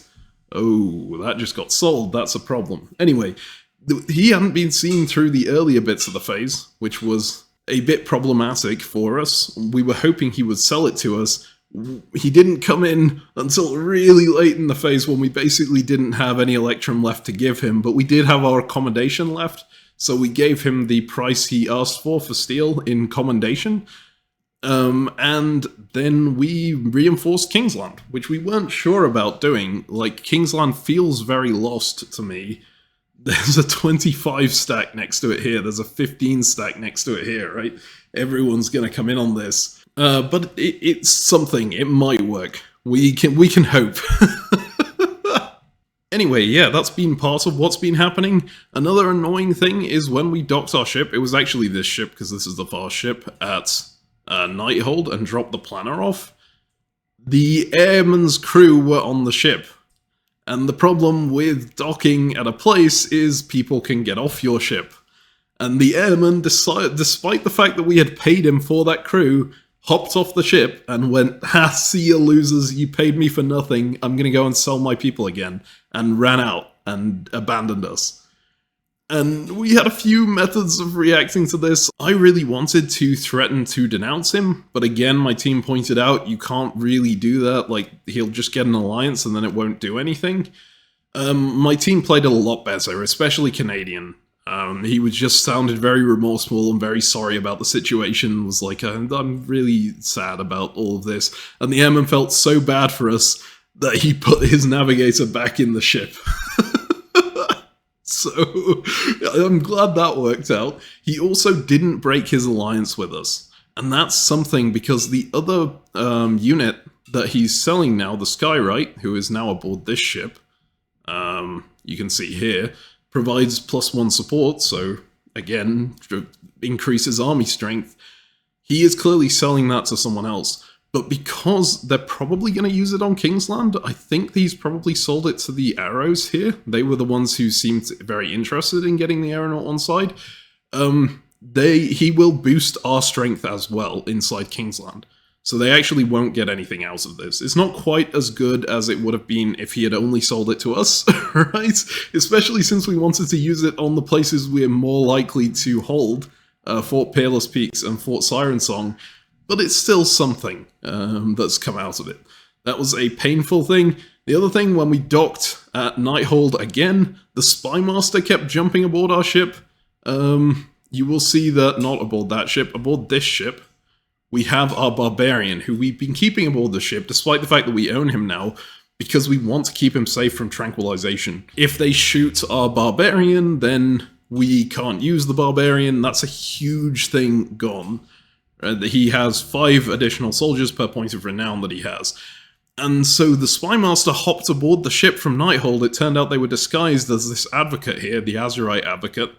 Oh, that just got sold. That's a problem. Anyway, he hadn't been seen through the earlier bits of the phase, which was a bit problematic for us. We were hoping he would sell it to us. He didn't come in until really late in the phase when we basically didn't have any Electrum left to give him, but we did have our commendation left, so we gave him the price he asked for steel in commendation. And then we reinforced Kingsland, which we weren't sure about doing. Like, Kingsland feels very lost to me. There's a 25 stack next to it here. There's a 15 stack next to it here, right? Everyone's going to come in on this. But it's something. It might work. We can hope. Anyway, yeah, that's been part of what's been happening. Another annoying thing is when we docked our ship, it was actually this ship, because this is the fast ship, at Nighthold, and dropped the planner off. The airman's crew were on the ship. And the problem with docking at a place is people can get off your ship. And the airman, despite the fact that we had paid him for that crew, hopped off the ship and went, "Ha, see you losers, you paid me for nothing, I'm gonna go and sell my people again," and ran out and abandoned us. And we had a few methods of reacting to this. I really wanted to threaten to denounce him, but again, my team pointed out you can't really do that, like, he'll just get an alliance and then it won't do anything. My team played it a lot better, especially Canadian. He was just sounded very remorseful and very sorry about the situation, was like, I'm really sad about all of this. And the airman felt so bad for us that he put his navigator back in the ship. So, I'm glad that worked out. He also didn't break his alliance with us. And that's something because the other unit that he's selling now, the Skywright, who is now aboard this ship, you can see here, provides +1 support, so again, increases army strength. He is clearly selling that to someone else. But because they're probably going to use it on Kingsland, I think he's probably sold it to the Arrows here. They were the ones who seemed very interested in getting the Aeronaut on side. He will boost our strength as well inside Kingsland. So they actually won't get anything out of this. It's not quite as good as it would have been if he had only sold it to us, right? Especially since we wanted to use it on the places we're more likely to hold, Fort Peerless Peaks and Fort Siren Song. But it's still something that's come out of it. That was a painful thing. The other thing, when we docked at Nighthold again, the Spymaster kept jumping aboard our ship. You will see that, not aboard that ship, aboard this ship, we have our Barbarian, who we've been keeping aboard the ship, despite the fact that we own him now, because we want to keep him safe from tranquilization. If they shoot our Barbarian, then we can't use the Barbarian. That's a huge thing gone. He has 5 additional soldiers per point of renown that he has. And so the Spymaster hopped aboard the ship from Nighthold. It turned out they were disguised as this advocate here, the Azurite advocate.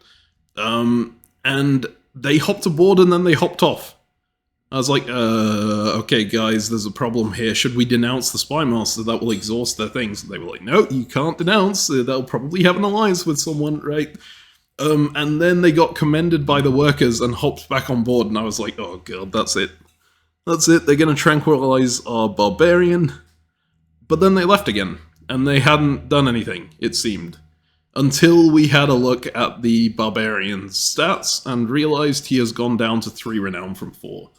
And they hopped aboard and then they hopped off. I was like, okay guys, there's a problem here. Should we denounce the Spymaster? That will exhaust their things. And they were like, no, you can't denounce. They'll probably have an alliance with someone, right? And then they got commended by the workers and hopped back on board, and I was like, oh god, that's it. That's it, they're gonna tranquilize our Barbarian. But then they left again, and they hadn't done anything, it seemed. Until we had a look at the Barbarian's stats, and realized he has gone down to 3 renown from 4.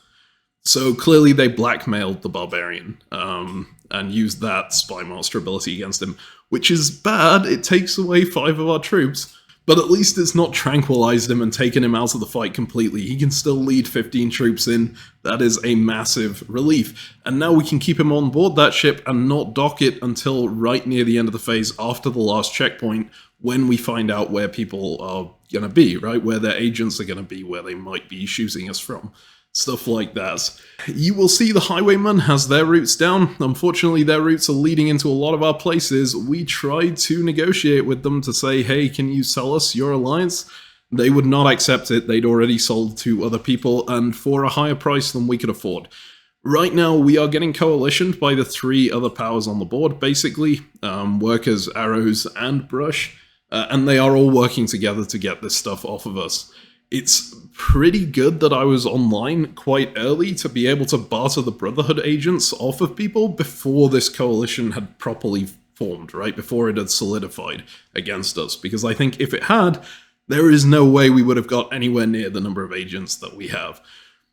So clearly they blackmailed the Barbarian, and used that Spymaster ability against him, which is bad. It takes away 5 of our troops. But at least it's not tranquilized him and taken him out of the fight completely. He can still lead 15 troops in. That is a massive relief. And now we can keep him on board that ship and not dock it until right near the end of the phase after the last checkpoint, when we find out where people are going to be, right? Where their agents are going to be, where they might be shooting us from. Stuff like that. You will see the Highwaymen has their routes down. Unfortunately, their routes are leading into a lot of our places. We tried to negotiate with them to say, hey, can you sell us your alliance? They would not accept it. They'd already sold to other people, and for a higher price than we could afford. Right now, we are getting coalitioned by the 3 other powers on the board, basically. Workers, Arrows, and Brush. And they are all working together to get this stuff off of us. It's pretty good that I was online quite early to be able to barter the Brotherhood agents off of people before this coalition had properly formed, right? Before it had solidified against us. Because I think if it had, there is no way we would have got anywhere near the number of agents that we have.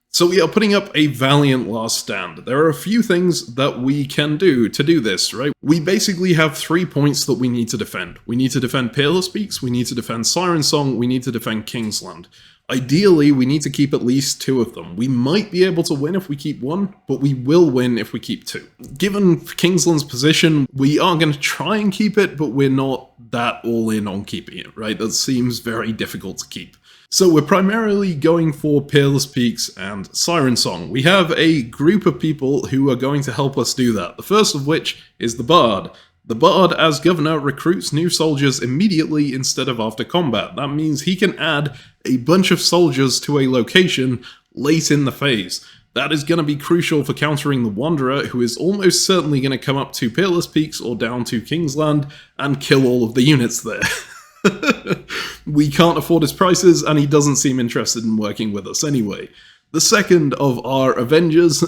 So we are putting up a valiant last stand. There are a few things that we can do to do this, right? We basically have 3 points that we need to defend. We need to defend Peerless Peaks, we need to defend Siren Song, we need to defend Kingsland. Ideally, we need to keep at least 2 of them. We might be able to win if we keep 1, but we will win if we keep 2. Given Kingsland's position, we are going to try and keep it, but we're not that all in on keeping it, right? That seems very difficult to keep. So we're primarily going for Peerless Peaks and Siren Song. We have a group of people who are going to help us do that. The first of which is the Bard. The Bard, as governor, recruits new soldiers immediately instead of after combat. That means he can add a bunch of soldiers to a location late in the phase. That is going to be crucial for countering the Wanderer, who is almost certainly going to come up to Peerless Peaks or down to Kingsland and kill all of the units there. We can't afford his prices, and he doesn't seem interested in working with us anyway. The second of our Avengers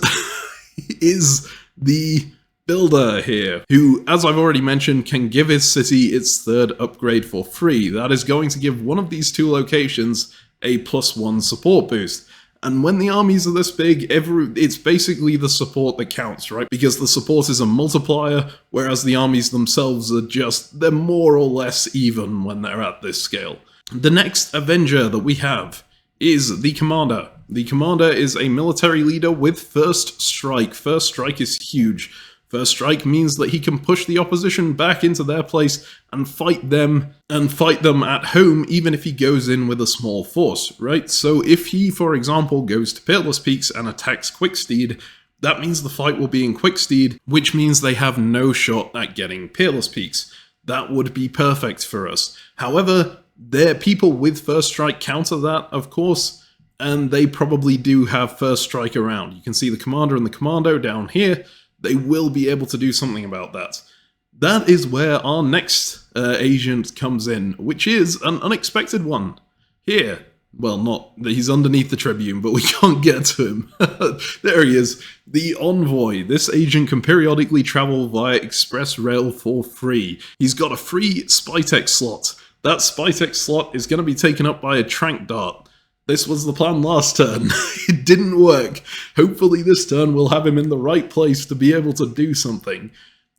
is the Builder here, who, as I've already mentioned, can give his city its third upgrade for free. That is going to give one of these two locations a +1 support boost. And when the armies are this big, it's basically the support that counts, right? Because the support is a multiplier, whereas the armies themselves are they're more or less even when they're at this scale. The next Avenger that we have is the Commander. The Commander is a military leader with First Strike. First Strike is huge. First Strike means that he can push the opposition back into their place and fight them at home, even if he goes in with a small force, right? So if he, for example, goes to Peerless Peaks and attacks Quicksteed, that means the fight will be in Quicksteed, which means they have no shot at getting Peerless Peaks. That would be perfect for us. However, their people with First Strike counter that, of course, and they probably do have First Strike around. You can see the Commander and the Commando down here. They will be able to do something about that. That is where our next agent comes in, which is an unexpected one. Here. Well, he's underneath the Tribune, but we can't get to him. There he is. The Envoy. This agent can periodically travel via express rail for free. He's got a free Spytech slot. That Spytech slot is going to be taken up by a Trank Dart. This was the plan last turn. It didn't work. Hopefully this turn we'll have him in the right place to be able to do something.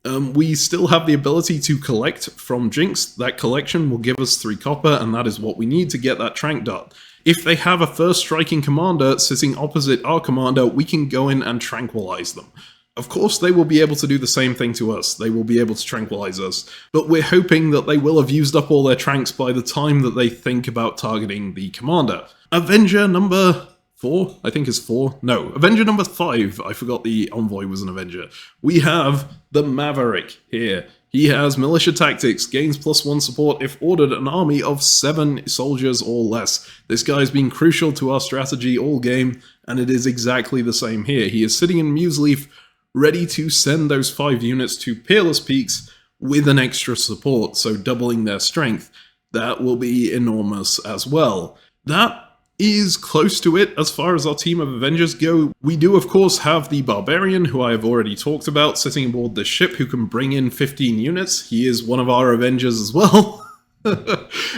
We still have the ability to collect from Jinx. That collection will give us 3 copper, and that is what we need to get that Trank Dart. If they have a first striking commander sitting opposite our commander, we can go in and tranquilize them. Of course, they will be able to do the same thing to us. They will be able to tranquilize us. But we're hoping that they will have used up all their tranks by the time that they think about targeting the commander. Avenger number 4? I think is 4. No, Avenger number 5. I forgot the Envoy was an Avenger. We have the Maverick here. He has militia tactics, gains +1 support if ordered an army of 7 soldiers or less. This guy's been crucial to our strategy all game, and it is exactly the same here. He is sitting in Museleaf, ready to send those 5 units to Peerless Peaks with an extra support, so doubling their strength. That will be enormous as well. That is close to it as far as our team of Avengers go. We do of course have the Barbarian, who I have already talked about, sitting aboard this ship, who can bring in 15 units. He is one of our Avengers as well.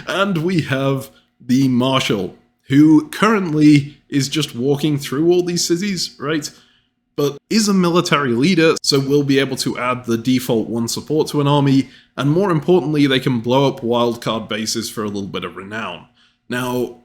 And we have the Marshal, who currently is just walking through all these cities, right? But is a military leader, so we'll be able to add the default 1 support to an army, and more importantly, they can blow up wildcard bases for a little bit of renown. Now,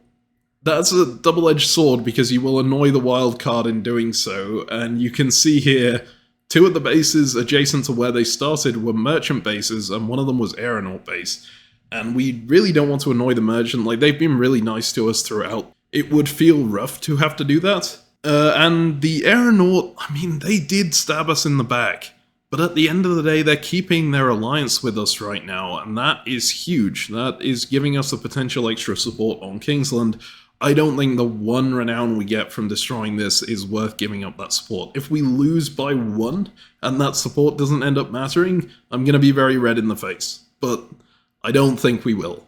that's a double-edged sword, because you will annoy the wildcard in doing so, and you can see here, 2 of the bases adjacent to where they started were merchant bases, and one of them was aeronaut base. And we really don't want to annoy the merchant. Like, they've been really nice to us throughout. It would feel rough to have to do that. And the aeronaut, I mean, they did stab us in the back. But at the end of the day, they're keeping their alliance with us right now, and that is huge. That is giving us a potential extra support on Kingsland. I don't think the 1 renown we get from destroying this is worth giving up that support. If we lose by 1, and that support doesn't end up mattering, I'm going to be very red in the face. But I don't think we will.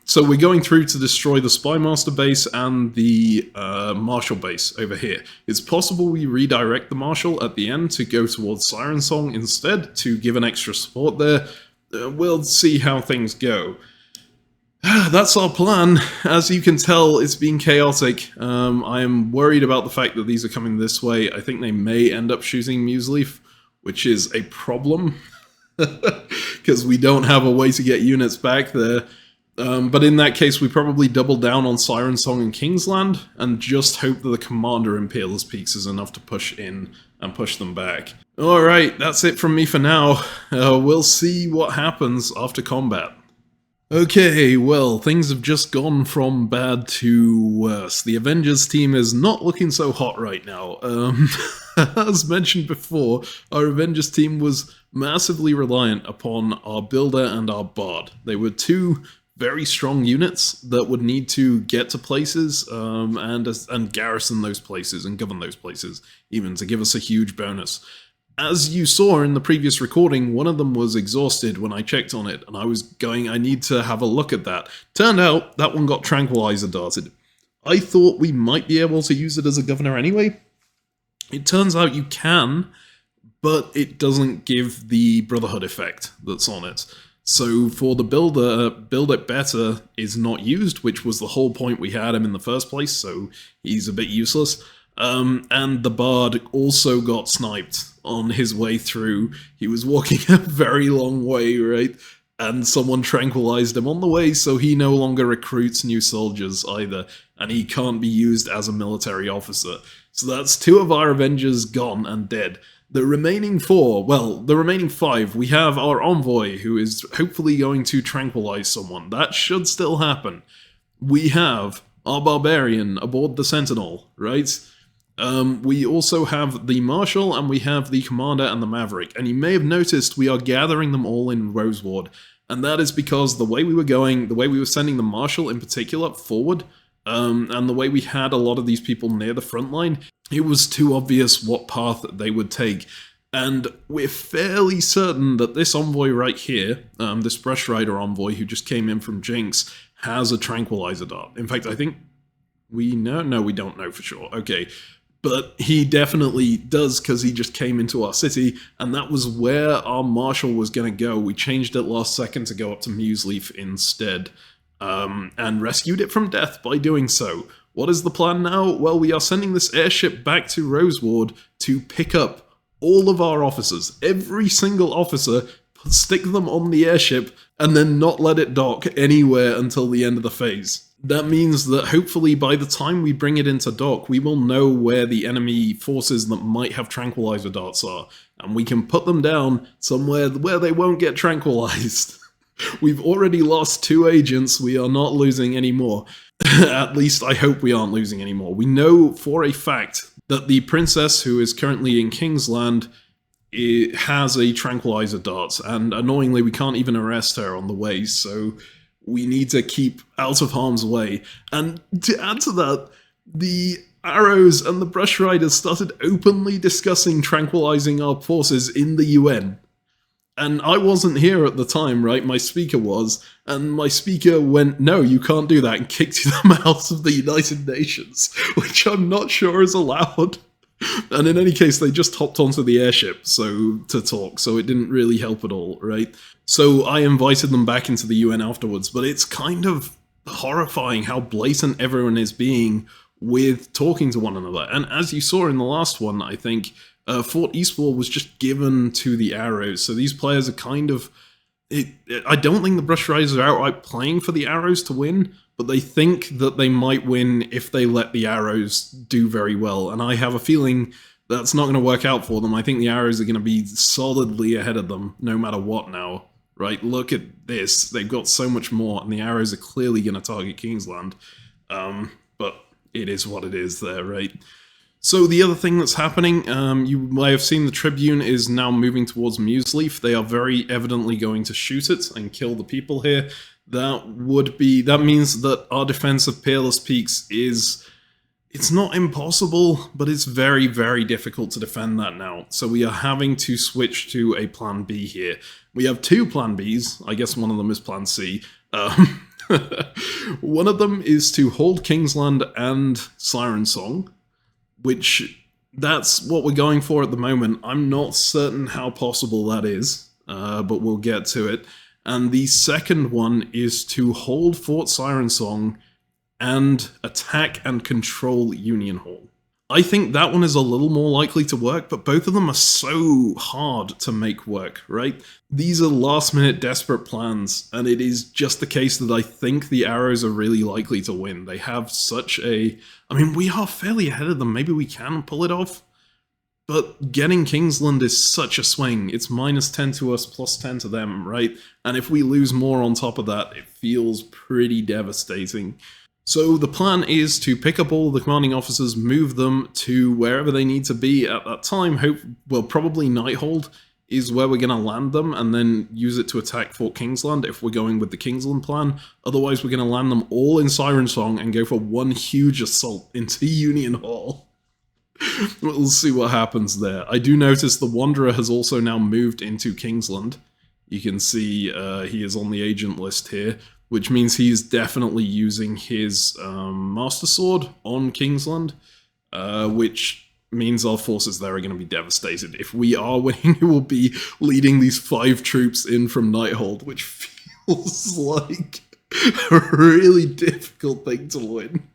So we're going through to destroy the Spymaster base and the Marshal base over here. It's possible we redirect the Marshal at the end to go towards Siren Song instead, to give an extra support there. We'll see how things go. That's our plan. As you can tell, it's been chaotic. I am worried about the fact that these are coming this way. I think they may end up shooting Museleaf, which is a problem, because we don't have a way to get units back there. But in that case, we probably double down on Siren Song and Kingsland, and just hope that the commander in Peerless Peaks is enough to push in and push them back. Alright, that's it from me for now. We'll see what happens after combat. Okay, well, things have just gone from bad to worse. The Avengers team is not looking so hot right now. As mentioned before, our Avengers team was massively reliant upon our Builder and our Bard. They were 2 very strong units that would need to get to places and garrison those places and govern those places, even to give us a huge bonus. As you saw in the previous recording, one of them was exhausted when I checked on it, and I was going, I need to have a look at that. Turned out, that one got tranquilizer darted. I thought we might be able to use it as a governor anyway. It turns out you can, but it doesn't give the Brotherhood effect that's on it. So for the builder, build it better is not used, which was the whole point we had him in the first place, so he's a bit useless. And the Bard also got sniped on his way through. He was walking a very long way, right? And someone tranquilized him on the way, so he no longer recruits new soldiers either, and he can't be used as a military officer. So that's 2 of our Avengers gone and dead. The remaining 4, well, the remaining 5, we have our envoy, who is hopefully going to tranquilize someone. That should still happen. We have our barbarian aboard the Sentinel, right? We also have the Marshal, and we have the Commander and the Maverick. And you may have noticed we are gathering them all in Rosemore. And that is because the way we were going, the way we were sending the Marshal in particular forward, and the way we had a lot of these people near the front line, it was too obvious what path they would take. And we're fairly certain that this envoy right here, this Brush Rider envoy who just came in from Jinx, has a tranquilizer dart. In fact, I think we know? No, we don't know for sure. Okay. But he definitely does, because he just came into our city, and that was where our Marshal was going to go. We changed it last second to go up to Museleaf instead, and rescued it from death by doing so. What is the plan now? Well, we are sending this airship back to Roseward to pick up all of our officers. Every single officer, stick them on the airship, and then not let it dock anywhere until the end of the phase. That means that hopefully by the time we bring it into dock, we will know where the enemy forces that might have tranquilizer darts are, and we can put them down somewhere where they won't get tranquilized. We've already lost 2 agents, we are not losing any more. At least I hope we aren't losing any more. We know for a fact that the princess who is currently in Kingsland has a tranquilizer dart, and annoyingly we can't even arrest her on the way, so we need to keep out of harm's way. And to add to that, the Arrows and the Brush Riders started openly discussing tranquilizing our forces in the UN. And I wasn't here at the time, right? My speaker was, and my speaker went, no, you can't do that, and kicked them out of the United Nations, which I'm not sure is allowed. And in any case, they just hopped onto the airship to talk, so it didn't really help at all, right? So I invited them back into the UN afterwards, but it's kind of horrifying how blatant everyone is being with talking to one another. And as you saw in the last one, I think, Fort Eastwall was just given to the Arrows, so these players are kind of... I don't think the Brush Riders are outright playing for the Arrows to win, but they think that they might win if they let the Arrows do very well, and I have a feeling that's not going to work out for them. I think the Arrows are going to be solidly ahead of them, no matter what now, right? Look at this, they've got so much more, and the Arrows are clearly going to target Kingsland, but it is what it is there, right? So the other thing that's happening, you may have seen the Tribune is now moving towards Museleaf. They are very evidently going to shoot it and kill the people here. That means that our defense of Peerless Peaks it's not impossible, but it's very, very difficult to defend that now. So we are having to switch to a plan B here. We have 2 plan Bs. I guess one of them is plan C. One of them is to hold Kingsland and Siren Song, which that's what we're going for at the moment. I'm not certain how possible that is, but we'll get to it. And the second one is to hold Fort Siren Song and attack and control Union Hall. I think that one is a little more likely to work, but both of them are so hard to make work, right? These are last-minute desperate plans, and it is just the case that I think the Arrows are really likely to win. They have such a... I mean, we are fairly ahead of them. Maybe we can pull it off. But getting Kingsland is such a swing. It's -10 to us, +10 to them, right? And if we lose more on top of that, it feels pretty devastating. So the plan is to pick up all the commanding officers, move them to wherever they need to be at that time. Probably Nighthold is where we're going to land them, and then use it to attack Fort Kingsland if we're going with the Kingsland plan. Otherwise, we're going to land them all in Siren Song and go for one huge assault into Union Hall. We'll see what happens there. I do notice the Wanderer has also now moved into Kingsland. You can see he is on the agent list here. which means he's definitely using his Master Sword on Kingsland, which means our forces there are going to be devastated. If we are winning, it will be leading these 5 troops in from Nighthold, which feels like a really difficult thing to win.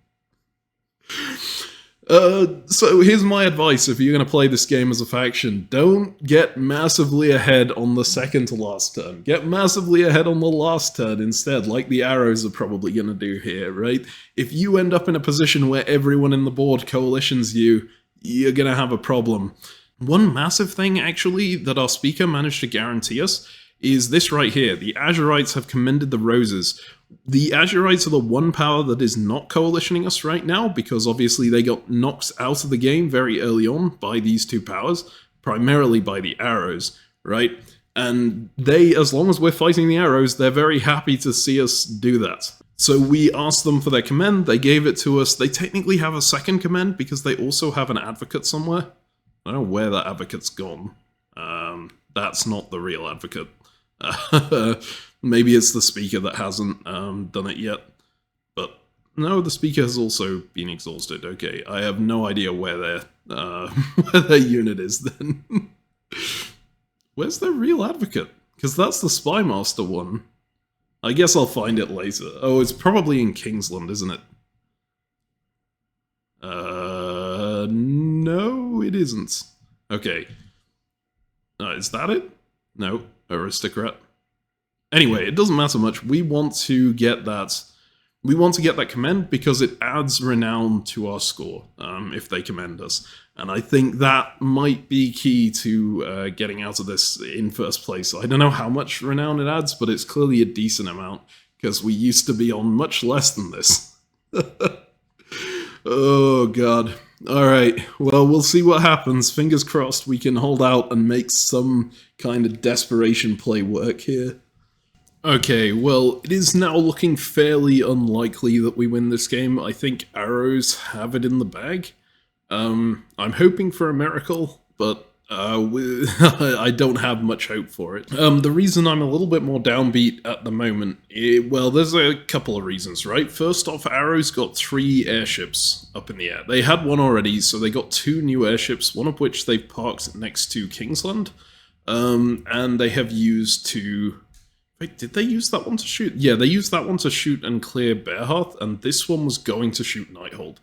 So here's my advice if you're going to play this game as a faction. Don't get massively ahead on the second to last turn. Get massively ahead on the last turn instead, like the arrows are probably going to do here, right? If you end up in a position where everyone in the board coalitions you, you're going to have a problem. One massive thing, actually, that our speaker managed to guarantee us is this right here. The Azurites have commended the Roses. The Azurites are the one power that is not coalitioning us right now, because obviously they got knocked out of the game very early on by these 2 powers, primarily by the arrows, right? And they, as long as we're fighting the arrows, they're very happy to see us do that. So we asked them for their command, they gave it to us. They technically have a second command because they also have an advocate somewhere. I don't know where that advocate's gone. That's not the real advocate. Maybe it's the speaker that hasn't done it yet. But no, the speaker has also been exhausted. Okay, I have no idea where their unit is then. Where's their real advocate? Because that's the Spy Master one. I guess I'll find it later. Oh, it's probably in Kingsland, isn't it? No, it isn't. Okay. Is that it? No, aristocrat. Anyway, it doesn't matter much. We want to get that. We want to get that commend because it adds renown to our score if they commend us. And I think that might be key to getting out of this in first place. I don't know how much renown it adds, but it's clearly a decent amount because we used to be on much less than this. Oh, God. All right. Well, we'll see what happens. Fingers crossed we can hold out and make some kind of desperation play work here. Okay, well, it is now looking fairly unlikely that we win this game. I think arrows have it in the bag. I'm hoping for a miracle, but I don't have much hope for it. The reason I'm a little bit more downbeat at the moment, well, there's a couple of reasons, right? First off, arrows got 3 airships up in the air. They had one already, so they got 2 new airships, one of which they've parked next to Kingsland, and they have used to... Wait, did they use that one to shoot? Yeah, they used that one to shoot and clear Bearhearth, and this one was going to shoot Nighthold.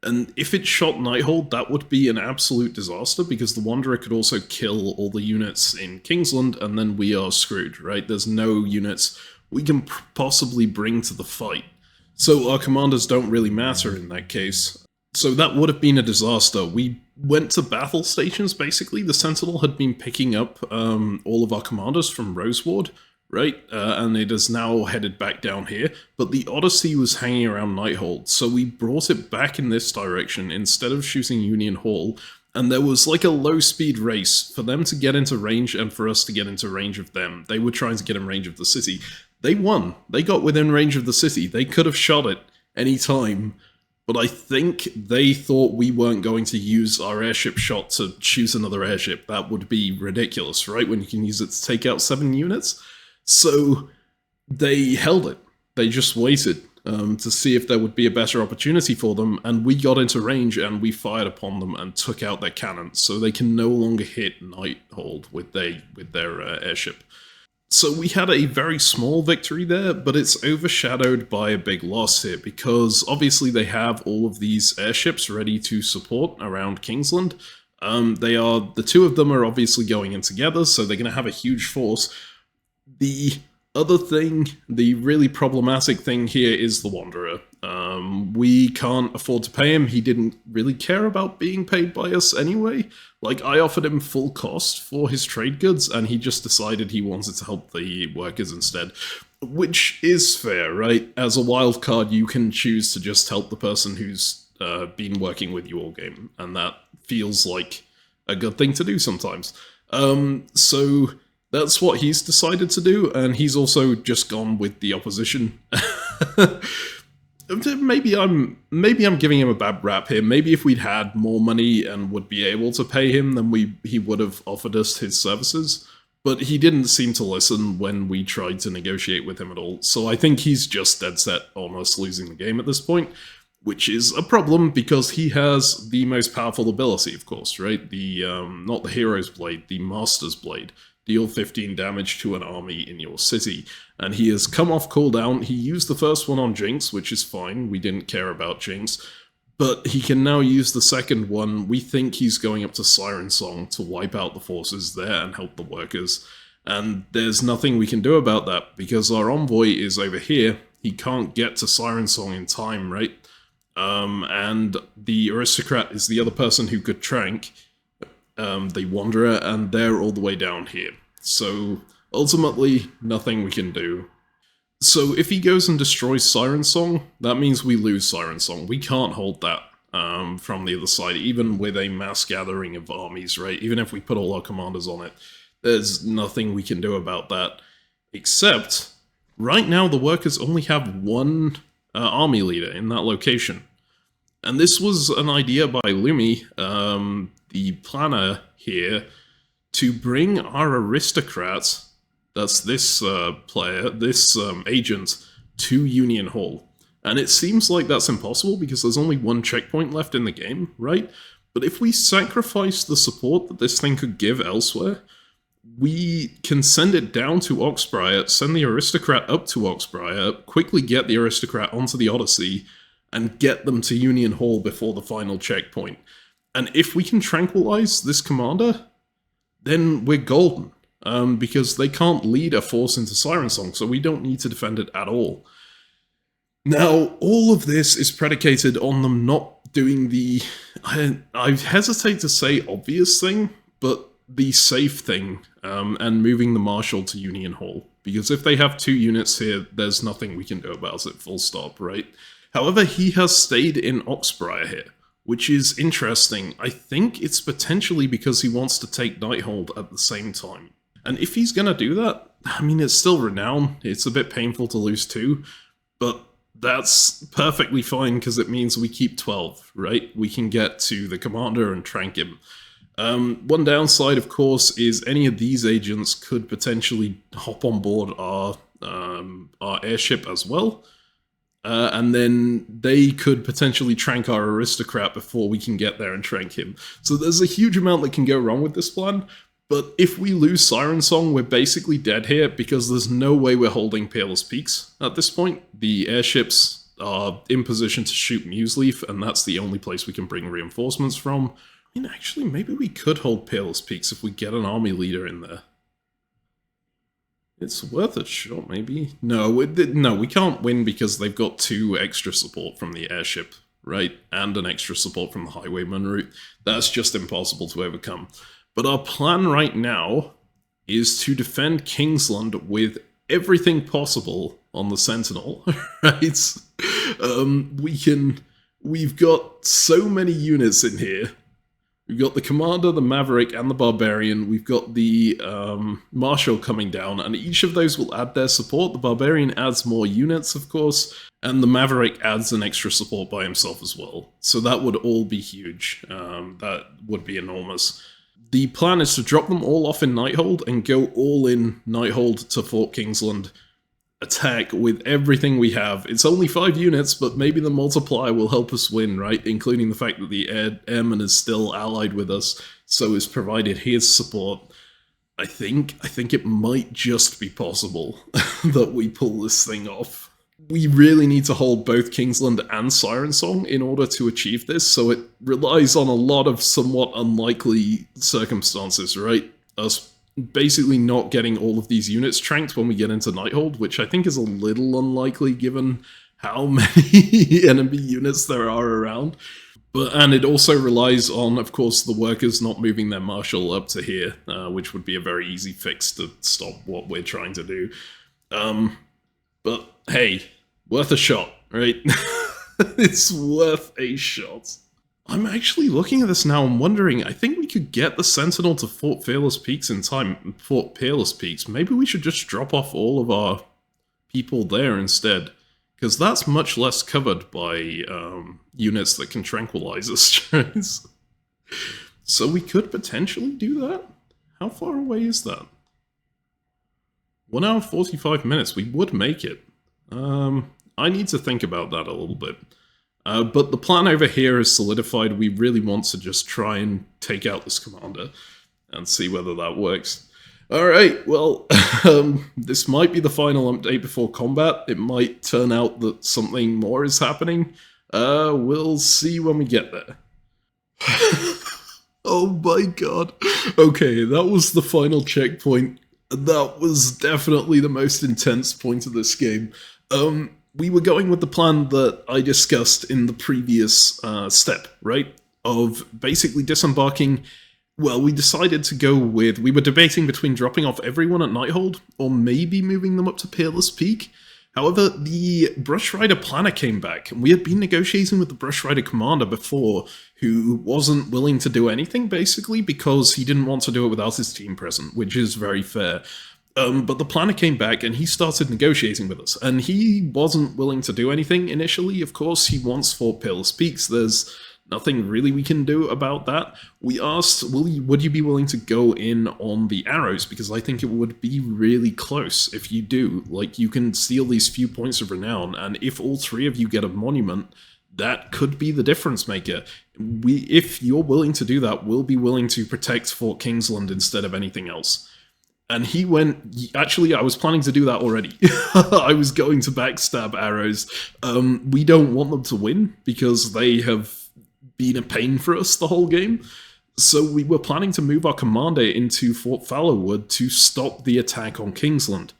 And if it shot Nighthold, that would be an absolute disaster, because the Wanderer could also kill all the units in Kingsland, and then we are screwed, right? There's no units we can possibly bring to the fight. So our commanders don't really matter in that case. So that would have been a disaster. We went to battle stations, basically. The Sentinel had been picking up all of our commanders from Rosemore, right? And it is now headed back down here. But the Odyssey was hanging around Nighthold, so we brought it back in this direction instead of shooting Union Hall. And there was like a low-speed race for them to get into range and for us to get into range of them. They were trying to get in range of the city. They won. They got within range of the city. They could have shot it any time. But I think they thought we weren't going to use our airship shot to shoot another airship. That would be ridiculous, right? When you can use it to take out 7 units. So they held it. They just waited to see if there would be a better opportunity for them, and we got into range and we fired upon them and took out their cannons, so they can no longer hit Nighthold with their airship. So we had a very small victory there, but it's overshadowed by a big loss here, because obviously they have all of these airships ready to support around Kingsland. The 2 of them are obviously going in together, so they're going to have a huge force. The other thing, the really problematic thing here is the Wanderer. We can't afford to pay him. He didn't really care about being paid by us anyway. Like, I offered him full cost for his trade goods, and he just decided he wanted to help the workers instead. Which is fair, right? As a wild card, you can choose to just help the person who's been working with you all game, and that feels like a good thing to do sometimes. So that's what he's decided to do, and he's also just gone with the opposition. Maybe I'm giving him a bad rap here. Maybe if we'd had more money and would be able to pay him, then he would have offered us his services. But he didn't seem to listen when we tried to negotiate with him at all, so I think he's just dead set on us losing the game at this point, which is a problem because he has the most powerful ability, of course, right? The, not the Hero's Blade, the Master's Blade. Deal 15 damage to an army in your city. And he has come off cooldown. He used the first one on Jinx, which is fine. We didn't care about Jinx. But he can now use the second one. We think he's going up to Siren Song to wipe out the forces there and help the workers. And there's nothing we can do about that, because our envoy is over here. He can't get to Siren Song in time, right? And the Aristocrat is the other person who could trank the Wanderer, and they're all the way down here. So, ultimately, nothing we can do. So if he goes and destroys Siren Song, that means we lose Siren Song. We can't hold that from the other side, even with a mass gathering of armies, right? Even if we put all our commanders on it, there's nothing we can do about that. Except, right now the workers only have one army leader in that location. And this was an idea by Lumi, the planner here, to bring our aristocrats, that's this player, this agent, to Union Hall. And it seems like that's impossible because there's only one checkpoint left in the game, right? But if we sacrifice the support that this thing could give elsewhere, we can send it down to Oxbriar, send the aristocrat up to Oxbriar, quickly get the aristocrat onto the Odyssey, and get them to Union Hall before the final checkpoint. And if we can tranquilize this commander, then we're golden. Because they can't lead a force into Siren Song, so we don't need to defend it at all. Now, all of this is predicated on them not doing the, I hesitate to say obvious thing, but the safe thing, and moving the Marshal to Union Hall. Because if they have 2 units here, there's nothing we can do about it, full stop, right? However, he has stayed in Oxbriar here, which is interesting. I think it's potentially because he wants to take Nighthold at the same time. And if he's going to do that, I mean, it's still Renown. It's a bit painful to lose 2, but that's perfectly fine because it means we keep 12, right? We can get to the commander and trank him. One downside, of course, is any of these agents could potentially hop on board our airship as well. And then they could potentially trank our aristocrat before we can get there and trank him. So there's a huge amount that can go wrong with this plan. But if we lose Siren Song, we're basically dead here because there's no way we're holding Peerless Peaks at this point. The airships are in position to shoot Museleaf, and that's the only place we can bring reinforcements from. I mean, actually, maybe we could hold Peerless Peaks if we get an army leader in there. It's worth a shot, maybe. No, we can't win because they've got 2 extra support from the airship, right? And an extra support from the highwayman route. That's just impossible to overcome. But our plan right now is to defend Kingsland with everything possible on the Sentinel, right? We've got so many units in here. We've got the Commander, the Maverick, and the Barbarian. We've got the Marshal coming down, and each of those will add their support. The Barbarian adds more units, of course, and the Maverick adds an extra support by himself as well. So that would all be huge. That would be enormous. The plan is to drop them all off in Nighthold and go all in Nighthold to Fort Kingsland. Attack with everything we have. It's only 5 units, but maybe the multiplier will help us win, right? Including the fact that the Airman is still allied with us, so is provided his support. I think it might just be possible that we pull this thing off. We really need to hold both Kingsland and Siren Song in order to achieve this, so it relies on a lot of somewhat unlikely circumstances, right? Us basically not getting all of these units tranked when we get into Nighthold, which I think is a little unlikely given how many enemy units there are around. And it also relies on, of course, the workers not moving their Marshal up to here, which would be a very easy fix to stop what we're trying to do. But hey, worth a shot, right? It's worth a shot. I'm actually looking at this now and wondering, I think we could get the Sentinel to Fort Fearless Peaks in time. Fort Peerless Peaks. Maybe we should just drop off all of our people there instead. Because that's much less covered by units that can tranquilize us. So we could potentially do that? How far away is that? 1 hour 45 minutes, we would make it. I need to think about that a little bit. But the plan over here is solidified. We really want to just try and take out this commander and see whether that works. Alright, well, this might be the final update before combat. It might turn out that something more is happening. We'll see when we get there. Oh my god. Okay, that was the final checkpoint. That was definitely the most intense point of this game. We were going with the plan that I discussed in the previous step, right? Of basically disembarking. Well, we decided to go with... We were debating between dropping off everyone at Nighthold or maybe moving them up to Peerless Peak. However, the Brush Rider planner came back, and we had been negotiating with the Brush Rider commander before, who wasn't willing to do anything, basically, because he didn't want to do it without his team present, which is very fair. But the planner came back, and he started negotiating with us, and he wasn't willing to do anything initially. Of course, he wants Fort Peerless Peaks. There's nothing really we can do about that. We asked, would you be willing to go in on the arrows? Because I think it would be really close if you do. Like, you can steal these few points of renown, and if all three of you get a monument, that could be the difference maker. If you're willing to do that, we'll be willing to protect Fort Kingsland instead of anything else. And he went, actually, I was planning to do that already. I was going to backstab arrows. We don't want them to win, because they have been a pain for us the whole game. So we were planning to move our commander into Fort Fallowwood to stop the attack on Kingsland.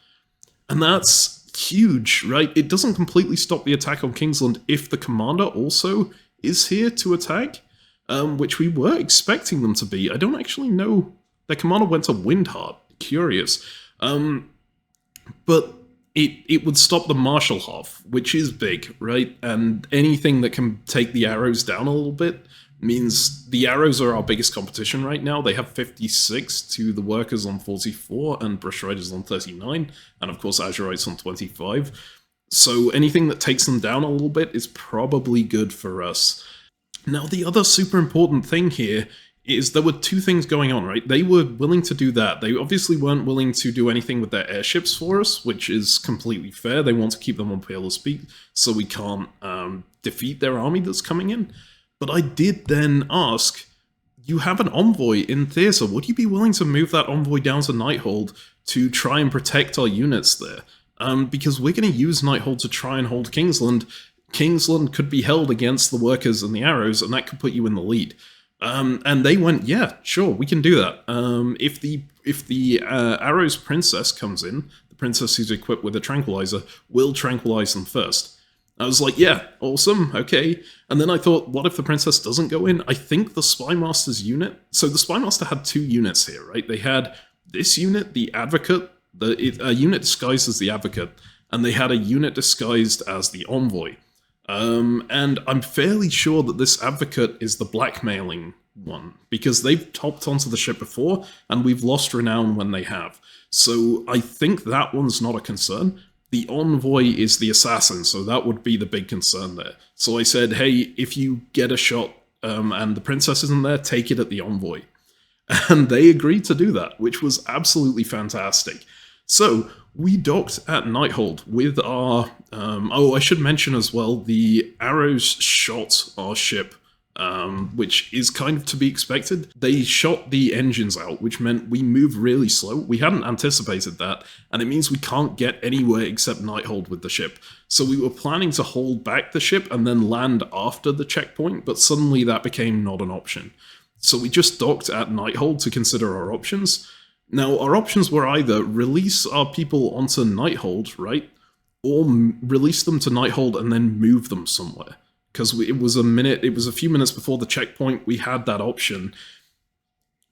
And that's huge, right? It doesn't completely stop the attack on Kingsland if the commander also is here to attack, which we were expecting them to be. I don't actually know. Their commander went to Windheart. Curious. But it would stop the martial half, which is big, right? And anything that can take the arrows down a little bit means the arrows are our biggest competition right now. They have 56 to the workers on 44 and Brush Riders on 39, and of course Azurites on 25. So anything that takes them down a little bit is probably good for us. Now, the other super important thing here is there were two things going on, right? They were willing to do that. They obviously weren't willing to do anything with their airships for us, which is completely fair. They want to keep them on Peerless Peak, so we can't defeat their army that's coming in. But I did then ask, you have an envoy in theatre. Would you be willing to move that envoy down to Nighthold to try and protect our units there? Because we're going to use Nighthold to try and hold Kingsland. Kingsland could be held against the workers and the arrows, and that could put you in the lead. And they went, yeah, sure, we can do that. If the Arrows Princess comes in, the princess who's equipped with a tranquilizer, will tranquilize them first. I was like, yeah, awesome, okay. And then I thought, what if the princess doesn't go in? I think the Spymaster's unit... So the Spymaster had two units here, right? They had this unit, the Advocate, a unit disguised as the Advocate, and they had a unit disguised as the Envoy. And I'm fairly sure that this Advocate is the blackmailing one, because they've topped onto the ship before, and we've lost renown when they have. So I think that one's not a concern. The Envoy is the assassin, so that would be the big concern there. So I said, hey, if you get a shot and the princess isn't there, take it at the Envoy. And they agreed to do that, which was absolutely fantastic. So we docked at Nighthold with our... oh, I should mention as well, the arrows shot our ship, which is kind of to be expected. They shot the engines out, which meant we moved really slow. We hadn't anticipated that, and it means we can't get anywhere except Nighthold with the ship. So we were planning to hold back the ship and then land after the checkpoint, but suddenly that became not an option. So we just docked at Nighthold to consider our options. Now, our options were either release our people onto Nighthold, right? Or release them to Nighthold and then move them somewhere. Because it was a few minutes before the checkpoint, we had that option.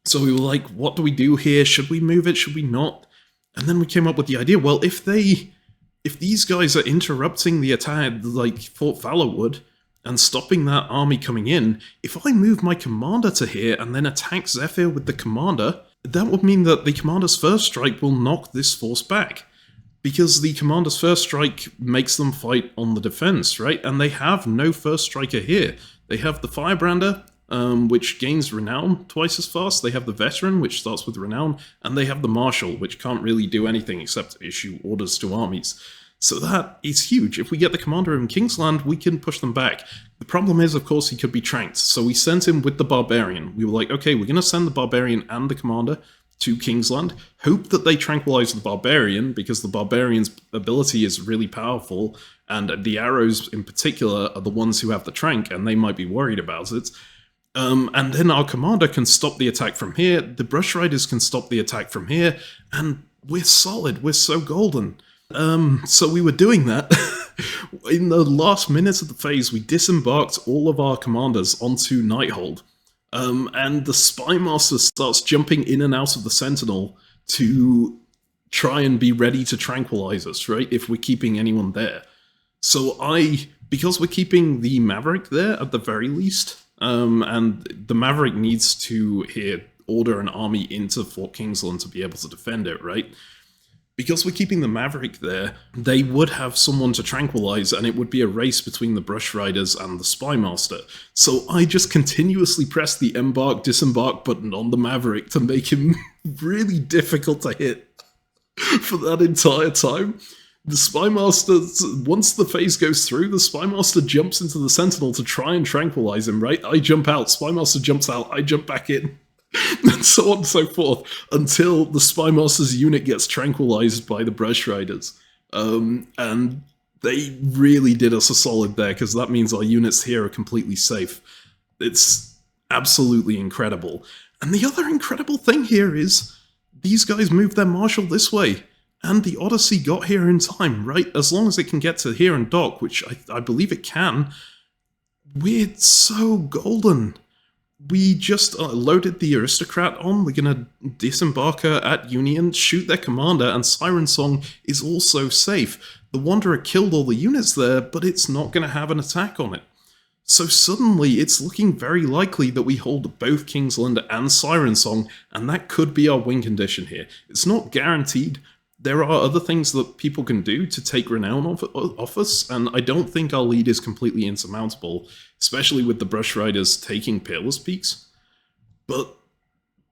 So we were like, what do we do here? Should we move it? Should we not? And then we came up with the idea, well, if these guys are interrupting the attack, like Fort Fallowwood, and stopping that army coming in, if I move my commander to here and then attack Zephyr with the commander, that would mean that the commander's first strike will knock this force back. Because the commander's first strike makes them fight on the defense, right? And they have no first striker here. They have the Firebrander which gains renown twice as fast. They have the veteran, which starts with renown, and they have the marshal, which can't really do anything except issue orders to armies. So that is huge. If we get the commander in Kingsland, we can push them back. The problem is, of course, he could be tranked. So we sent him with the barbarian. We were like, okay, we're going to send the barbarian and the commander to Kingsland, hope that they tranquilize the barbarian, because the barbarian's ability is really powerful, and the arrows in particular are the ones who have the trank, and they might be worried about it. And then our commander can stop the attack from here, the brush riders can stop the attack from here, and we're solid, we're so golden. So we were doing that. In the last minutes of the phase, we disembarked all of our commanders onto Nighthold. And the Spymaster starts jumping in and out of the Sentinel to try and be ready to tranquilize us, right? If we're keeping anyone there. So because we're keeping the Maverick there at the very least, and the Maverick needs to here order an army into Fort Kingsland to be able to defend it, right? Because we're keeping the Maverick there, they would have someone to tranquilize, and it would be a race between the Brush Riders and the Spymaster. So I just continuously pressed the embark, disembark button on the Maverick to make him really difficult to hit for that entire time. The Spymaster, once the phase goes through, the Spymaster jumps into the Sentinel to try and tranquilize him, right? I jump out, Spymaster jumps out, I jump back in. And so on and so forth, until the Spymaster's unit gets tranquilized by the Brush Riders. And they really did us a solid there, because that means our units here are completely safe. It's absolutely incredible. And the other incredible thing here is, these guys moved their Marshal this way, and the Odyssey got here in time, right? As long as it can get to here and dock, which I believe it can, we're so golden. We just loaded the Aristocrat on, we're going to disembark her at Union, shoot their commander, and Siren Song is also safe. The Wanderer killed all the units there, but it's not going to have an attack on it. So suddenly, it's looking very likely that we hold both Kingsland and Siren Song, and that could be our win condition here. It's not guaranteed. There are other things that people can do to take renown off us, and I don't think our lead is completely insurmountable, especially with the Brush Riders taking Peerless Peaks. But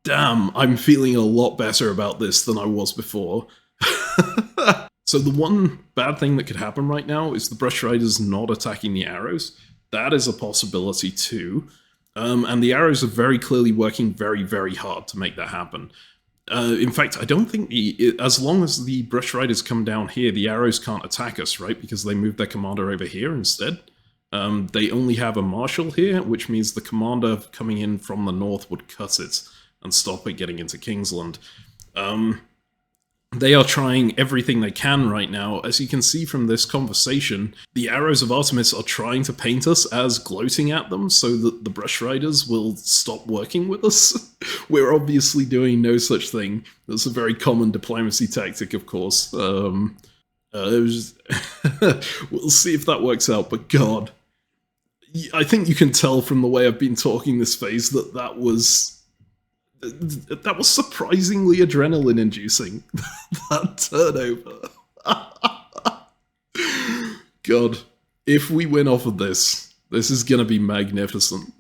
damn, I'm feeling a lot better about this than I was before. So the one bad thing that could happen right now is the Brush Riders not attacking the arrows. That is a possibility too. And the arrows are very clearly working very, very hard to make that happen. In fact, I don't think as long as the Brush Riders come down here, the arrows can't attack us, right? Because they moved their commander over here instead. They only have a Marshal here, which means the commander coming in from the north would cut it and stop it getting into Kingsland. They are trying everything they can right now. As you can see from this conversation, the Arrows of Artemis are trying to paint us as gloating at them so that the Brush Riders will stop working with us. We're obviously doing no such thing. That's a very common diplomacy tactic, of course. We'll see if that works out, but God. I think you can tell from the way I've been talking this phase that that was surprisingly adrenaline-inducing, that turnover. God, if we win off of this, this is going to be magnificent.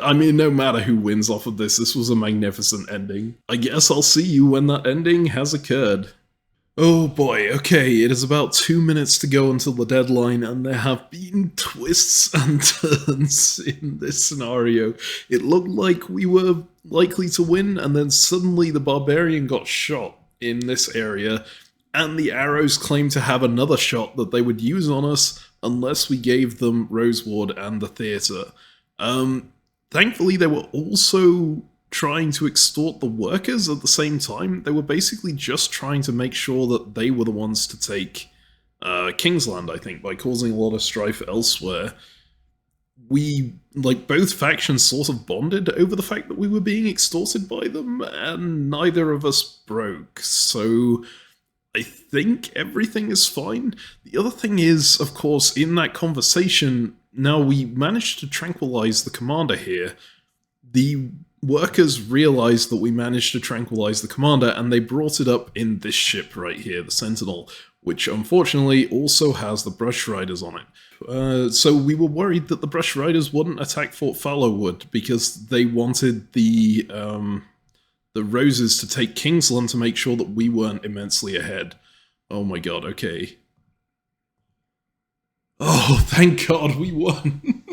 I mean, no matter who wins off of this, this was a magnificent ending. I guess I'll see you when that ending has occurred. Oh boy, okay, it is about 2 minutes to go until the deadline, and there have been twists and turns in this scenario. It looked like we were likely to win, and then suddenly the Barbarian got shot in this area, and the Arrows claimed to have another shot that they would use on us unless we gave them Roseward and the Theatre. Thankfully, they were also trying to extort the workers at the same time. They were basically just trying to make sure that they were the ones to take Kingsland, I think, by causing a lot of strife elsewhere. We, like, both factions sort of bonded over the fact that we were being extorted by them, and neither of us broke, so I think everything is fine. The other thing is, of course, in that conversation, now we managed to tranquilize the commander here. The workers realized that we managed to tranquilize the commander, and they brought it up in this ship right here, the Sentinel, which unfortunately also has the Brush Riders on it. So we were worried that the Brush Riders wouldn't attack Fort Fallowwood because they wanted the Roses to take Kingsland to make sure that we weren't immensely ahead. Oh my god, okay. Oh, thank god we won!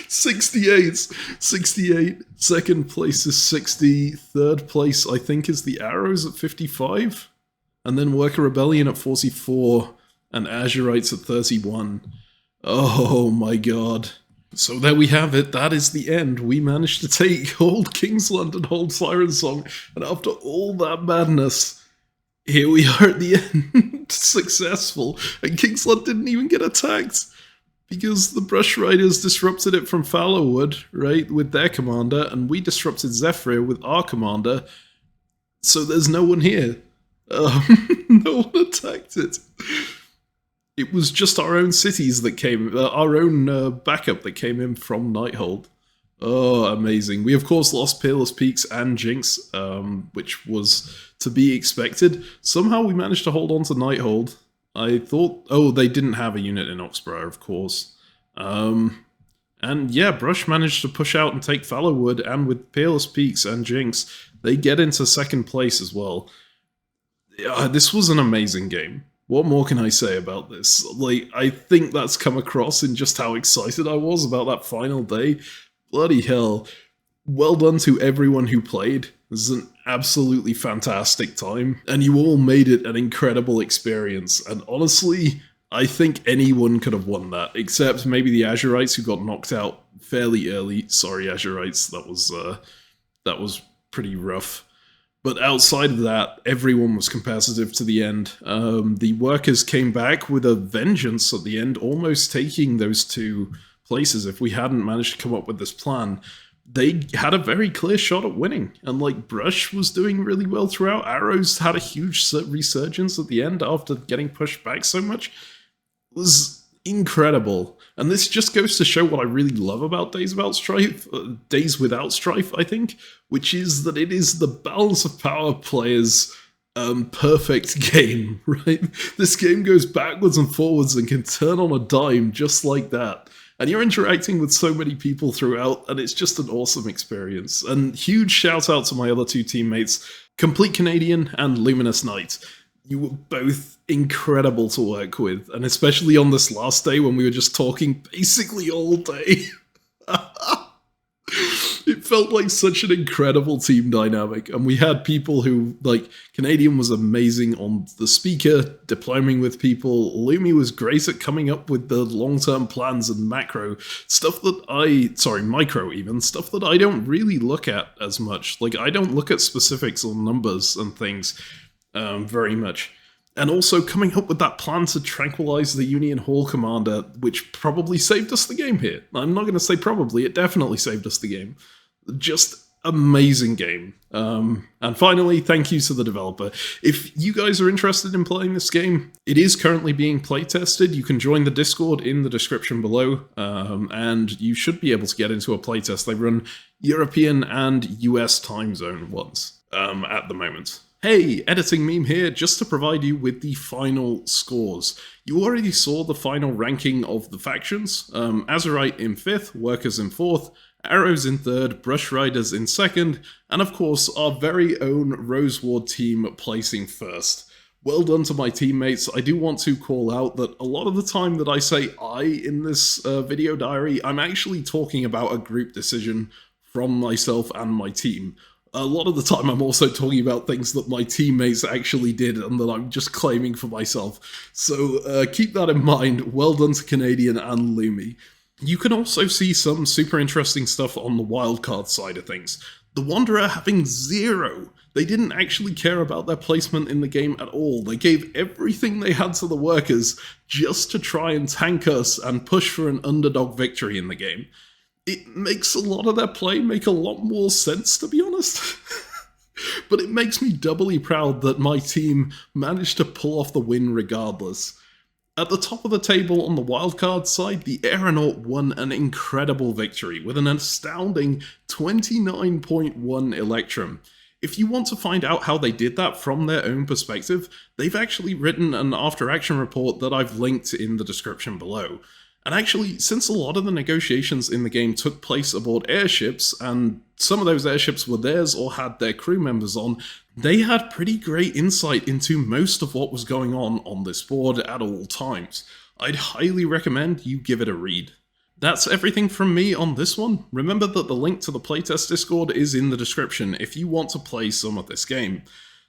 68! 68. Second place is 60. Third place, I think, is the Arrows at 55. And then Worker Rebellion at 44. And Azurites at 31. Oh my god. So there we have it. That is the end. We managed to take hold Kingsland and hold Siren Song. And after all that madness, here we are at the end. Successful. And Kingsland didn't even get attacked. Because the Brush Riders disrupted it from Fallowwood, right, with their commander, and we disrupted Zephyr with our commander, so there's no one here. No one attacked it. It was just our own cities that came, our own backup that came in from Nighthold. Oh, amazing. We, of course, lost Peerless Peaks and Jinx, which was to be expected. Somehow we managed to hold on to Nighthold. I thought, oh, they didn't have a unit in Oxbriar, of course. And yeah, Brush managed to push out and take Fallowwood, and with Peerless Peaks and Jinx, they get into second place as well. This was an amazing game. What more can I say about this? Like, I think that's come across in just how excited I was about that final day. Bloody hell. Well done to everyone who played. This is an absolutely fantastic time, and you all made it an incredible experience. And honestly, I think anyone could have won that, except maybe the Azurites who got knocked out fairly early. Sorry, Azurites, that was pretty rough. But outside of that, everyone was competitive to the end. The Workers came back with a vengeance at the end, almost taking those two places if we hadn't managed to come up with this plan. They had a very clear shot at winning, and like Brush was doing really well throughout. Arrows had a huge resurgence at the end after getting pushed back so much. It was incredible, and this just goes to show what I really love about Days Without Strife, I think, which is that it is the balance of power players' perfect game, right? This game goes backwards and forwards and can turn on a dime just like that. And you're interacting with so many people throughout, and it's just an awesome experience. And huge shout out to my other two teammates, Complete Canadian and Luminous Knight. You were both incredible to work with, and especially on this last day when we were just talking basically all day. It felt like such an incredible team dynamic, and we had people who, like, Canadian was amazing on the speaker, diplomating with people. Lumi was great at coming up with the long-term plans and micro stuff that micro even, stuff that I don't really look at as much. Like, I don't look at specifics on numbers and things very much. And also coming up with that plan to tranquilize the Union Hall commander, which probably saved us the game here. I'm not going to say probably, it definitely saved us the game. Just amazing game. And finally, thank you to the developer. If you guys are interested in playing this game, it is currently being playtested. You can join the Discord in the description below, and you should be able to get into a playtest. They run European and US time zone ones at the moment. Hey, CaptainMeme here, just to provide you with the final scores. You already saw the final ranking of the factions. Azurite in 5th, Workers in 4th, Arrows in 3rd, Brush Riders in 2nd, and of course our very own Rosemore team placing 1st. Well done to my teammates. I do want to call out that a lot of the time that I say I in this video diary, I'm actually talking about a group decision from myself and my team. A lot of the time I'm also talking about things that my teammates actually did and that I'm just claiming for myself. So keep that in mind. Well done to Canadian and Lumi. You can also see some super interesting stuff on the wildcard side of things. The Wanderer having 0. They didn't actually care about their placement in the game at all. They gave everything they had to the Workers just to try and tank us and push for an underdog victory in the game. It makes a lot of their play make a lot more sense, to be honest. But it makes me doubly proud that my team managed to pull off the win regardless. At the top of the table on the wildcard side, the Aeronaut won an incredible victory with an astounding 29.1 Electrum. If you want to find out how they did that from their own perspective, they've actually written an after-action report that I've linked in the description below. And actually, since a lot of the negotiations in the game took place aboard airships, and some of those airships were theirs or had their crew members on, they had pretty great insight into most of what was going on this board at all times. I'd highly recommend you give it a read. That's everything from me on this one. Remember that the link to the playtest Discord is in the description if you want to play some of this game.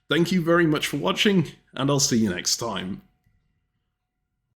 Thank you very much for watching, and I'll see you next time.